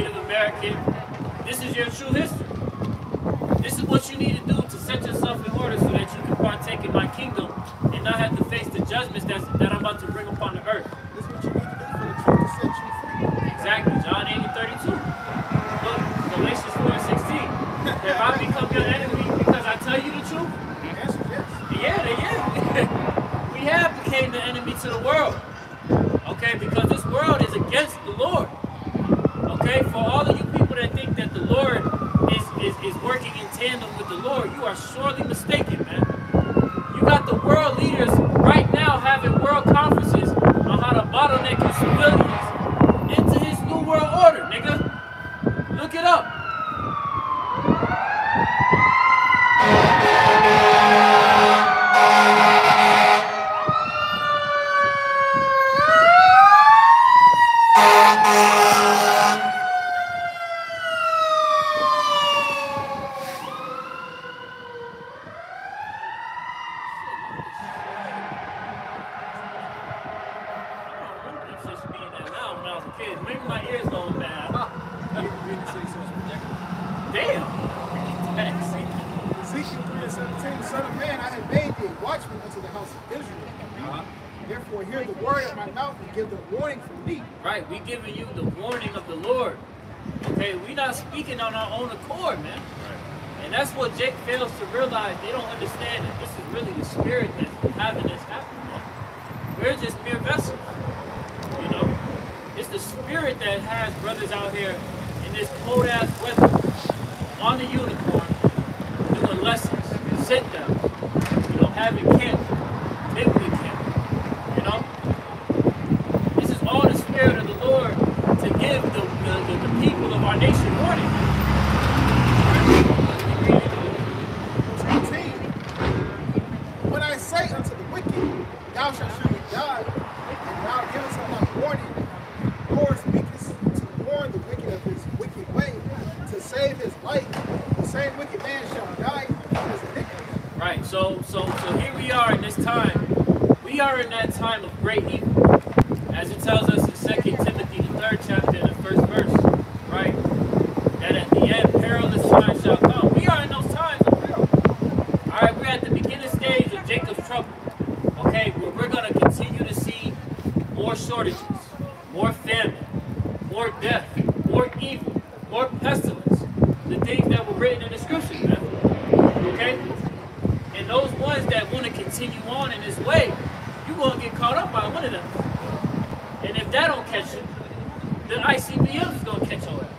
Native American, this is your true history. This is what you need to do to set yourself in order so that you can partake in my kingdom and not have to face the judgments that I'm about to bring upon the earth. This is what you need to do for the truth to set you free. Exactly, John 8:32. Look, Galatians 4:16. If I become your enemy because I tell you the truth, The answer is yes. yeah. We have became the enemy to the world. Okay, because this world is against the Lord. Okay, for all of you people that think that the Lord is working in tandem with the Lord, you are sorely mistaken, man. You got the world leaders right now having world conferences on how to bottleneck your civilians into his new world order, nigga. Look it up. Maybe my ears going bad. Damn. Ezekiel 3:17, Son of man, I have made thee a watchman unto the house of Israel. Therefore hear the word of my mouth and give the warning from me. Right, we giving you the warning of the Lord. Okay, we not speaking on our own accord, man. And that's what Jake fails to realize. They don't understand that this is really the spirit that's having this happen, man. We're just mere vessels. You know? It's the spirit that has brothers out here in this cold ass weather on the unicorn doing lessons, sit down, you know, having camp, midweek camp, you know. This is all the spirit of the Lord to give the people of our nation warning. 18, when I say unto the wicked, thou shalt surely die, and thou givest him not warning, nor speakest to warn the wicked of his wicked way, to save his life, the same wicked man shall die in his iniquity. Right, so here we are in this time. We are in that time of great evil. As it tells us in 2 Timothy, the 3rd chapter, the 1st verse, right? That at the end, perilous times shall come. We are in those times of peril. Alright, we're at the beginning stage of Jacob's trouble. Okay, where we're going to continue to see more shortages, more famine, more death, more evil, more pestilence. The things that were written in the scriptures, man. Okay? And those ones that want to continue on in this way, you're going to get caught up by one of them. And if that don't catch you, the ICBM is going to catch your ass.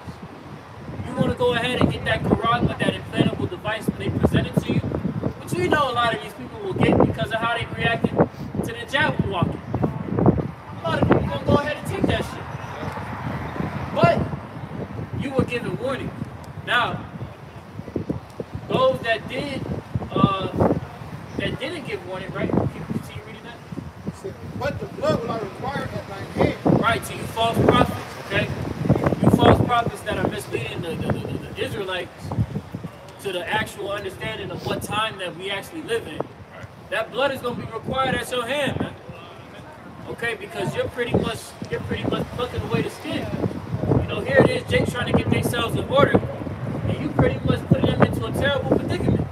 You want to go ahead and get that Karagma, that implantable device when they present it to you, which we know a lot of these people will get because of how they reacted to the jab walking. A lot of people going to go ahead and take that shit. But you were given warning. Now, those that didn't give warning, right? Can you continue reading that? But the blood will I require at thine hand. Right, to you false prophets, okay? You false prophets that are misleading the Israelites to the actual understanding of what time that we actually live in. That blood is going to be required at your hand, man. Okay, because you're pretty much plucking away the skin. You know, here it is, Jake trying to get themselves in order, and you pretty much putting them into a terrible predicament.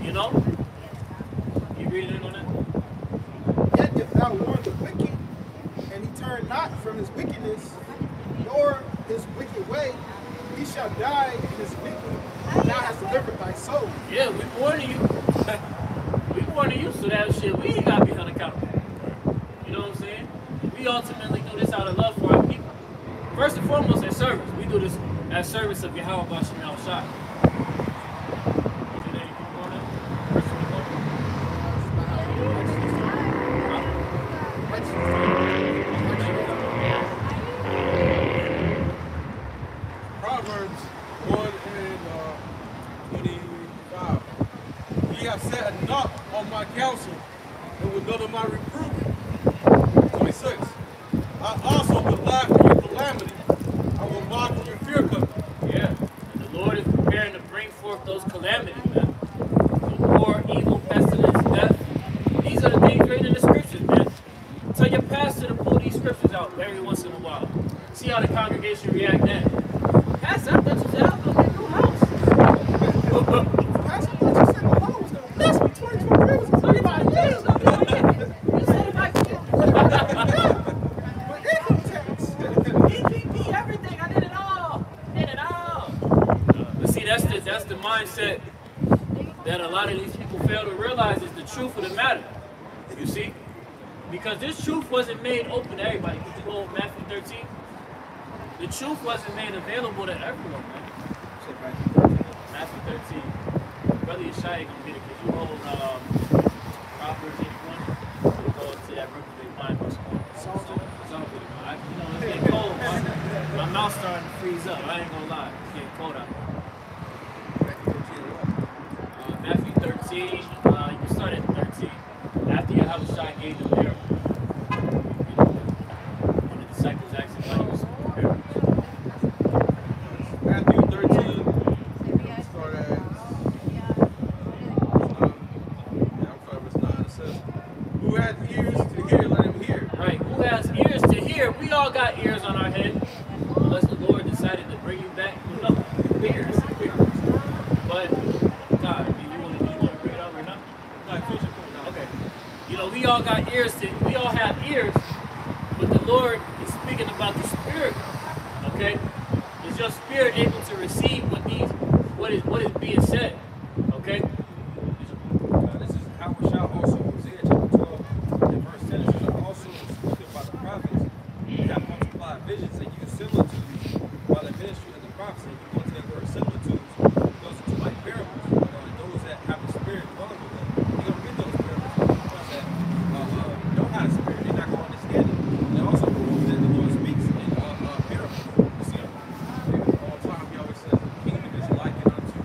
You know? You reading it on that? Yet if thou warn the wicked, and he turn not from his wickedness, nor his wicked way, he shall die in his iniquity, and thou hast delivered thy soul. Yeah, we warning you. We warning you so that shit, we ain't got to be held accountable. You know what I'm saying? We ultimately do this out of love for our people. First and foremost, as service. We do this as service of Yahweh Bashem Al Shai. Proverbs 1:25. Ye have set a knot on my counsel, and will go to my reproof. 26. I also will laugh at your calamity. I will mock at your fear coming. Yeah. And the Lord is preparing to bring forth those calamities, man. The war, evil, pestilence, death. These are the things written in the scriptures, man. Tell your pastor to pull these scriptures out every once in a while. See how the congregation react then. mindset that a lot of these people fail to realize is the truth of the matter. You see? Because this truth wasn't made open to everybody. Could you go Matthew 13? The truth wasn't made available to everyone, man. Matthew 13. Brother Yeshaya gonna get it because you hold Proverbs 81. We'll go to that book they find us. You know, it's getting cold. My mouth's starting to freeze up. I ain't gonna lie. It's getting cold out here. Matthew 13. You can start at 13. After Yahushua gave the miracle. When the disciples asked him why he was prepared. Matthew 13. Start at verse 9. It says, "Who has ears to hear, let him hear." Right. Who has ears to hear? We all got ears on our head. Unless the Lord decided to bring you back with no ears. But God, do you want to bring it up or not? Okay. You know, we all got ears we all have ears, but the Lord is speaking about the spirit. Okay? Is your spirit able to receive what is being said? Okay? This is how we shall also, Hosea chapter 12, and verse 10, it says, "Also spoken by the prophets, you have multiplied visions and used similitudes, while the ministry of the prophets, and you want to take word similitudes, those are like parables. Those that have the spirit dwelling with them, they're going to get those parables. The ones that don't have the spirit, they're not going to understand it. They also prove that the Lord speaks in parables. You see, all the time he always says, the kingdom is likened unto,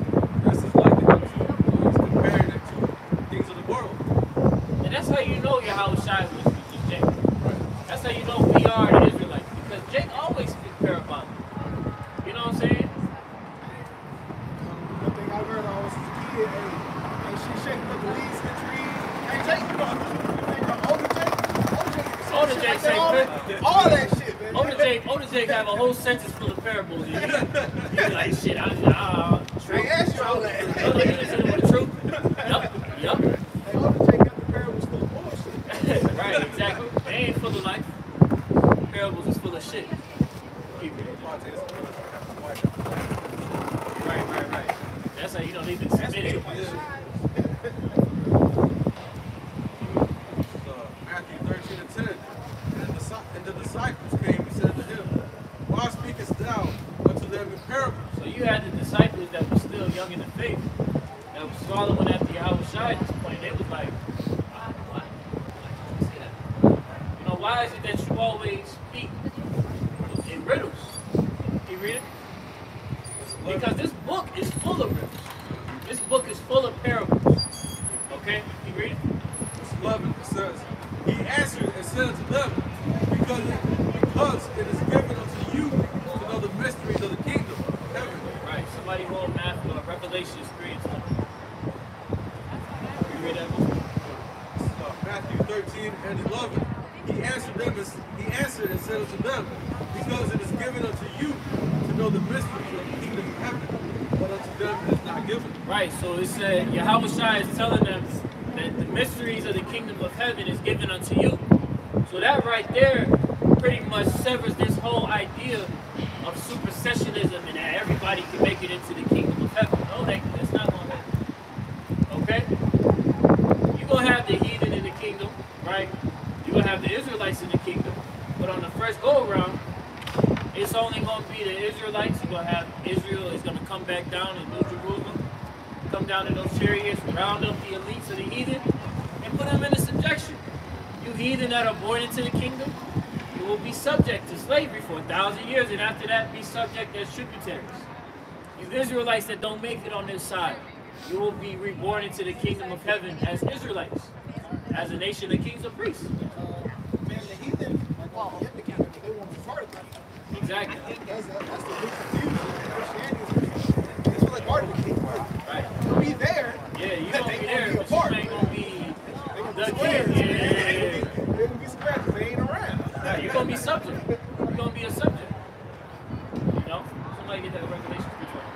rest is likened unto, he's comparing it to things of the world. And that's how you know Yahushua was Jake. That's how you know we are the Israelites. Because Jake always speaks parabolic. You know what I'm saying? One thing I learned always as a kid, hey, she shaking up the leaves and the trees. Hey, Jake, you know, Older Jake say all that shit, man. Older Jake have a whole sentence full of parables. You be like, shit, I They asked you all that. you listen to the truth? Yup. Hey, older Jake got the parables full of bullshit. Right, exactly. They ain't full of life. Parables is full of shit. Keep it. Right. That's how you know they've been submitted. Matthew 13 and 10. And the disciples came and said to him, "Why speakest thou unto them in parables?" So you had the disciples that were still young in the faith, that was following after Yahushua at this point. They was like, why say that? You know, why is it that you always speak in riddles? Can you read it? Because this book is full of riddles. This book is full of parables. Okay? Can you read it? Verse 11, it says, "He answered and said unto them, because it is given unto you to know the mysteries of the kingdom of heaven." Right. Somebody hold Matthew or Revelations 3 and 20. Can you read that book? Matthew 13 and 11. He answered and said unto them, because it is given unto you to know the mysteries of the kingdom of heaven, but unto them it is not given. Right, so it said, Yahushua is telling them that the mysteries of the kingdom of heaven is given unto you. So that right there pretty much severs this whole idea of supersessionism and that everybody can make it into the kingdom of heaven. No, that's not going to happen. Okay? You're going to have the heathen in the kingdom, right? You're going to have the Israelites in the kingdom. But on the first go-around, it's only going to be the Israelites. You're going to have Israel is going to come back down in New Jerusalem, come down in those chariots, round up the elites of the heathen, and put them into subjection. You heathen that are born into the kingdom, you will be subject to slavery for 1,000 years, and after that, be subject as tributaries. You Israelites that don't make it on this side, you will be reborn into the kingdom of heaven as Israelites, as a nation of kings and priests. Man, the heathen, well, the kingdom, they want to be part of that. Exactly. That's the big confusion. Christianity is like part of the kingdom. Right. You'll be there. Yeah, you but gonna they be won't there, be a but part. you ain't gonna be They gonna the be squares. king. Yeah. They're gonna be squares because they ain't around. Yeah, you're gonna be subject. You're gonna be a subject. You know? Somebody get that Revelation 3:20.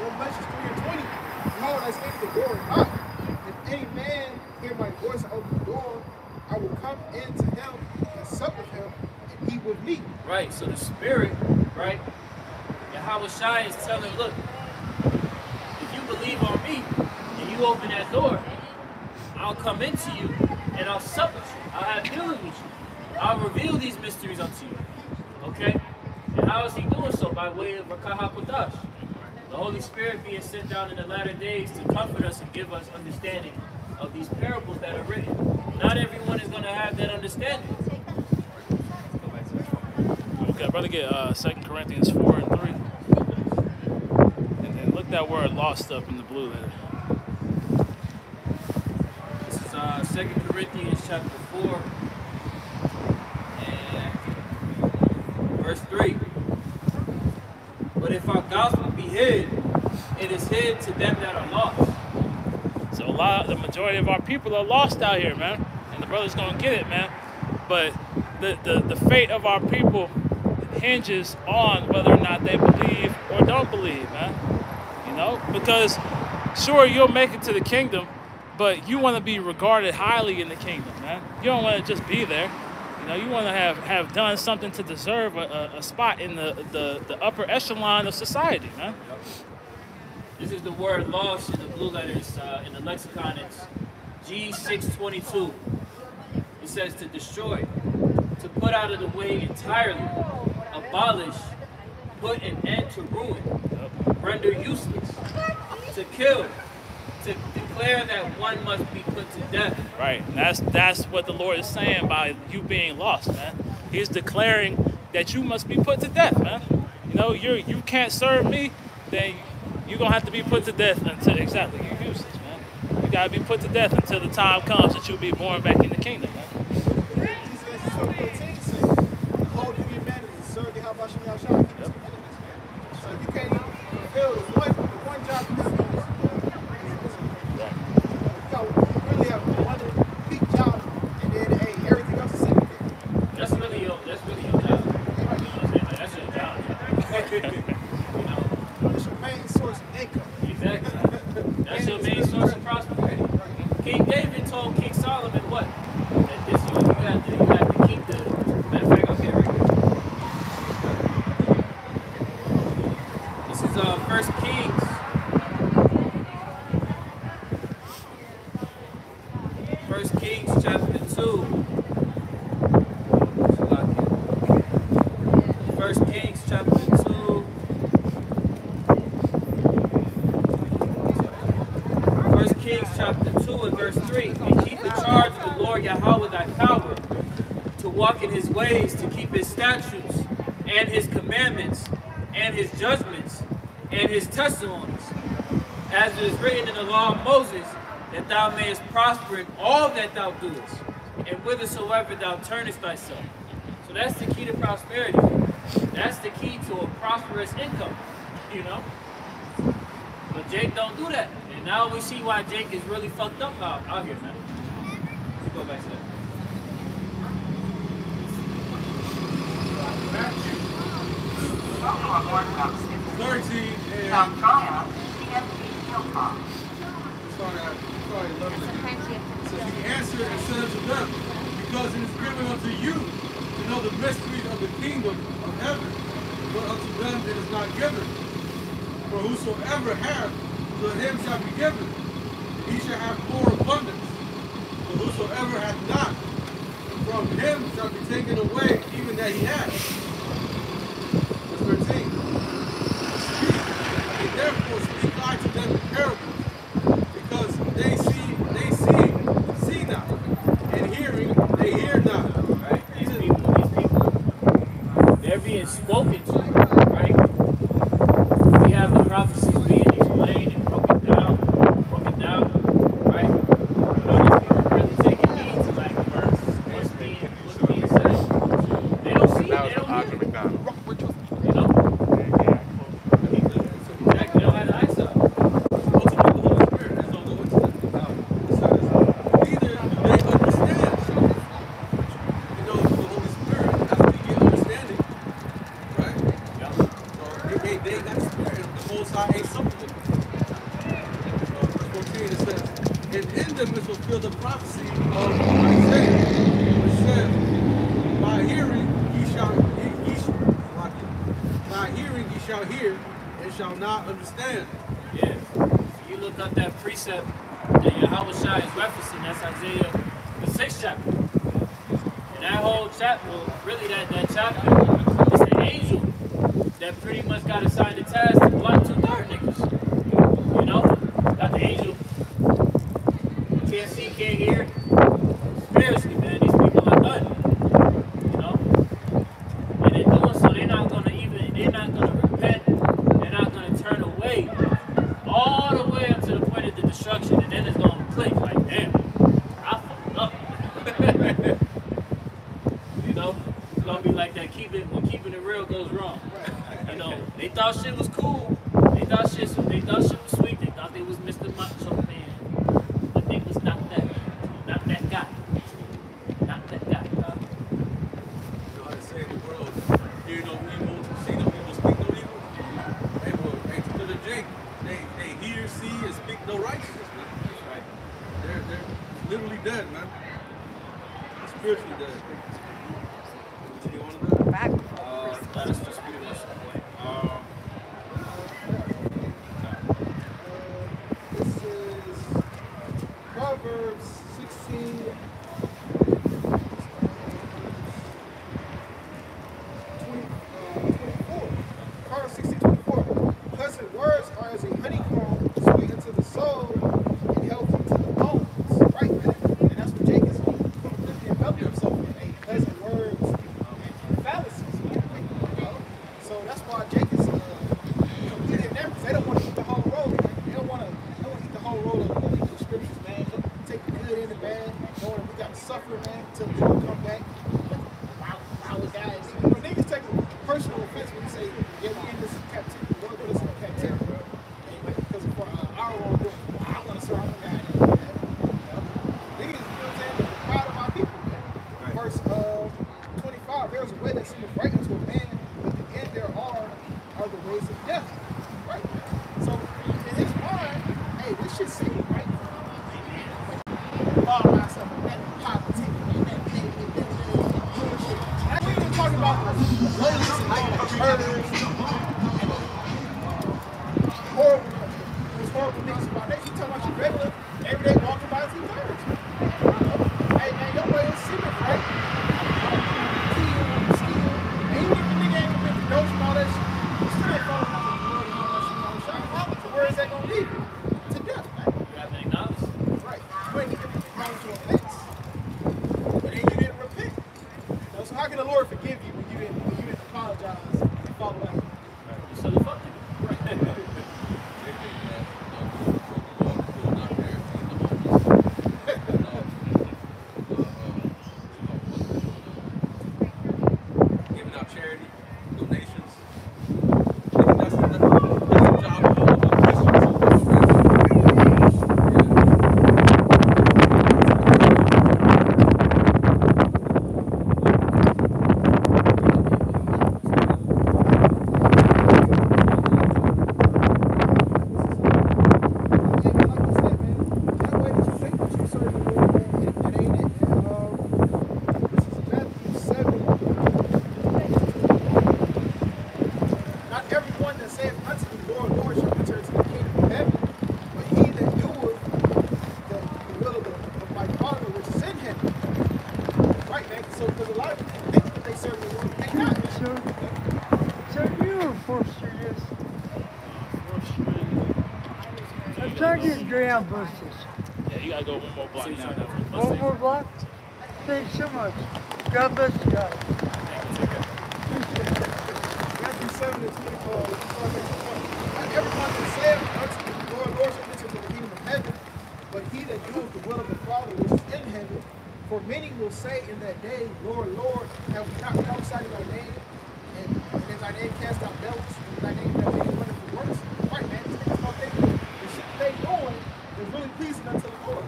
Revelations 3 and 20. Behold, I stand at the door and knock. If any man hear my voice and open the door, I will come into him and sup with him and he with me. Right, so the spirit, right? Yahushua is telling, look, if you believe on me and you open that door, I'll come into you and I'll sup with you. I'll have dealing with you. I'll reveal these mysteries unto you. Okay? And how is he doing so? By way of Rakah HaKodesh. The Holy Spirit being sent down in the latter days to comfort us and give us understanding of these parables that are written. Not everyone is going to have that understanding. Okay, I'd rather get 2 Corinthians 4 and 3. And then look that word lost up in the blue letter. This is 2 Corinthians chapter 4 and verse 3. But if our gospel be hid, it is hid to them that are lost. So the majority of our people are lost out here, man. And the brother's gonna get it, man. But the fate of our people hinges on whether or not they believe or don't believe, man. You know, because sure, you'll make it to the kingdom, but you want to be regarded highly in the kingdom, man. You don't want to just be there. You know, you want to have done something to deserve a spot in the upper echelon of society, man. This is the word lost in the blue letters in the lexicon. It's G622. It says to destroy, to put out of the way entirely, abolish, put an end to ruin, render useless, to kill, to declare that one must be put to death. Right, and that's what the Lord is saying by you being lost, man. He's declaring that you must be put to death, man. You know, you can't serve me, then you're gonna have to be put to death until exactly you're useless, man. You gotta be put to death until the time comes that you'll be born back in the kingdom, man. So you can't even fulfill the one job you have to do. You really have one big job, and then hey, everything else is secondary. That's really your job. You know what I'm saying? Like, that's your job. You know? It's your main source of income. Exactly. That's your main source of prosperity. King David told King Solomon what? That this you have to keep the. Matter of fact, okay, right here. This is 1 Kings. 1 Kings chapter 2. 1 Kings chapter 2. 1 Kings chapter 2 and verse 3. And keep the charge of the Lord Yahweh thy power, to walk in his ways, to keep his statutes and his commandments and his judgments and his testimonies, as it is written in the law of Moses, that thou mayest prosper in all that thou doest, and whithersoever thou turnest thyself. So that's the key to prosperity. That's the key to a prosperous income, you know? But Jake don't do that. And now we see why Jake is really fucked up out here, man. Let's go back to that. Matthew 13 and sorry, 11. So he answered and said unto them, because it is given unto you to know the mysteries of the kingdom of heaven, but unto them it is not given. For whosoever hath, to him shall be given, he shall have more abundance. But whosoever hath not, from him shall be taken away even that he hath. Verse 13. Speak, and therefore speak I to them in parables, because they see not, and hearing, they hear not. Right? These people, they're being spoken to, right? We have the prophecies being explained and broken down, right? But these people really taking heed to like what's being said. They don't see it, they don't hear it. You know? Exactly, they don't have the eyesight. Ultimately, the Holy Spirit is no good to them. It says, neither do they understand. You know, the Holy Spirit, that's when you get understanding. Right? Yeah. So they got the Spirit, the Most High ain't something. Verse 14, it says, and in them is fulfilled the prophecy of Isaiah, which says, by hearing ye shall hear, and shall not understand. Yes. you look up that precept that Yahweh Shai is referencing, that's Isaiah, the 6th chapter. And that whole chapter, really that chapter, is the angel that pretty much got assigned the task to block 2 dark niggas. You know? Got the angel. Can't see, can't hear. Spiritually, man, these people are done. You know? And in doing so, they're not gonna repent, they're not gonna turn away all the way up to the point of the destruction, and then it's gonna click like, damn, I fucked up. You know? It's gonna be like that, when keeping it real goes wrong. You know, they thought shit was cool. They thought shit was sweet. They thought they was Mr. Macho Man. But they was not that. Not that guy. Not that guy. You know how to say in the world, hear no evil, see no evil, speak no evil. Hey, well, hey, to the Jake, they hear, see, and speak no righteousness, man. That's right. They're literally dead, man. Spiritually dead. What you want to do? Back. That's just pretty much the point. This is Proverbs 16. Proverbs 16:24. Pleasant words are as a honeycomb, sweet unto the soul, and healthy to the bones. Right, man. And that's what Jake is developing himself in. Pleasant words and fallacies, man. So that's why Jake is getting there, because they don't want to eat the whole road, man. They don't want to eat the whole road of the scriptures, man. Take the good and the bad, knowing we got to suffer, man, until the Lord come back. Wow, guys. When niggas take a personal offense when you say, yeah, we in this captivity, Lord put us in captivity. Because for our own good, I want to serve God. Niggas, you know what I'm saying? They're proud of my people, man. Verse 25, there is a way that seemeth right unto a man, but the end there are the ways of death. Right? So in his mind, hey, this shit seems right. Law myself and that politics and that bullshit. I ain't even talking about the lowliness and like the murders and those horrible things about that. You talking about your regular, everyday walking by and see birds. Hey man, your way is secret, right? Steal. And even if the nigga ain't gonna make the notes and all that shit, you still ain't falling out of the world and all that shit. So where is that gonna lead you? To death, man. You have to acknowledge. Right. You ain't even come to offense. But then you didn't repent. So how can the Lord forgive you when you didn't apologize and follow after? So the fuck you. Giving out charity, donations. I think that's the job of all of us Christians. Graham buses. Yeah, you gotta go one more block now. One more block? Thanks so much. God bless you guys. Matthew 7:24. Not everyone that saith unto the Lord, Lord, shall enter into the kingdom of heaven, but he that doeth the will of the Father which is in heaven. For many will say in that day, Lord, Lord, have we not prophesied in thy name? And in thy name cast out devils, and in thy name have many wonderful works. Right, man. These niggas don't think the shit they doing is really pleasing unto the Lord.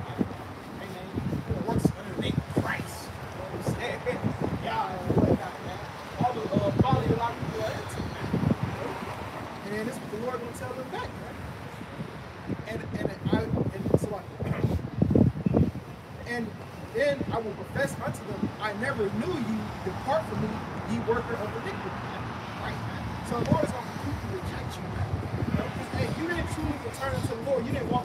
Hey, man, it works underneath Christ. You know what I'm saying? Yeah, whatnot, man. All the quality a lot of people are into, man. And then this is what the Lord gonna tell them back, man. And then I will profess unto them, I never knew you. Depart from me, ye worker of iniquity. Right, man. So the Lord is gonna completely reject you, man. You know? Hey, you didn't truly return unto the Lord. You didn't walk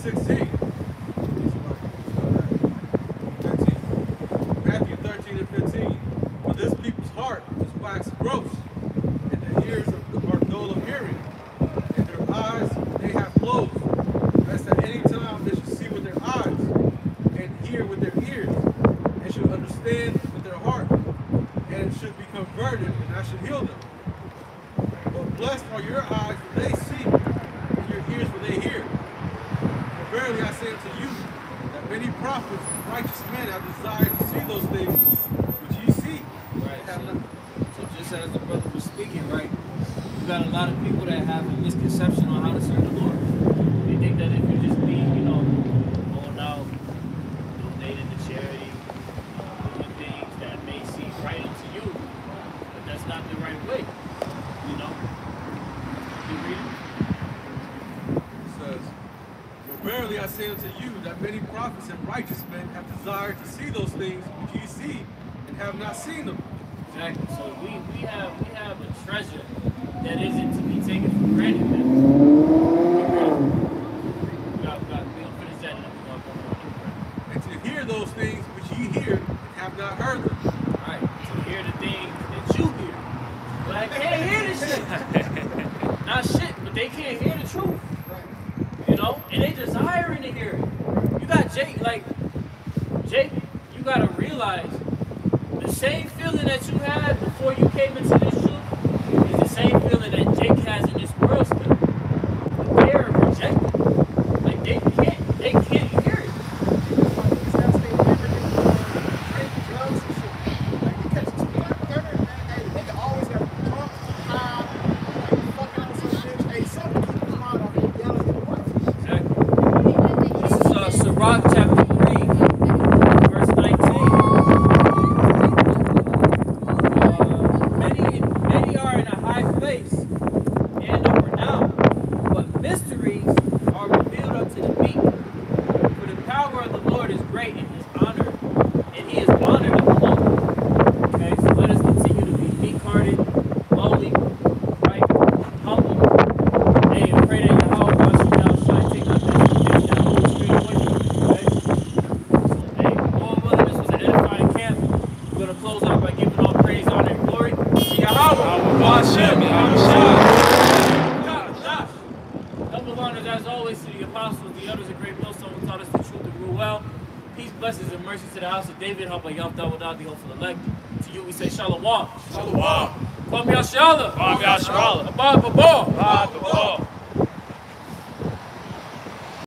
16. 13. Matthew 13 and 15. For this people's heart is waxed gross, and their ears are dull of hearing, and their eyes they have closed. Lest at any time they should see with their eyes, and hear with their ears, and should understand with their heart, and should be converted, and I should heal them. But blessed are your eyes when they see, and your ears when they hear. For verily I say unto you, that many prophets and righteous men have desired to see those things which ye see. Right. and have not. So just as the brother was speaking, right, you got a lot of people that have a misconception on how to serve the Lord. They think that if you just be, going out, donating to charity, doing things that may seem right unto you, but that's not the right way. You read it? It says, for verily I say unto you, that many prophets and righteous men have desired to see those things which ye see, and have not seen them. Exactly. So we have a treasure that isn't to be taken for granted, man. We're gonna finish that and then we're gonna go on. And to hear those things which ye hear, and have not heard them. Right. To hear the things that you hear. But I can't hear this shit. Not shit, but they can't hear the truth. And they desiring to hear it. You got Jake, you gotta realize the same feeling that you had before you came into this truth is the same feeling that Jake has in this world still. But they're rejected. Like they can't hear it. Sirach chapter 3, verse 19. Many are in a high place and are renowned, but mysteries are revealed unto the meek. For the power of the Lord is great in his honor, and he is honored in the humble. Okay, so let us continue to be meek-hearted, lowly, right, humble, and pray that Yahweh shall shine, take our business, and that will straight away. Close out by giving all praise, honor, and glory to Yahweh. Double honors as always to the apostles, the elders, and great millstone who taught us the truth and rule well. Peace, blessings, and mercy to the house of David, helped by Yom Dawud, the hopeful elect. To you we say Shalom. Shalom. Kwam Yashala. Kwam Yashala. Abba Babah.